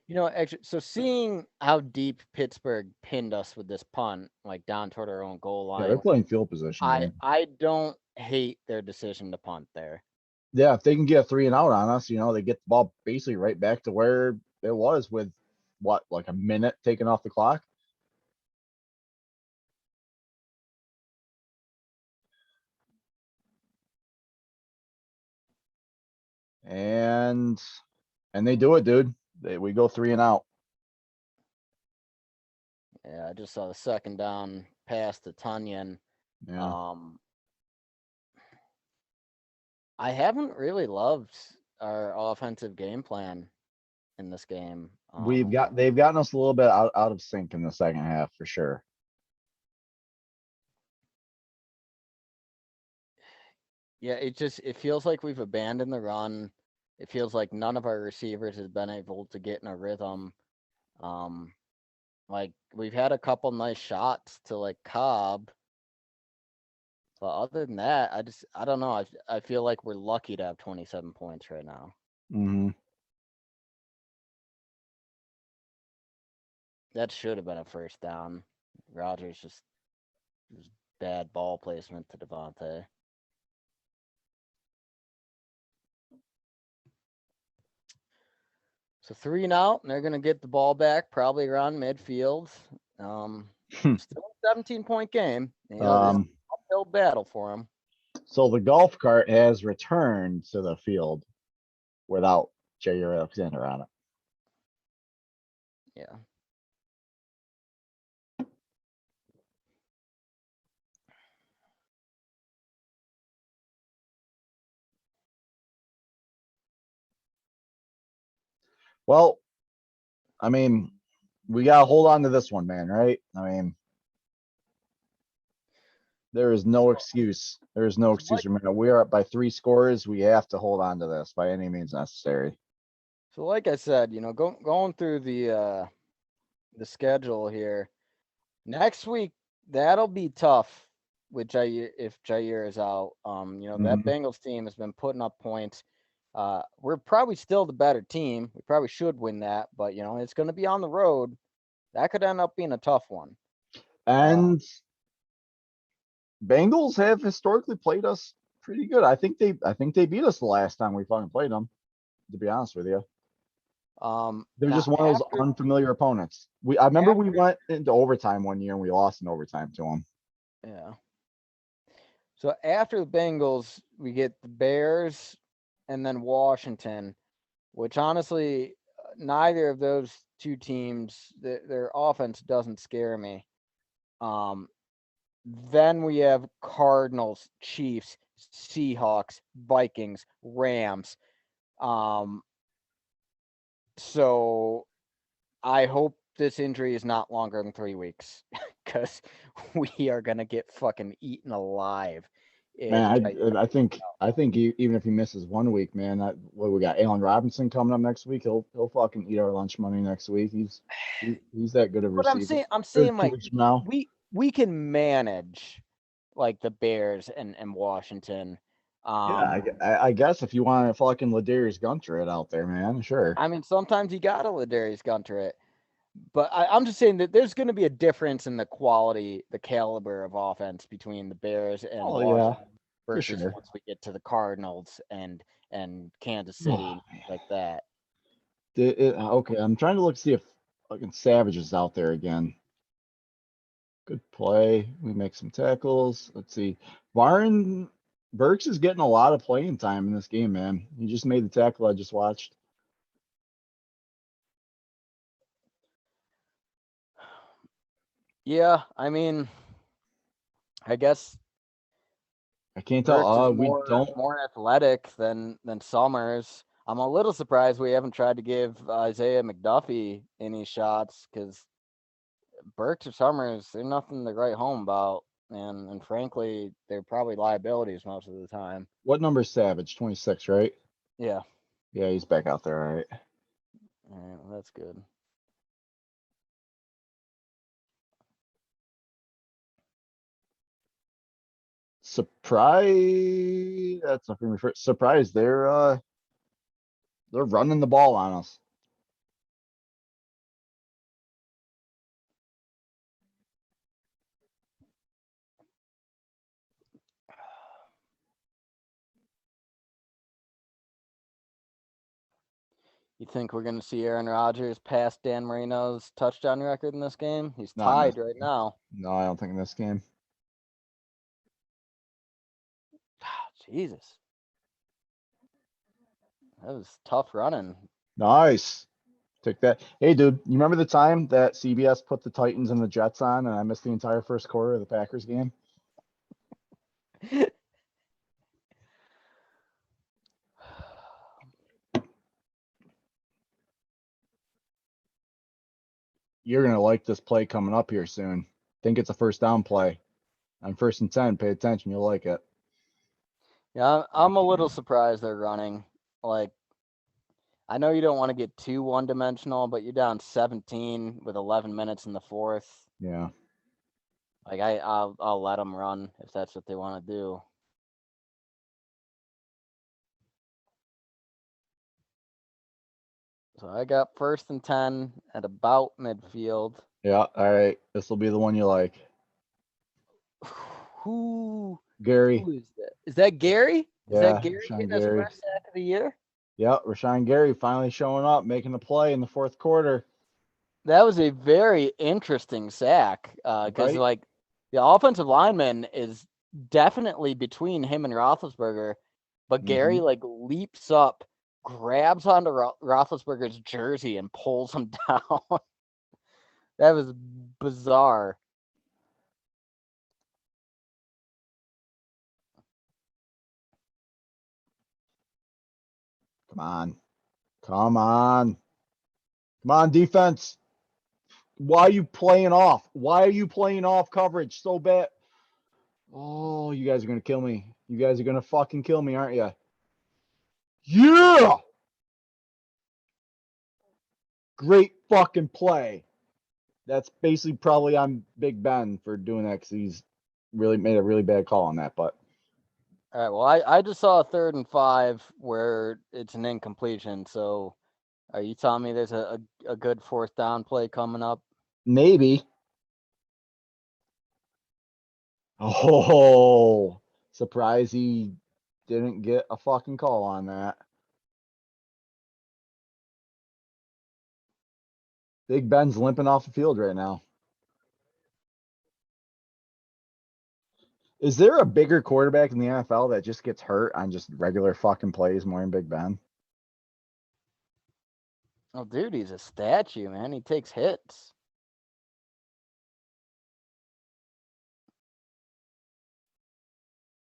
You know, actually, so seeing how deep Pittsburgh pinned us with this punt, like down toward our own goal line. Yeah, they're playing field position. I don't hate their decision to punt there. Yeah, if they can get a 3 and out on us, they get the ball basically right back to where it was with like a minute taken off the clock. And they do it, dude. We go 3 and out. Yeah, I just saw the second down pass to Tunyon. Yeah. I haven't really loved our offensive game plan in this game. They've gotten us a little bit out of sync in the second half for sure. Yeah, it feels like we've abandoned the run. It feels like none of our receivers has been able to get in a rhythm. Like we've had a couple nice shots to like Cobb. But other than that, I don't know. I feel like we're lucky to have 27 points right now. Mm-hmm. That should have been a first down. Rodgers just bad ball placement to Devontae. So 3 and out, and they're going to get the ball back probably around midfield. Still a 17-point game. This is an uphill battle for them. So the golf cart has returned to the field without Jair Alexander on it. Yeah. Well, I mean, we got to hold on to this one, man, right? I mean, there is no excuse. There is no excuse. We are up by 3 scores. We have to hold on to this by any means necessary. So like I said, going through the schedule here, next week, that'll be tough with Jair if Jair is out. That Bengals team has been putting up points. We're probably still the better team. We probably should win that, but it's going to be on the road. That could end up being a tough one. And Bengals have historically played us pretty good. I think they beat us the last time we fucking played them, to be honest with you. They're just one of those unfamiliar opponents. I remember we went into overtime one year and we lost in overtime to them. Yeah. So after the Bengals, we get the Bears and then Washington, which honestly, neither of those two teams, their offense doesn't scare me. Then we have Cardinals, Chiefs, Seahawks, Vikings, Rams. So I hope this injury is not longer than 3 weeks because we are gonna get fucking eaten alive. Man, I think even if he misses 1 week, man, we got Allen Robinson coming up next week. He'll fucking eat our lunch money next week. He's that good of a receiver. I'm saying like now. we can manage like the Bears and Washington. Yeah, I guess if you want to fucking Ladarius Gunter it out there, man, sure. I mean, sometimes you got to Ladarius Gunter it. But I'm just saying that there's going to be a difference in the quality, the caliber of offense between the Bears and Washington versus once we get to the Cardinals and Kansas City, like that. Okay, I'm trying to see if fucking Savage is out there again. Good play. We make some tackles. Let's see. Burks is getting a lot of playing time in this game, man. He just made the tackle I just watched. Yeah, I mean, I guess I can't tell. Burks is We don't. more athletic than Summers. I'm a little surprised we haven't tried to give Isaiah McDuffie any shots because Burks or Summers, they're nothing to write home about, and frankly, they're probably liabilities most of the time. What number is Savage? 26, right? Yeah, Yeah, he's back out there. All right. well, that's good. Surprise. That's nothing refer. Surprise. They're running the ball on us. You think we're going to see Aaron Rodgers pass Dan Marino's touchdown record in this game? He's Not in tied this right game. now. No, I don't think in this game. Jesus. That was tough running. Nice. Took that. Hey, dude, you remember the time that CBS put the Titans and the Jets on and I missed the entire first quarter of the Packers game? You're going to like this play coming up here soon. Think it's a first down play. On 1st and 10, pay attention. You'll like it. Yeah, I'm a little surprised they're running. Like, I know you don't want to get too one-dimensional, but you're down 17 with 11 minutes in the fourth. Yeah. Like, I'll let them run if that's what they want to do. So I got 1st and 10 at about midfield. Yeah. All right. This will be the one you like. Who Gary. is that? Is that Gary? Is that Yeah. Gary Rashawn getting his Gary. first sack of the year? Yeah. Rashawn Gary finally showing up, making a play in the fourth quarter. That was a very interesting sack because, Right? like, the offensive lineman is definitely between him and Roethlisberger, but Gary, like, leaps up, grabs onto Roethlisberger's jersey, and pulls him down. That was bizarre. Come on. Come on. Come on, defense. Why are you playing off? Why are you playing off coverage so bad? Oh, you guys are going to kill me. You guys are going to fucking kill me, aren't you? Yeah! Great fucking play. That's basically probably on Big Ben for doing that because he's really made a really bad call on that. But All right, well, I just saw a 3rd and 5 where it's an incompletion. So are you telling me there's a good 4th down play coming up? maybe. Oh, surprise he didn't get a fucking call on that. Big Ben's limping off the field right now. Is there a bigger quarterback in the NFL that just gets hurt on just regular fucking plays more than Big Ben? Oh, dude, he's a statue, man. He takes hits.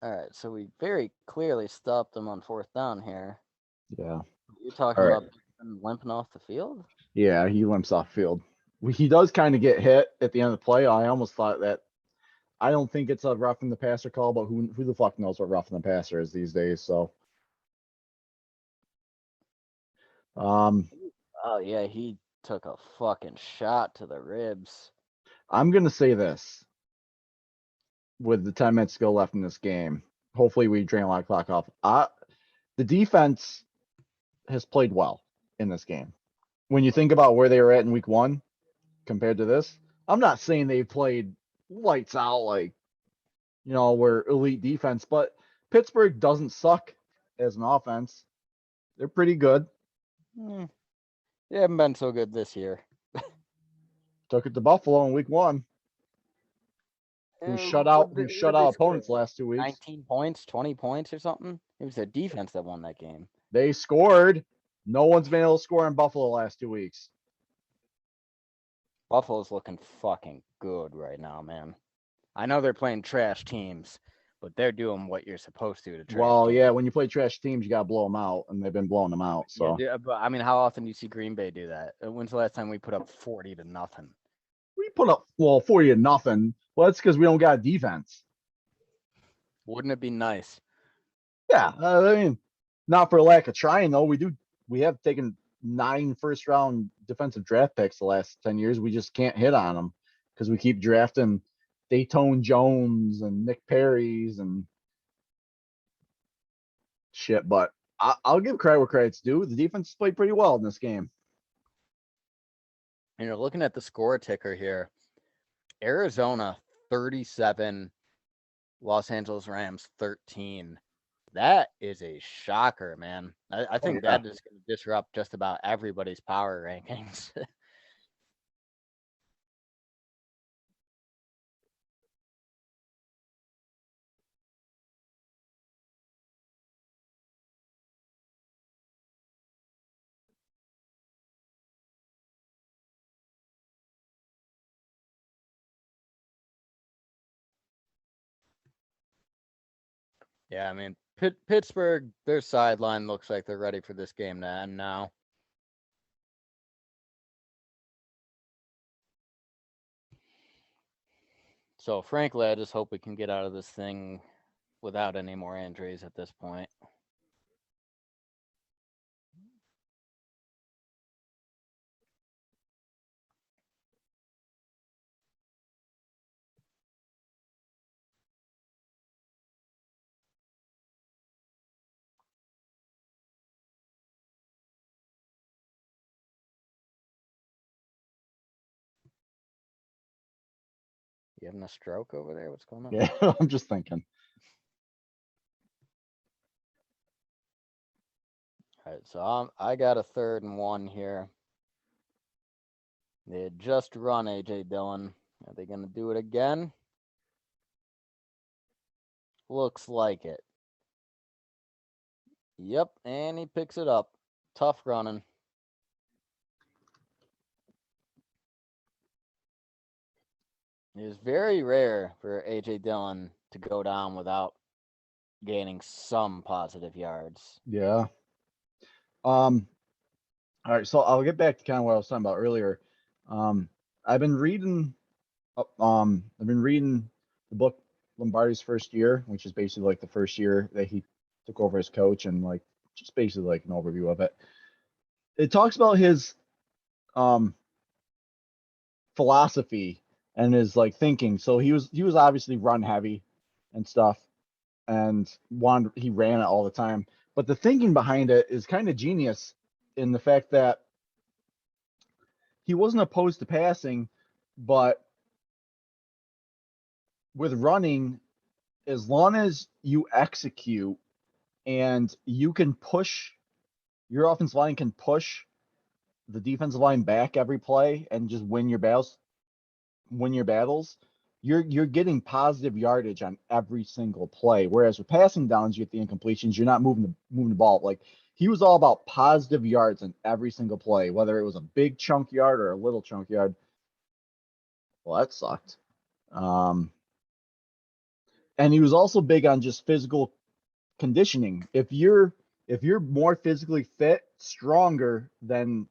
All right, so we very clearly stopped him on 4th down here. Yeah. You're talking All right. about him limping off the field? Yeah, he limps off field. He does kind of get hit at the end of the play. I almost thought that. I don't think it's a roughing the passer call, but who the fuck knows what roughing the passer is these days? So, Oh yeah, he took a fucking shot to the ribs. I'm gonna say this with the 10 minutes still left in this game. Hopefully, we drain a lot of clock off. The defense has played well in this game. When you think about where they were at in week 1 compared to this, I'm not saying they played lights out like, we're elite defense, but Pittsburgh doesn't suck as an offense. They're pretty good. They haven't been so good this year. Took it to Buffalo in week 1. who shut out opponents last 2 weeks. 19 points, 20 points or something. It was their defense that won that game. They scored. No one's been able to score in Buffalo the last 2 weeks. Buffalo's looking fucking good right now, man. I know they're playing trash teams, but they're doing what you're supposed to trash teams. Yeah, when you play trash teams, you got to blow them out, and they've been blowing them out. So, yeah, but I mean, how often do you see Green Bay do that? When's the last time we put up 40-0? We put up 40-0. Well, that's because we don't got defense. Wouldn't it be nice? Yeah, I mean, not for lack of trying though. We have taken 9 first-round defensive draft picks the last 10 years. We just can't hit on them because we keep drafting Dayton Jones and Nick Perry's and shit. But I'll give credit where credit's due. The defense played pretty well in this game. And you're looking at the score ticker here. Arizona 37, Los Angeles Rams 13. That is a shocker, man. I think that is going to disrupt just about everybody's power rankings. Yeah, I mean, Pittsburgh, their sideline looks like they're ready for this game to end now. So, frankly, I just hope we can get out of this thing without any more injuries at this point. You having a stroke over there? What's going on? Yeah, I'm just thinking. All right, so I got a 3rd and 1 here. They had just run A.J. Dillon. Are they going to do it again? Looks like it. Yep, and he picks it up. Tough running. It is very rare for A.J. Dillon to go down without gaining some positive yards. Yeah. All right, so I'll get back to kind of what I was talking about earlier. I've been reading the book Lombardi's First Year, which is basically like the first year that he took over as coach, and like just basically like an overview of it. It talks about his philosophy and his like thinking. So he was obviously run heavy and stuff, and he ran it all the time. But the thinking behind it is kind of genius in the fact that he wasn't opposed to passing, but with running, as long as you execute and you can push, your offensive line can push the defensive line back every play and just win your battles, you're getting positive yardage on every single play. Whereas with passing downs, you get the incompletions, you're not moving the ball. Like he was all about positive yards in every single play, whether it was a big chunk yard or a little chunk yard. Well, that sucked. And he was also big on just physical conditioning. If you're more physically fit, stronger than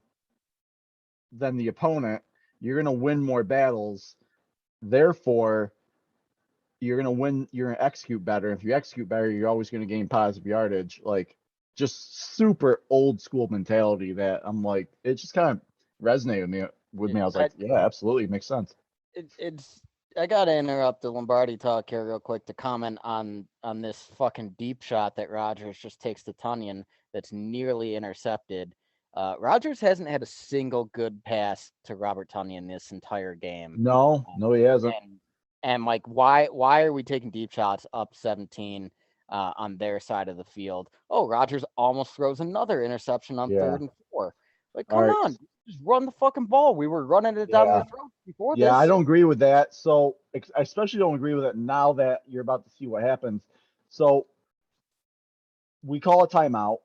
the opponent, you're going to win more battles. Therefore, you're going to execute better. If you execute better, you're always going to gain positive yardage. Like just super old school mentality that I'm like, it just kind of resonated with me. I was like, yeah, absolutely. It makes sense. I got to interrupt the Lombardi talk here real quick to comment on this fucking deep shot that Rodgers just takes to Tonyan that's nearly intercepted. Rodgers hasn't had a single good pass to Robert Tonyan this entire game. No, he hasn't. And like, why are we taking deep shots up 17 on their side of the field? Oh, Rodgers almost throws another interception on 3rd and 4. Like, come on, just run the fucking ball. We were running it down their throats before this. Yeah, I don't agree with that. So I especially don't agree with it now that you're about to see what happens. So we call a timeout.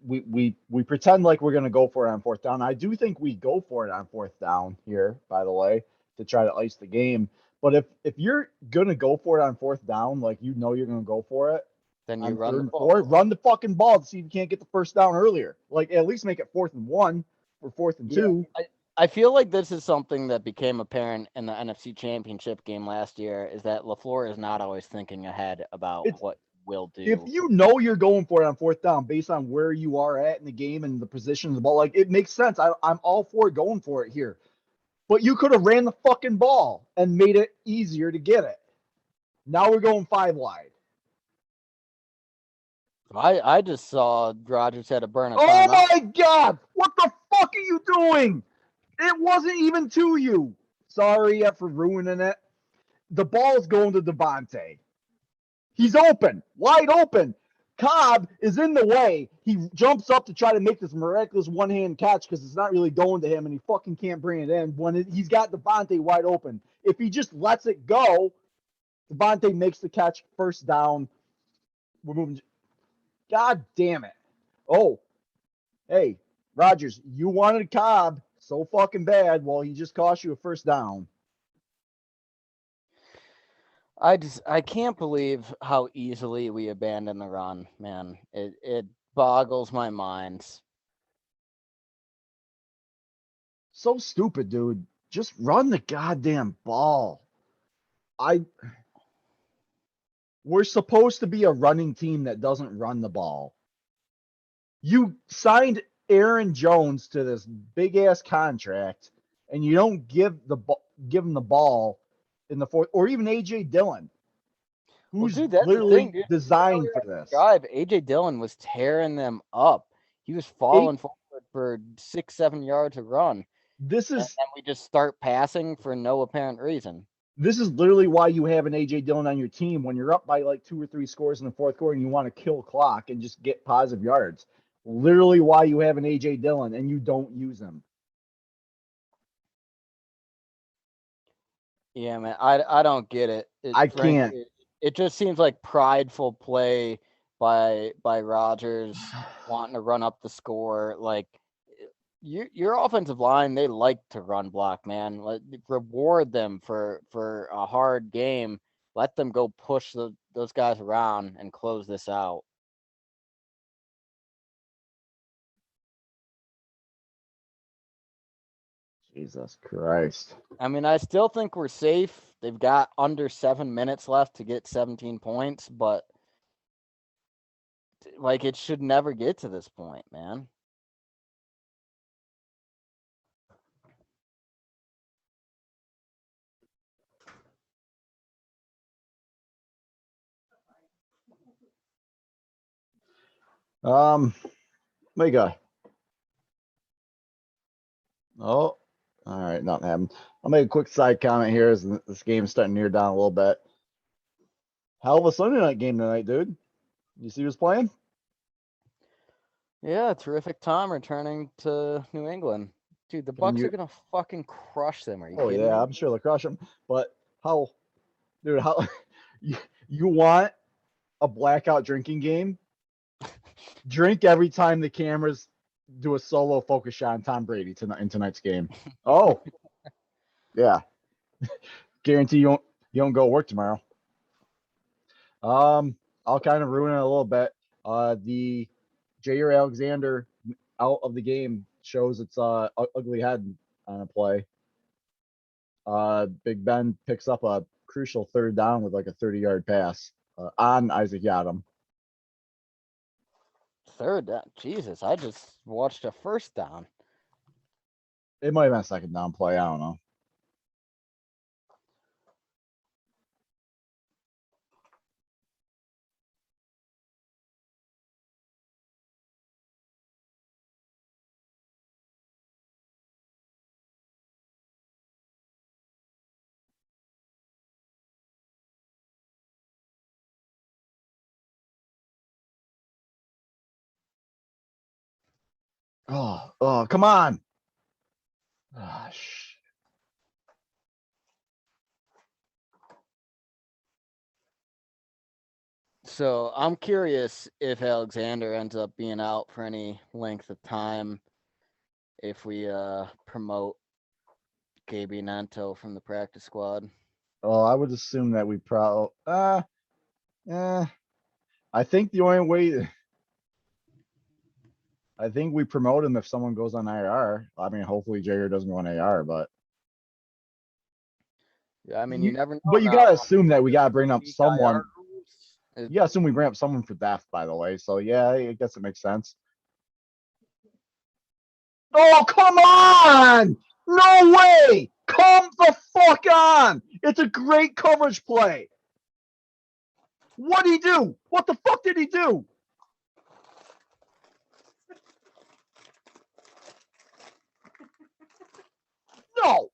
We pretend like we're going to go for it on fourth down. I do think we go for it on fourth down here, by the way, to try to ice the game. But if you're going to go for it on fourth down, like you're going to go for it, Then you on run third the and ball. fourth, run the fucking ball to see if you can't get the first down earlier. Like at least make it 4th and 1 or 4th and 2. I feel like this is something that became apparent in the NFC Championship game last year, is that LaFleur is not always thinking ahead about what will do. If you know you're going for it on fourth down based on where you are at in the game and the position of the ball, like it makes sense. I'm all for going for it here. But you could have ran the fucking ball and made it easier to get it. Now we're going 5 wide. I just saw Rodgers had to burn a Oh timeout. my God! What the fuck are you doing? It wasn't even to you. Sorry for ruining it. The ball's going to Devontae. He's open, wide open. Cobb is in the way. He jumps up to try to make this miraculous one-hand catch because it's not really going to him, and he fucking can't bring it in when he's got Devontae wide open. If he just lets it go, Devontae makes the catch, first down. We're moving. God damn it. Oh, hey, Rodgers, you wanted Cobb so fucking bad. Well, he just cost you a first down. I can't believe how easily we abandon the run, man. It boggles my mind. So stupid, dude. Just run the goddamn ball. We're supposed to be a running team that doesn't run the ball. You signed Aaron Jones to this big ass contract, and you don't give him the ball in the fourth, or even AJ Dillon, who's that's literally the thing, dude. designed for this. Drive, AJ Dillon was tearing them up. He was falling forward for 6-7 yards a run. And then we just start passing for no apparent reason. This is literally why you have an AJ Dillon on your team when you're up by like 2 or 3 scores in the fourth quarter and you want to kill clock and just get positive yards. Literally why you have an AJ Dillon and you don't use him. Yeah, man, I don't get it. I can't. It just seems like prideful play by Rodgers wanting to run up the score. Like your offensive line, they like to run block, man. Reward them for a hard game. Let them go push those guys around and close this out. Jesus Christ. I mean, I still think we're safe. They've got under 7 minutes left to get 17 points, but like it should never get to this point, man. My God. Oh, all right, nothing happened. I'll make a quick side comment here as this game is starting to near down a little bit. Hell of a Sunday night game tonight, dude. You see who's playing? Yeah, terrific time returning to New England. Dude, the Bucks are gonna fucking crush them. Are you kidding me? I'm sure they'll crush them. But how you want a blackout drinking game? Drink every time the cameras do a solo focus shot on Tom Brady in tonight's game. Oh, yeah. Guarantee you don't go work tomorrow. I'll kind of ruin it a little bit. The Jair Alexander out of the game shows its ugly head on a play. Big Ben picks up a crucial third down with like a 30-yard pass on Isaac Yadam. Third down. Jesus, I just watched a first down. It might have been a second down play. I don't know. Oh, come on. Oh, So I'm curious if Alexander ends up being out for any length of time if we promote KB Nanto from the practice squad. Oh, I would assume that we probably. I think the only way. I think we promote him if someone goes on IR. I mean, hopefully Jagger doesn't go on IR, but Yeah, I mean, you never know. but you now. gotta assume that we gotta bring up Weak someone. IR rules. You gotta assume we bring up someone for depth, by the way. So yeah, I guess it makes sense. Oh, come on! No way! Come the fuck on! It's a great coverage play. What'd he do? What the fuck did he do? No!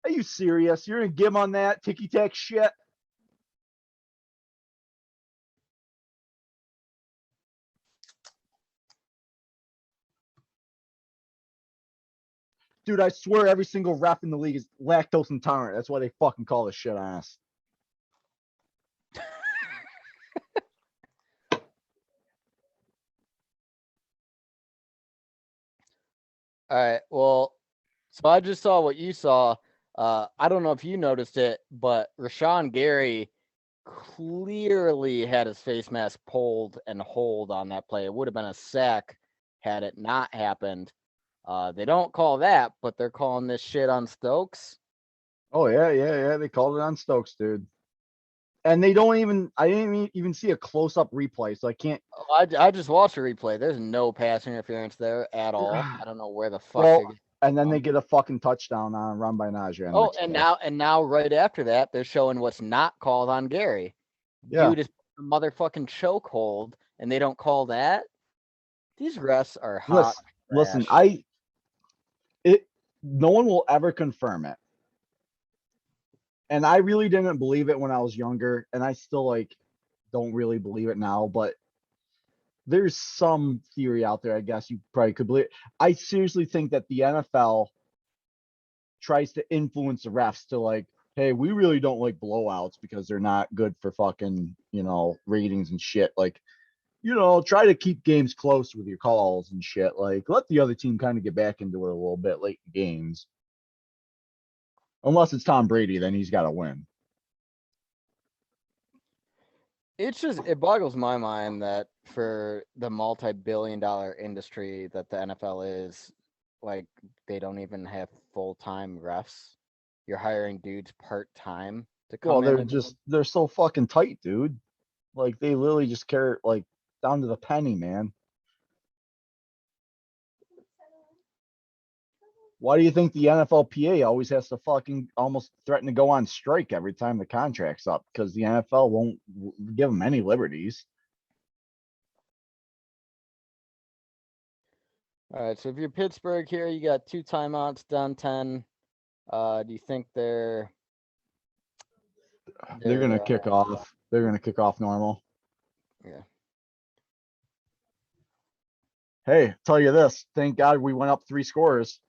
Are you serious? You're gonna give him on that ticky-tack shit? Dude, I swear every single ref in the league is lactose intolerant. That's why they fucking call this shit on us. All right. Well, so I just saw what you saw. I don't know if you noticed it, but Rashawn Gary clearly had his face mask pulled and hold on that play. It would have been a sack had it not happened. They don't call that, but they're calling this shit on Stokes. Oh yeah. They called it on Stokes, dude. And they don't even. I didn't even see a close-up replay, so I can't. Oh, I just watched the replay. There's no pass interference there at all. I don't know where the fuck. Well, and then they get a fucking touchdown on a run by Najee. Oh, and now right after that, they're showing what's not called on Gary. Yeah. Dude is a motherfucking chokehold, and they don't call that. These refs are hot. Listen, no one will ever confirm it. And I really didn't believe it when I was younger, and I still don't really believe it now, but there's some theory out there, I guess you probably could believe. I seriously think that the NFL tries to influence the refs to hey, we really don't like blowouts because they're not good for fucking, ratings and shit. Try to keep games close with your calls and shit. Let the other team kind of get back into it a little bit late in games. Unless it's Tom Brady, then he's got to win. It boggles my mind that for the multi-billion-dollar industry that the NFL is, they don't even have full-time refs. You're hiring dudes part-time to come in. They're so fucking tight, dude. They literally just care down to the penny, man. Why do you think the NFLPA always has to fucking almost threaten to go on strike every time the contract's up? Because the NFL won't give them any liberties. All right, so if you're Pittsburgh here, you got 2 timeouts, down 10. Do you think they're gonna kick off? They're gonna kick off normal. Yeah. Hey, tell you this. Thank God we went up 3 scores.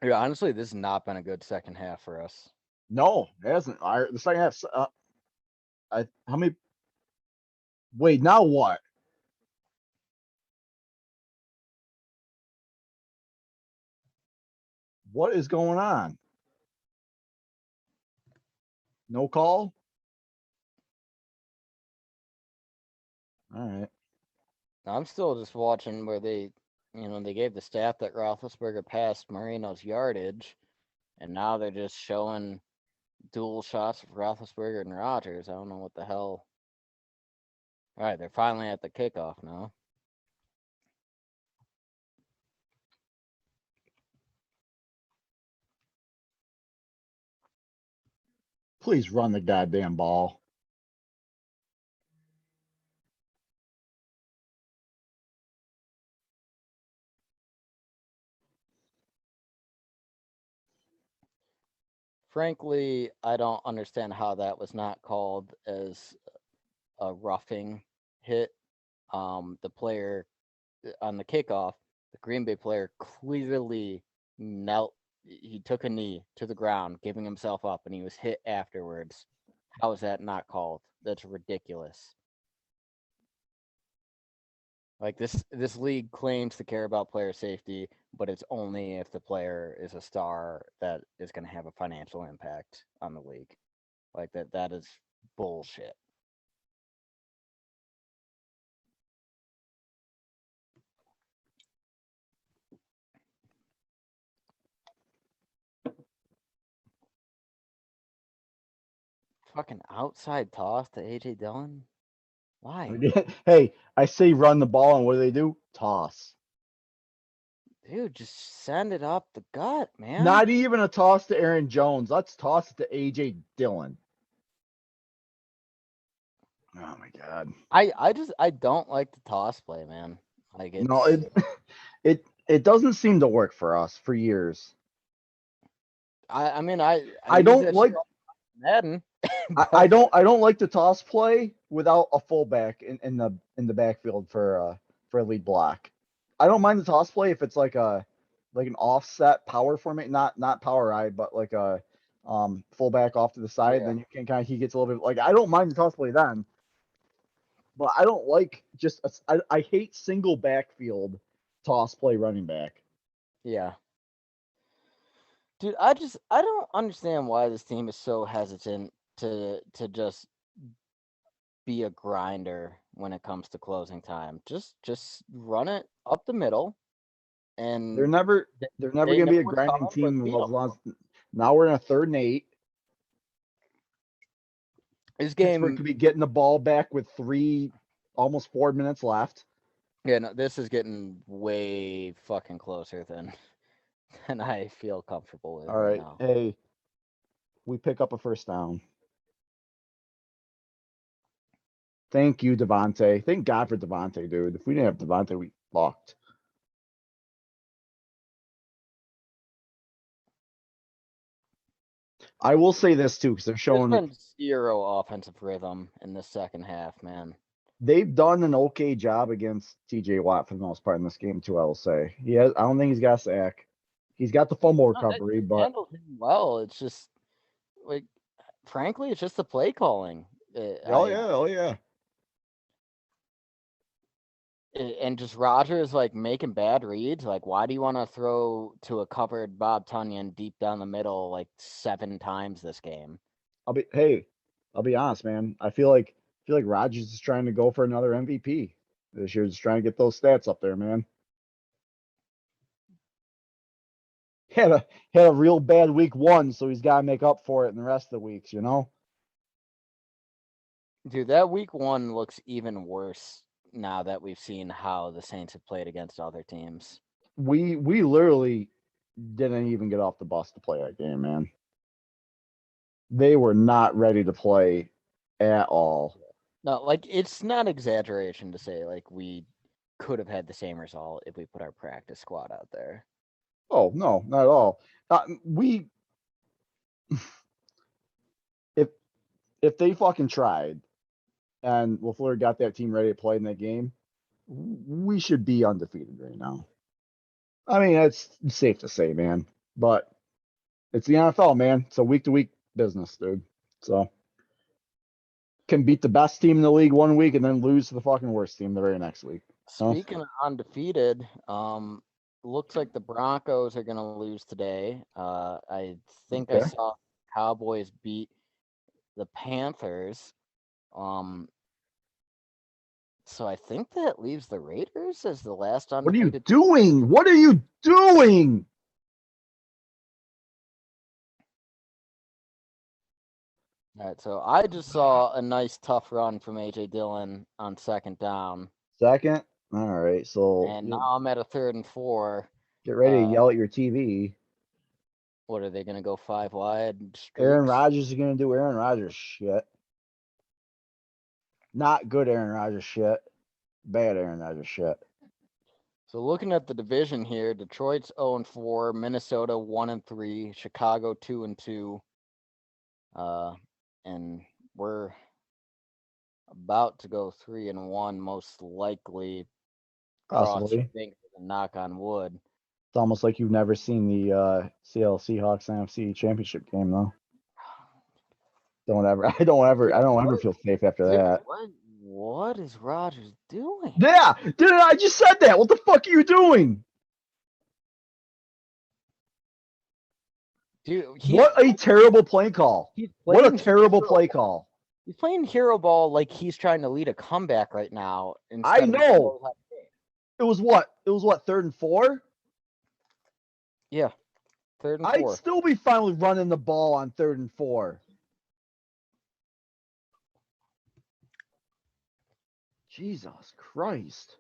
Yeah, honestly, this has not been a good second half for us. No, it hasn't. The second half. How many? Wait, now what? What is going on? No call? All right. I'm still just watching where they gave the stat that Roethlisberger passed Marino's yardage, and now they're just showing dual shots of Roethlisberger and Rodgers. I don't know what the hell. All right, they're finally at the kickoff now. Please run the goddamn ball. Frankly, I don't understand how that was not called as a roughing hit. The player on the kickoff The Green Bay player clearly knelt. He took a knee to the ground, giving himself up, and he was hit afterwards. How is that not called? That's ridiculous. Like this league claims to care about player safety, but it's only if the player is a star that is going to have a financial impact on the league. Like that is bullshit. Fucking outside toss to AJ Dillon? Why? Hey, I say run the ball, and what do? Toss. Dude, just send it up the gut, man. Not even a toss to Aaron Jones. Let's toss it to AJ Dillon. Oh my god. I don't like the toss play, man. Like it's No, it doesn't seem to work for us for years. I mean I use don't that like shit on Madden. I don't like the toss play without a fullback in the backfield for a lead block. I don't mind the toss play if it's like an offset power formation, not power ride, but like a fullback off to the side. Yeah. Then you can he gets a little bit like I don't mind the toss play then, but I don't like I hate single backfield toss play running back. Yeah. Dude, I don't understand why this team is so hesitant to just be a grinder when it comes to closing time. Just run it up the middle, and They're never they gonna know be a what's grinding coming. Let's team beat as them. long as now we're in a 3rd and 8. This Pittsburgh game, could be getting the ball back with almost 4 minutes left. yeah, no, this is getting way fucking closer than I feel comfortable with All right right, now. hey, we pick up a first down. Thank you, Devontae. Thank God for Devontae, dude. If we didn't have Devontae, we fucked. I will say this too, because they're There's showing been zero offensive rhythm in the second half, man. they've done an okay job against TJ Watt for the most part in this game too. I will say I don't think he's got a sack. He's got the fumble No, recovery, they but handled him well. It's just like, frankly, it's just the play calling. oh yeah, oh yeah. And just Rogers like making bad reads. Like, why do you want to throw to a covered Bob Tunyon deep down the middle like 7 times this game? I'll be honest, man. I feel like Rodgers is trying to go for another MVP this year, just trying to get those stats up there, man. Had a real bad week 1, so he's got to make up for it in the rest of the weeks, you know. Dude, that week 1 looks even worse now that we've seen how the Saints have played against other teams. We literally didn't even get off the bus to play that game, man. They were not ready to play at all. No, like it's not exaggeration to say like we could have had the same result if we put our practice squad out there. Oh no, not at all. We if they fucking tried and LaFleur got that team ready to play in that game, we should be undefeated right now. I mean, that's safe to say, man. But it's the NFL, man. It's a week to week business, dude. So can beat the best team in the league 1 week and then lose to the fucking worst team the very next week. Speaking of undefeated, looks like the Broncos are gonna lose today. I think I Okay. saw Cowboys beat the Panthers. So I think that leaves the Raiders as the last What are you undefeated. doing? What are you doing? All right, so I just saw a nice tough run from AJ Dillon on 2nd down, Second. All right. So and now I'm at a 3rd and 4. get ready to yell at your TV. What are they gonna go 5 wide Aaron streaks? Rodgers is gonna do Aaron Rodgers shit. Not good Aaron Rodgers shit. Bad Aaron Rodgers shit. So looking at the division here, Detroit's 0-4, Minnesota 1-3, Chicago 2-2, and we're about to go 3-1, most likely. Cross your Possibly. fingers knock on wood. It's almost like you've never seen the Seattle Seahawks NFC Championship game, though. I don't ever feel safe after that. What is Rodgers doing? Yeah, dude, I just said that. What the fuck are you doing? Dude, what a terrible play call. What a terrible play call. He's playing hero ball like he's trying to lead a comeback right now. I know. It was what? 3rd and 4? Yeah. 3rd and 4. I'd still be fine with running the ball on 3rd and 4. Jesus Christ.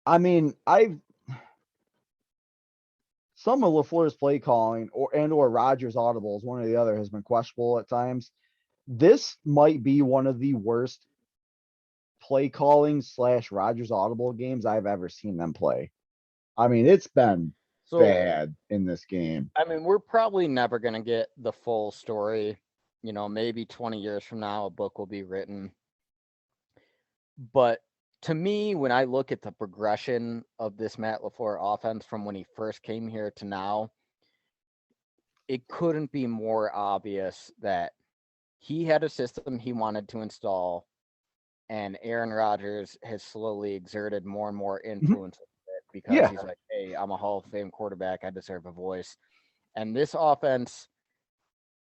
I mean, some of LaFleur's play calling or Rodgers' audibles, one or the other, has been questionable at times. This might be one of the worst play calling / Rodgers audible games I've ever seen them play. I mean, it's been bad in this game. I mean, we're probably never going to get the full story. You know, maybe 20 years from now, a book will be written. But to me, when I look at the progression of this Matt LaFleur offense from when he first came here to now, it couldn't be more obvious that he had a system he wanted to install, and Aaron Rodgers has slowly exerted more and more influence because he's like, hey, I'm a Hall of Fame quarterback. I deserve a voice. And this offense,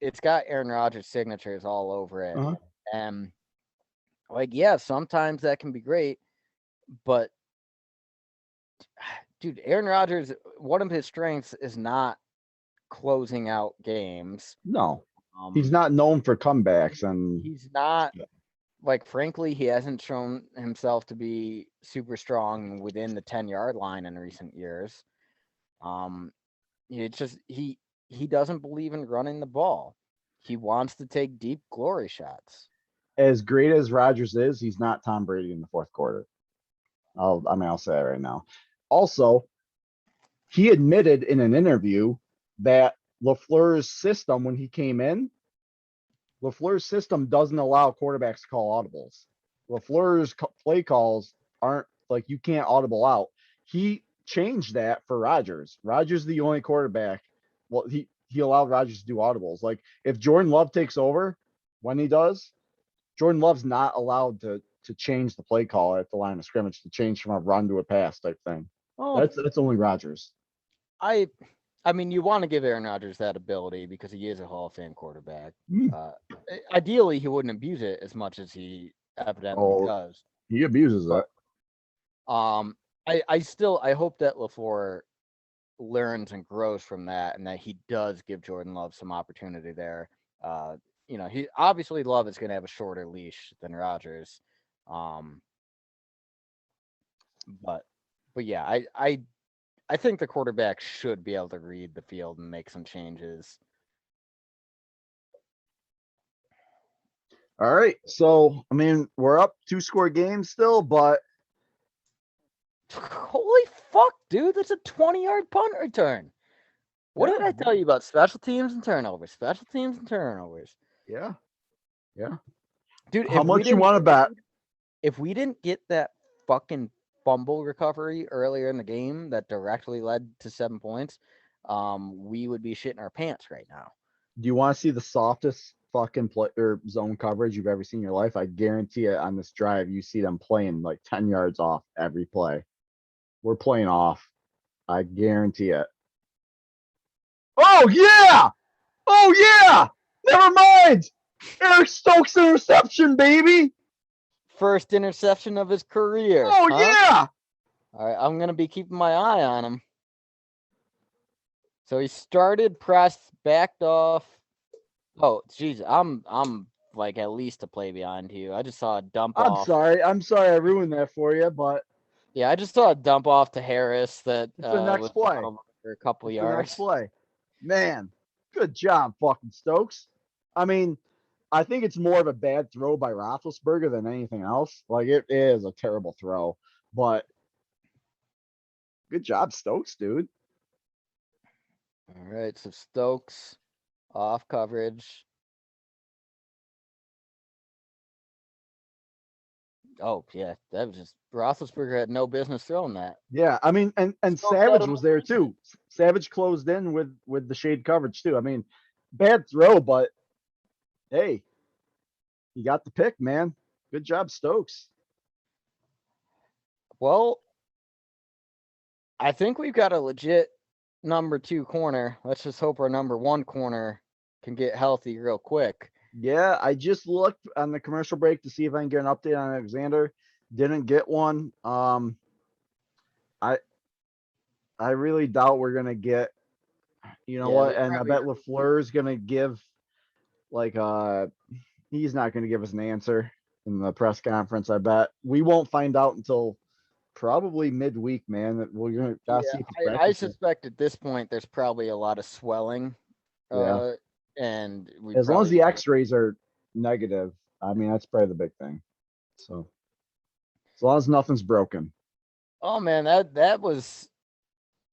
it's got Aaron Rodgers' signatures all over it. And like, yeah, sometimes that can be great, but dude, Aaron Rodgers, one of his strengths is not closing out games. No, he's not known for comebacks, and he's not, like, frankly, he hasn't shown himself to be super strong within the 10-yard line in recent years. It's just he doesn't believe in running the ball. He wants to take deep glory shots. As great as Rodgers is, he's not Tom Brady in the fourth quarter. I'll say that right now. Also, he admitted in an interview that LaFleur's system, when he came in, LaFleur's system doesn't allow quarterbacks to call audibles. LaFleur's play calls aren't like, you can't audible out. He changed that for Rodgers. Rodgers the only quarterback. Well, he allowed Rodgers to do audibles. Like, if Jordan Love takes over, when he does, Jordan Love's not allowed to change the play call at the line of scrimmage, to change from a run to a pass type thing. Oh, that's only Rodgers. I mean, you want to give Aaron Rodgers that ability because he is a Hall of Fame quarterback. Ideally, he wouldn't abuse it as much as he evidently does. He abuses that. I hope that LaFleur learns and grows from that, and that he does give Jordan Love some opportunity there. You know, he obviously, Love is going to have a shorter leash than Rodgers. But yeah, I think the quarterback should be able to read the field and make some changes. All right. So, I mean, we're up 2-score games still, but holy fuck, dude, that's a 20-yard punt return. What did I tell you about special teams and turnovers? Special teams and turnovers. Yeah. Dude, how much you want to bet? If we didn't get that fucking fumble recovery earlier in the game that directly led to 7 points, we would be shitting our pants right now. Do you want to see the softest fucking play or zone coverage you've ever seen in your life? I guarantee it, on this drive, you see them playing like 10 yards off every play. We're playing off. I guarantee it. Oh, yeah! Oh, yeah! Never mind! Eric Stokes interception, baby! First interception of his career. Oh, yeah! All right, I'm going to be keeping my eye on him. So he started, pressed, backed off. Oh, jeez, I'm like at least a play behind you. I just saw a dump off. I'm sorry I ruined that for you, but yeah, I just saw a dump off to Harris that it's the next play for a couple yards. The next play. Man, good job, fucking Stokes. I mean, I think it's more of a bad throw by Roethlisberger than anything else. Like, it is a terrible throw, but good job, Stokes, dude. All right, so Stokes off coverage. Oh yeah, that was just Roethlisberger had no business throwing that. Yeah, I mean, and Stokes had Savage him was there too. Savage closed in with the shade coverage too. I mean, bad throw, but hey, you got the pick, man. Good job, Stokes. Well, I think we've got a legit number 2 corner. Let's just hope our number 1 corner can get healthy real quick. Yeah, I just looked on the commercial break to see if I can get an update on Alexander. Didn't get one. I really doubt we're gonna get. You know Yeah, what? we And I probably bet LaFleur's gonna give like he's not gonna give us an answer in the press conference. I bet we won't find out until probably midweek, man. That we're gonna gotta see if he's I practicing. suspect at this point there's probably a lot of swelling. Yeah. And we As long as probably the X-rays are negative, I mean that's probably the big thing. So as long as nothing's broken. Oh man, that was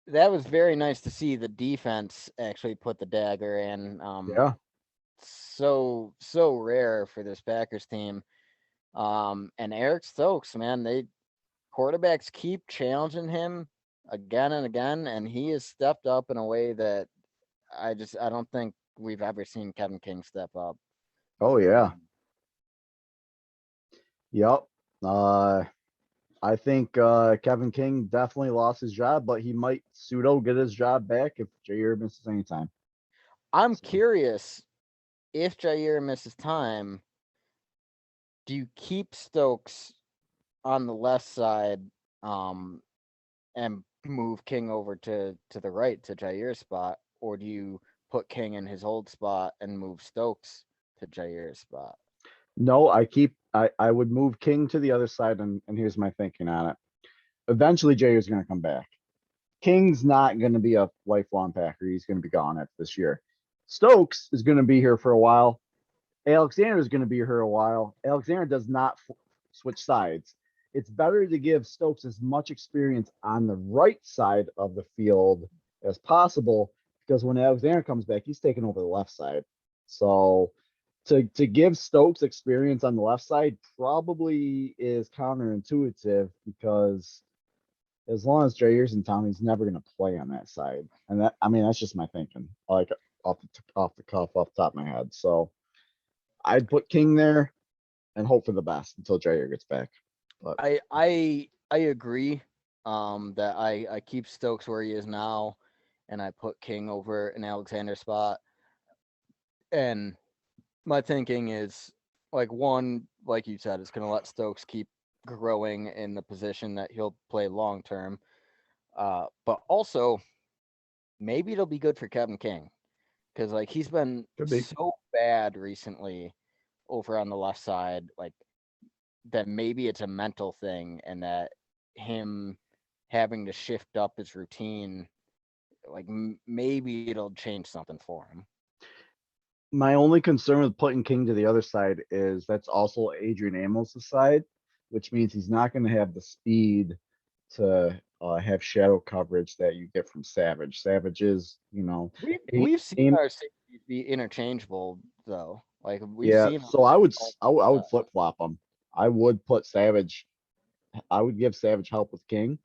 very nice to see the defense actually put the dagger in. Yeah. So rare for this Packers team. And Eric Stokes, man, they quarterbacks keep challenging him again and again, and he has stepped up in a way that I don't think we've ever seen Kevin King step up. Oh yeah. Yep. I think Kevin King definitely lost his job, but he might pseudo get his job back if Jair misses any time. I'm curious if Jair misses time, do you keep Stokes on the left side and move King over to the right to Jair's spot, or do you put King in his old spot and move Stokes to Jair's spot? No, I would move King to the other side, and here's my thinking on it. Eventually Jair's gonna come back. King's not gonna be a lifelong Packer. He's gonna be gone after this year. Stokes is gonna be here for a while. Alexander is gonna be here a while. Alexander does not switch sides. It's better to give Stokes as much experience on the right side of the field as possible because when Alexander comes back, he's taking over the left side. So to give Stokes experience on the left side probably is counterintuitive because as long as Jair's in town, he's never going to play on that side. And that, I mean, that's just my thinking, like off the cuff, off the top of my head. So I'd put King there and hope for the best until Jair gets back. But I agree. That I keep Stokes where he is now, and I put King over an Alexander spot. And my thinking is like one, like you said, is going to let Stokes keep growing in the position that he'll play long term. But also maybe it'll be good for Kevin King because like he's been could be. so bad recently over on the left side, like that maybe it's a mental thing and that him having to shift up his routine, like maybe it'll change something for him. My only concern with putting King to the other side is that's also Adrian Amos' side, which means he's not going to have the speed to have shadow coverage that you get from Savage. Savage is, We've seen aim, our safeties be interchangeable though. Like we've yeah. seen So I would flip flop them. I would put Savage. I would give Savage help with King,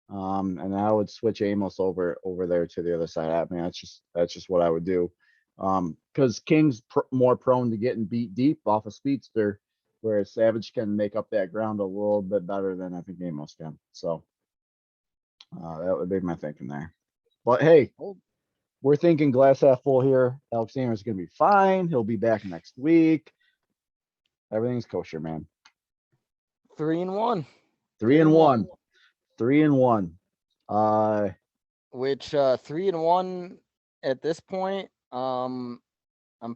and I would switch Amos over there to the other side. I mean, that's just what I would do. Because King's more prone to getting beat deep off a speedster, whereas Savage can make up that ground a little bit better than I think Amos can. So that would be my thinking there. But hey, we're thinking glass half full here. Alexander's going to be fine. He'll be back next week. Everything's kosher, man. 3-1. 3-1. 3-1. Which 3-1 at this point, I'm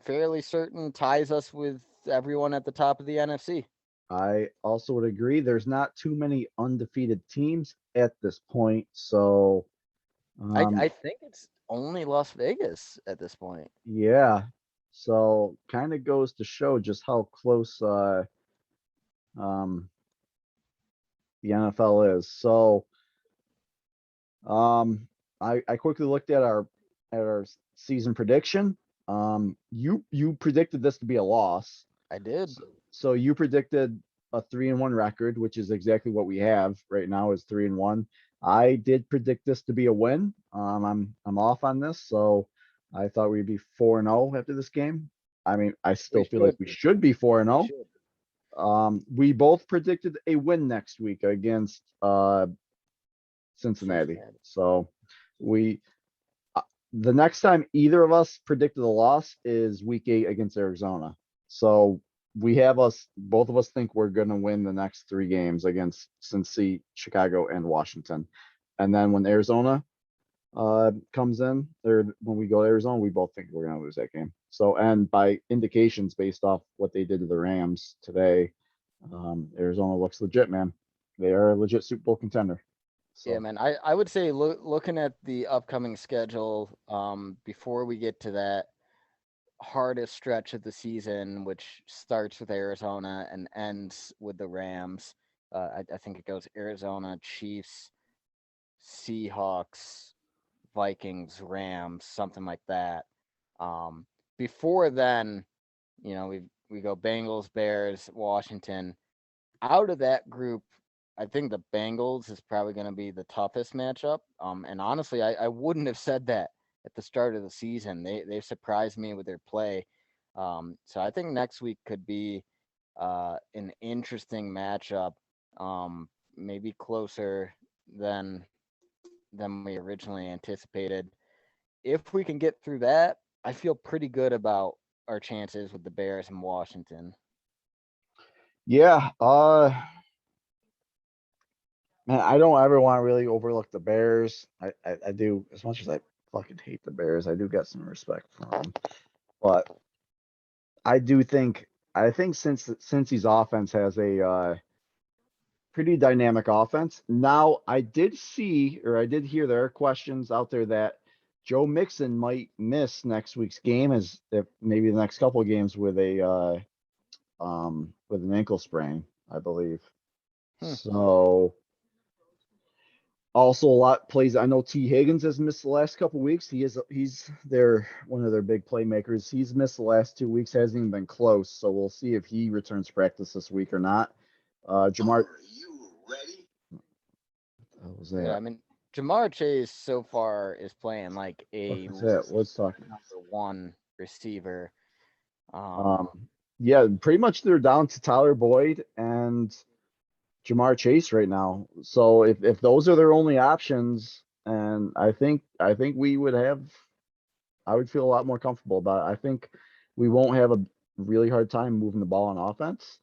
fairly certain ties us with everyone at the top of the NFC. I also would agree. There's not too many undefeated teams at this point, so I think it's only Las Vegas at this point. yeah. So kind of goes to show just how close the NFL is. So I quickly looked at our season prediction. You predicted this to be a loss. I did. So you predicted a 3-1 record, which is exactly what we have right now is 3-1. I did predict this to be a win. I'm off on this, so I thought we'd be 4-0 after this game. I mean, I still feel like we should be 4-0. We both predicted a win next week against Cincinnati. So we the next time either of us predicted a loss is week 8 against Arizona. So we have both of us think we're going to win the next 3 games against Cincy, Chicago, and Washington. And then when Arizona comes in, or when we go to Arizona, we both think we're going to lose that game. So, and by indications based off what they did to the Rams today, Arizona looks legit, man. They are a legit Super Bowl contender. So. Yeah, man. I would say looking at the upcoming schedule, before we get to that hardest stretch of the season, which starts with Arizona and ends with the Rams. I think it goes Arizona, Chiefs, Seahawks, Vikings, Rams, something like that. Before then, we go Bengals, Bears, Washington. Out of that group, I think the Bengals is probably going to be the toughest matchup. And honestly, I wouldn't have said that at the start of the season. They surprised me with their play. So I think next week could be an interesting matchup, maybe closer than we originally anticipated. If we can get through that, I feel pretty good about our chances with the Bears and Washington. Yeah, man, I don't ever want to really overlook the Bears. I do, as much as I fucking hate the Bears, I do get some respect for them. But I think since his offense has a pretty dynamic offense. Now, I did hear there are questions out there that Joe Mixon might miss next week's game, as if maybe the next couple of games with an ankle sprain, I believe. So also a lot plays. I know T. Higgins has missed the last couple of weeks. He's one of their big playmakers. He's missed the last 2 weeks, hasn't even been close. So we'll see if he returns to practice this week or not. Jamar. Are you ready? What was that? Yeah, I mean, Jamar Chase so far is playing like a What's talking? number 1 receiver. Yeah, pretty much they're down to Tyler Boyd and Jamar Chase right now. So if those are their only options, and I think we would I would feel a lot more comfortable about it. I think we won't have a really hard time moving the ball on offense.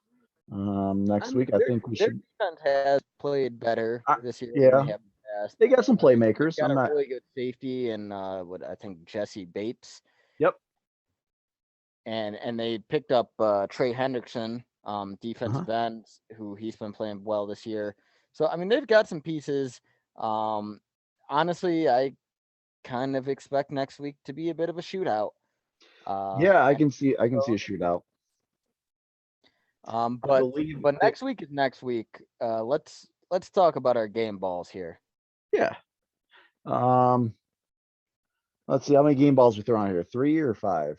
Next week, I think we should. Their defense has played better this year yeah. than they have in the past. They got some playmakers. They got a really good safety and what I think Jesse Bates. Yep. And they picked up Trey Hendrickson, defensive end, who he's been playing well this year. So I mean, they've got some pieces. Honestly, I kind of expect next week to be a bit of a shootout. Yeah, I can see a shootout. But next week is next week. Let's talk about our game balls here. Yeah. Let's see how many game balls we throw on here. 3 or 5?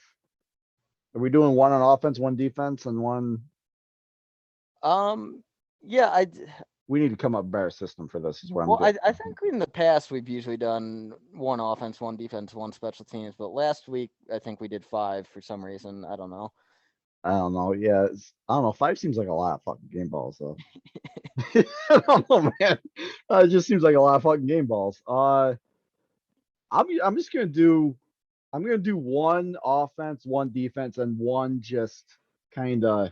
Are we doing 1 on offense, 1 defense, and 1? Yeah, we need to come up with a better system for this. Is where I think in the past we've usually done 1 offense, 1 defense, 1 special teams, but last week I think we did 5 for some reason. I don't know. Yeah, I don't know. 5 seems like a lot of fucking game balls, though. I don't know, man. It just seems like a lot of fucking game balls. I'm just gonna do 1 offense, 1 defense, and 1 just kind of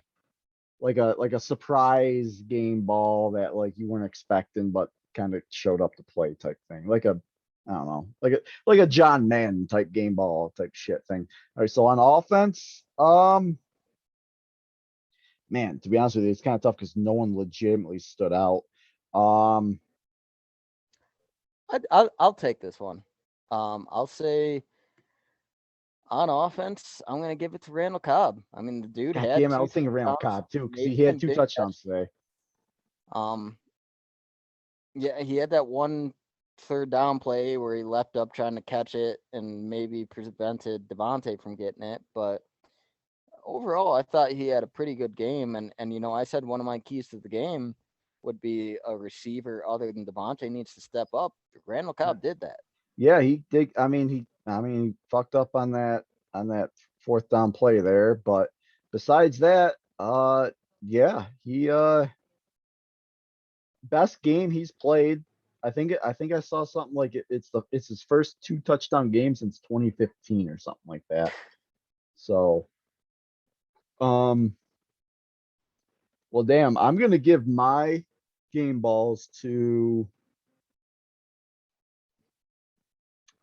like a surprise game ball that like you weren't expecting but kind of showed up to play type thing. I don't know, like a John Madden type game ball type shit thing. All right, so on offense, man, to be honest with you, it's kind of tough because no one legitimately stood out. I'll take this one. I'll say on offense, I'm gonna give it to Randall Cobb. I mean, the dude had. I was thinking Randall Cobb too because he had 2 touchdowns today. Yeah, he had that 1 third down play where he leapt up trying to catch it and maybe prevented Devontae from getting it. But overall, I thought he had a pretty good game, and I said one of my keys to the game would be a receiver other than Devontae needs to step up. Randall Cobb did that. Yeah, he did. He fucked up on that fourth down play there, but besides that, yeah, he best game he's played. I think I saw something like it's his first 2 touchdown game since 2015 or something like that. So, um, well, damn, I'm gonna give my game balls to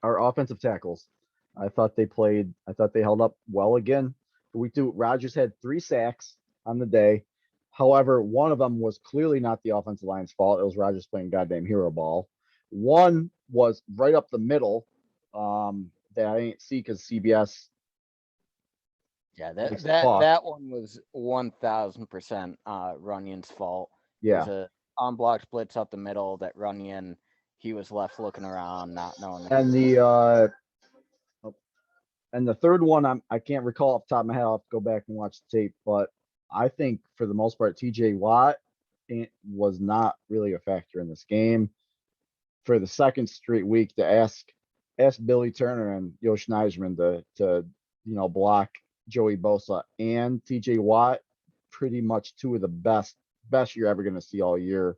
our offensive tackles. I thought they held up well again. For week 2, Rodgers had 3 sacks on the day. However, one of them was clearly not the offensive line's fault. It was Rodgers playing goddamn hero ball. One was right up the middle, that I didn't see because CBS Yeah, likes to talk. that one was 1000% Runyon's fault. It was Yeah. a unblocked blitz up the middle that Runyon, he was left looking around, not knowing. And the third one, I can't recall off the top of my head. I'll have to go back and watch the tape, but I think for the most part, TJ Watt was not really a factor in this game. For the second straight week, to ask Billy Turner and Yosh Nijman to block Joey Bosa and TJ Watt, pretty much 2 of the best you're ever going to see all year.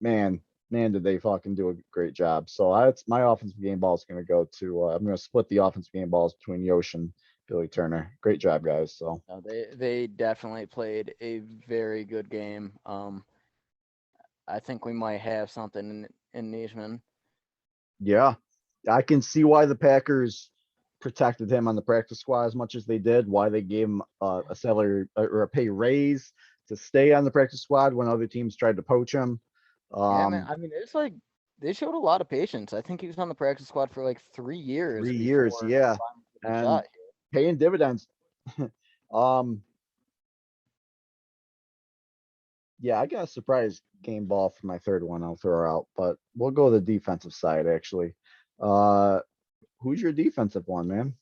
Man, did they fucking do a great job. So that's my offensive game ball is going to go to. I'm going to split the offensive game balls between Yosh and Billy Turner. Great job, guys. So No, they definitely played a very good game. I think we might have something in Nijman. yeah, I can see why the Packers protected him on the practice squad as much as they did. Why they gave him a salary or a pay raise to stay on the practice squad when other teams tried to poach him. Yeah, man. I mean, it's like they showed a lot of patience. I think he was on the practice squad for like 3 years 3 years, before yeah, he and shot. paying dividends. Yeah, I got a surprise game ball for my third one. I'll throw out, but we'll go the defensive side actually. Uh, who's your defensive one, man?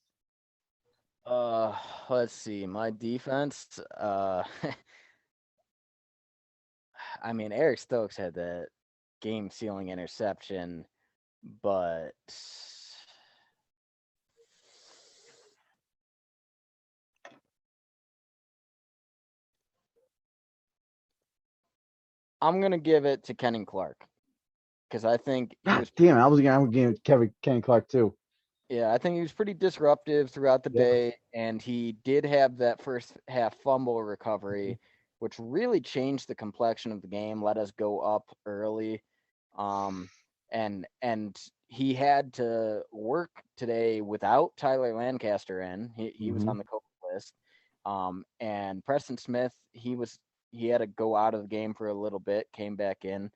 Uh, let's see. My defense. I mean, Eric Stokes had that game-sealing interception, but I'm gonna give it to Kenny Clark because I think he God was. damn it, I was gonna give Kenny Clark too. Yeah, I think he was pretty disruptive throughout the Yeah. day, and he did have that first half fumble recovery, which really changed the complexion of the game, let us go up early. And he had to work today without Tyler Lancaster in. He was on the COVID list. And Preston Smith, he had to go out of the game for a little bit, came back in.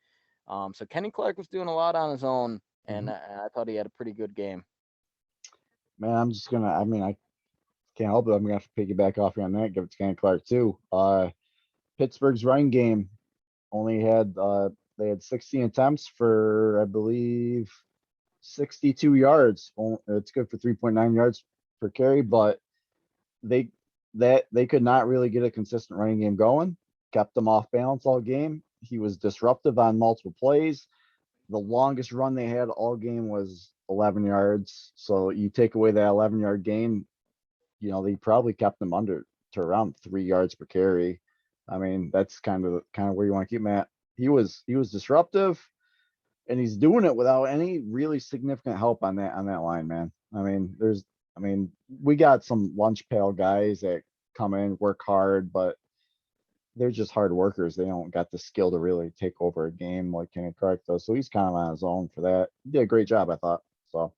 So Kenny Clark was doing a lot on his own, and I thought he had a pretty good game. Man, I'm just gonna. I mean, I can't help it. I'm gonna have to piggyback off you on that. Give it to Kenny Clark too. Pittsburgh's running game only had they had 16 attempts for I believe 62 yards. It's good for 3.9 yards per carry, but they they could not really get a consistent running game going. Kept them off balance all game. He was disruptive on multiple plays. The longest run they had all game was 11 yards. So you take away that 11-yard gain, they probably kept them under to around 3 yards per carry. I mean, that's kind of where you want to keep him at. He was disruptive, and he's doing it without any really significant help on that line, man. We got some lunch pail guys that come in, work hard, but they're just hard workers. They don't got the skill to really take over a game like Kenny Clark does. So he's kind of on his own for that. He did a great job, I thought. So,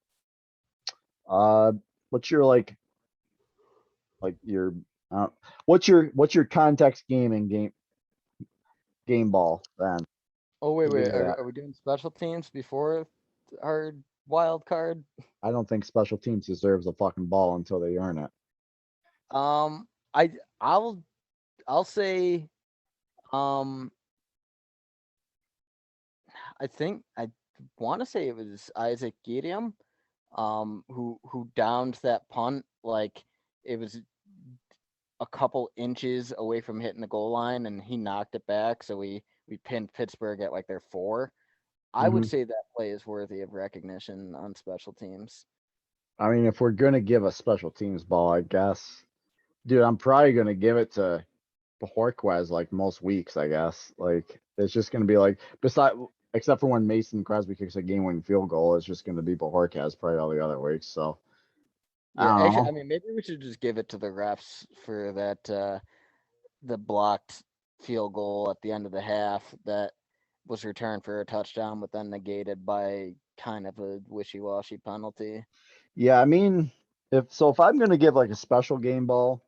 what's your your what's your context game and game ball then? Oh, wait, What do wait. you got? Are we doing special teams before our wild card? I don't think special teams deserves a fucking ball until they earn it. Um, I I'll say, um, I want to say it was Isaac Gideon, who downed that punt. Like it was a couple inches away from hitting the goal line, and he knocked it back. So we pinned Pittsburgh at like their 4. I would Hmm. say that play is worthy of recognition on special teams. I mean, if we're gonna give a special teams ball, I guess, dude, I'm probably gonna give it to Bajorquez like most weeks. I guess like it's just gonna be like except for when Mason Crosby kicks a game-winning field goal, it's just gonna be Bajorquez probably all the other weeks. So I Yeah, don't actually, I know. mean, maybe we should just give it to the refs for that the blocked field goal at the end of the half that was returned for a touchdown, but then negated by kind of a wishy-washy penalty. Yeah, I mean, if I'm gonna give like a special game ball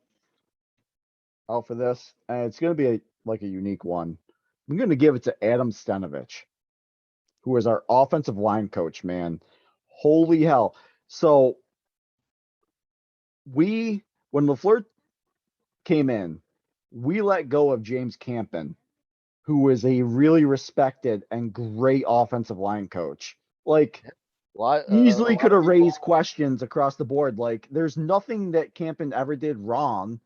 out for this, and it's gonna be like a unique one, I'm gonna give it to Adam Stenovich, who is our offensive line coach, man. Holy hell. So we when LaFleur came in, we let go of James Campen, who was a really respected and great offensive line coach. Like A easily lot could of have people, raised questions across the board. Like there's nothing that Campen ever did wrong.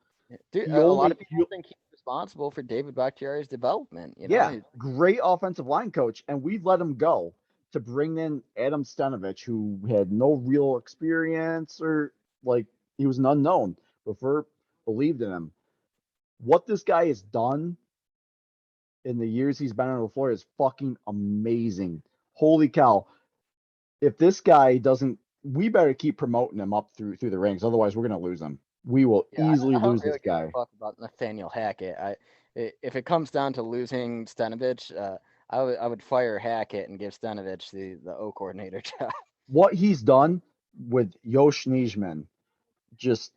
dude, He a lot of only people think he's responsible for David Bakhtiari's development. Yeah, great offensive line coach, and we let him go to bring in Adam Stenovich, who had no real experience or like he was an unknown. Before believed in him. What this guy has done in the years he's been on the floor is fucking amazing. Holy cow. If this guy doesn't, we better keep promoting him up through the ranks. Otherwise, we're gonna lose him. We will Yeah, easily I don't lose this really give guy. a fuck about Nathaniel Hackett. If it comes down to losing Stenovich, I would fire Hackett and give Stenovich the O coordinator job. What he's done with Yosh Nijman, just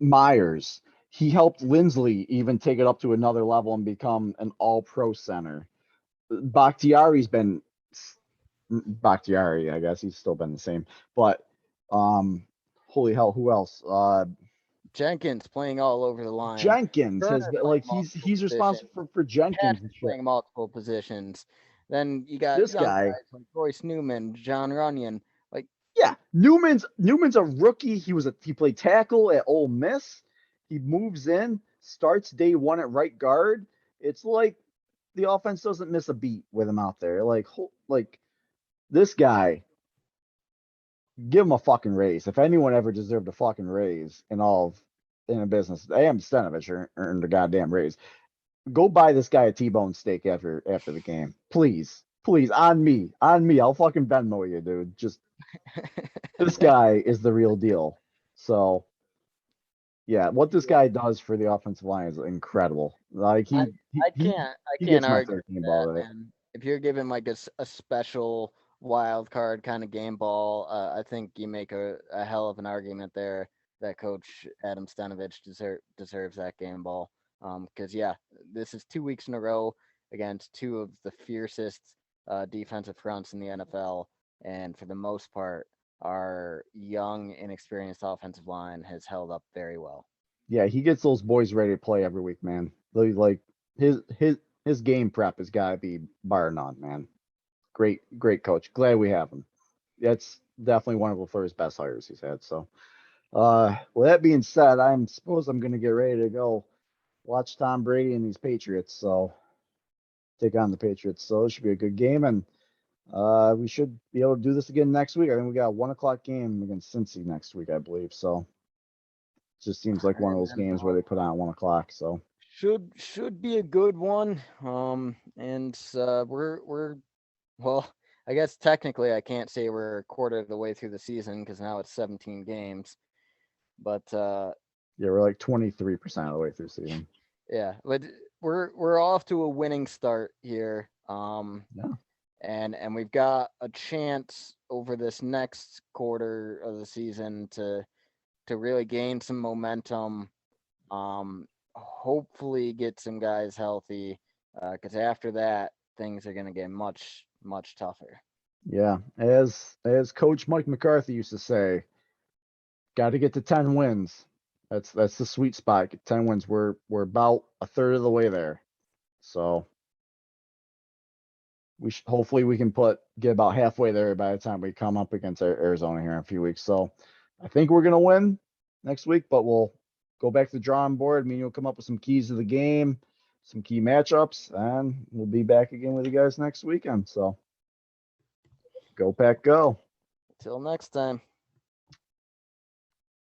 Myers. He helped Lindsley even take it up to another level and become an all pro center. Bakhtiari's been Bakhtiari, I guess he's still been the same. But holy hell, who else? Jenkins playing all over the line. Jenkins has Turner been playing like multiple he's responsible positions. for Jenkins and Patrick shit. playing multiple positions. Then you got This young guy, guys like Royce Newman, John Runyon. Like, yeah, Newman's a rookie. He played tackle at Ole Miss. He moves in, starts day one at right guard. It's like the offense doesn't miss a beat with him out there. Like this guy, give him a fucking raise. If anyone ever deserved a fucking raise in a business, AM Stenovich earned a goddamn raise. Go buy this guy a T-bone steak after the game, please, please, on me. I'll fucking Venmo you, dude. Just this guy is the real deal. So yeah, what this yeah, guy does for the offensive line is incredible. Like I he he I he, can't I he can't gets my argue third with game ball that, today. man. If you're giving like a special wild card kind of game ball, I think you make a hell of an argument there that Coach Adam Stenovich deserves that game ball. Because yeah, this is 2 weeks in a row against two of the fiercest defensive fronts in the NFL, and for the most part, our young, inexperienced offensive line has held up very well. Yeah, he gets those boys ready to play every week, man. Like his game prep has got to be bar none, man. Great coach. Glad we have him. That's definitely one of LaFleur's best hires he's had. So, with that being said, I'm gonna get ready to go watch Tom Brady and these Patriots. So take on the Patriots. So it should be a good game, and we should be able to do this again next week. I think we got a 1 o'clock game against Cincy next week, I believe. So it just seems All like one right, of those man. games where Well, they put on at 1 o'clock. So should be a good one. And we're well, I guess technically I can't say we're a quarter of the way through the season because now it's 17 games. But yeah, we're like 23% of the way through the season. yeah, but we're off to a winning start here. Yeah. And we've got a chance over this next quarter of the season to really gain some momentum. Hopefully get some guys healthy. Because after that, things are gonna get much tougher. Yeah. As Coach Mike McCarthy used to say, got to get to 10 wins. That's the sweet spot. Get 10 wins. We're about a third of the way there. So hopefully we can get about halfway there by the time we come up against Arizona here in a few weeks. So I think we're gonna win next week, but go back to the drawing board. Me and you'll come up with some keys to the game, some key matchups, and we'll be back again with you guys next weekend. So go Pack, go. Till next time.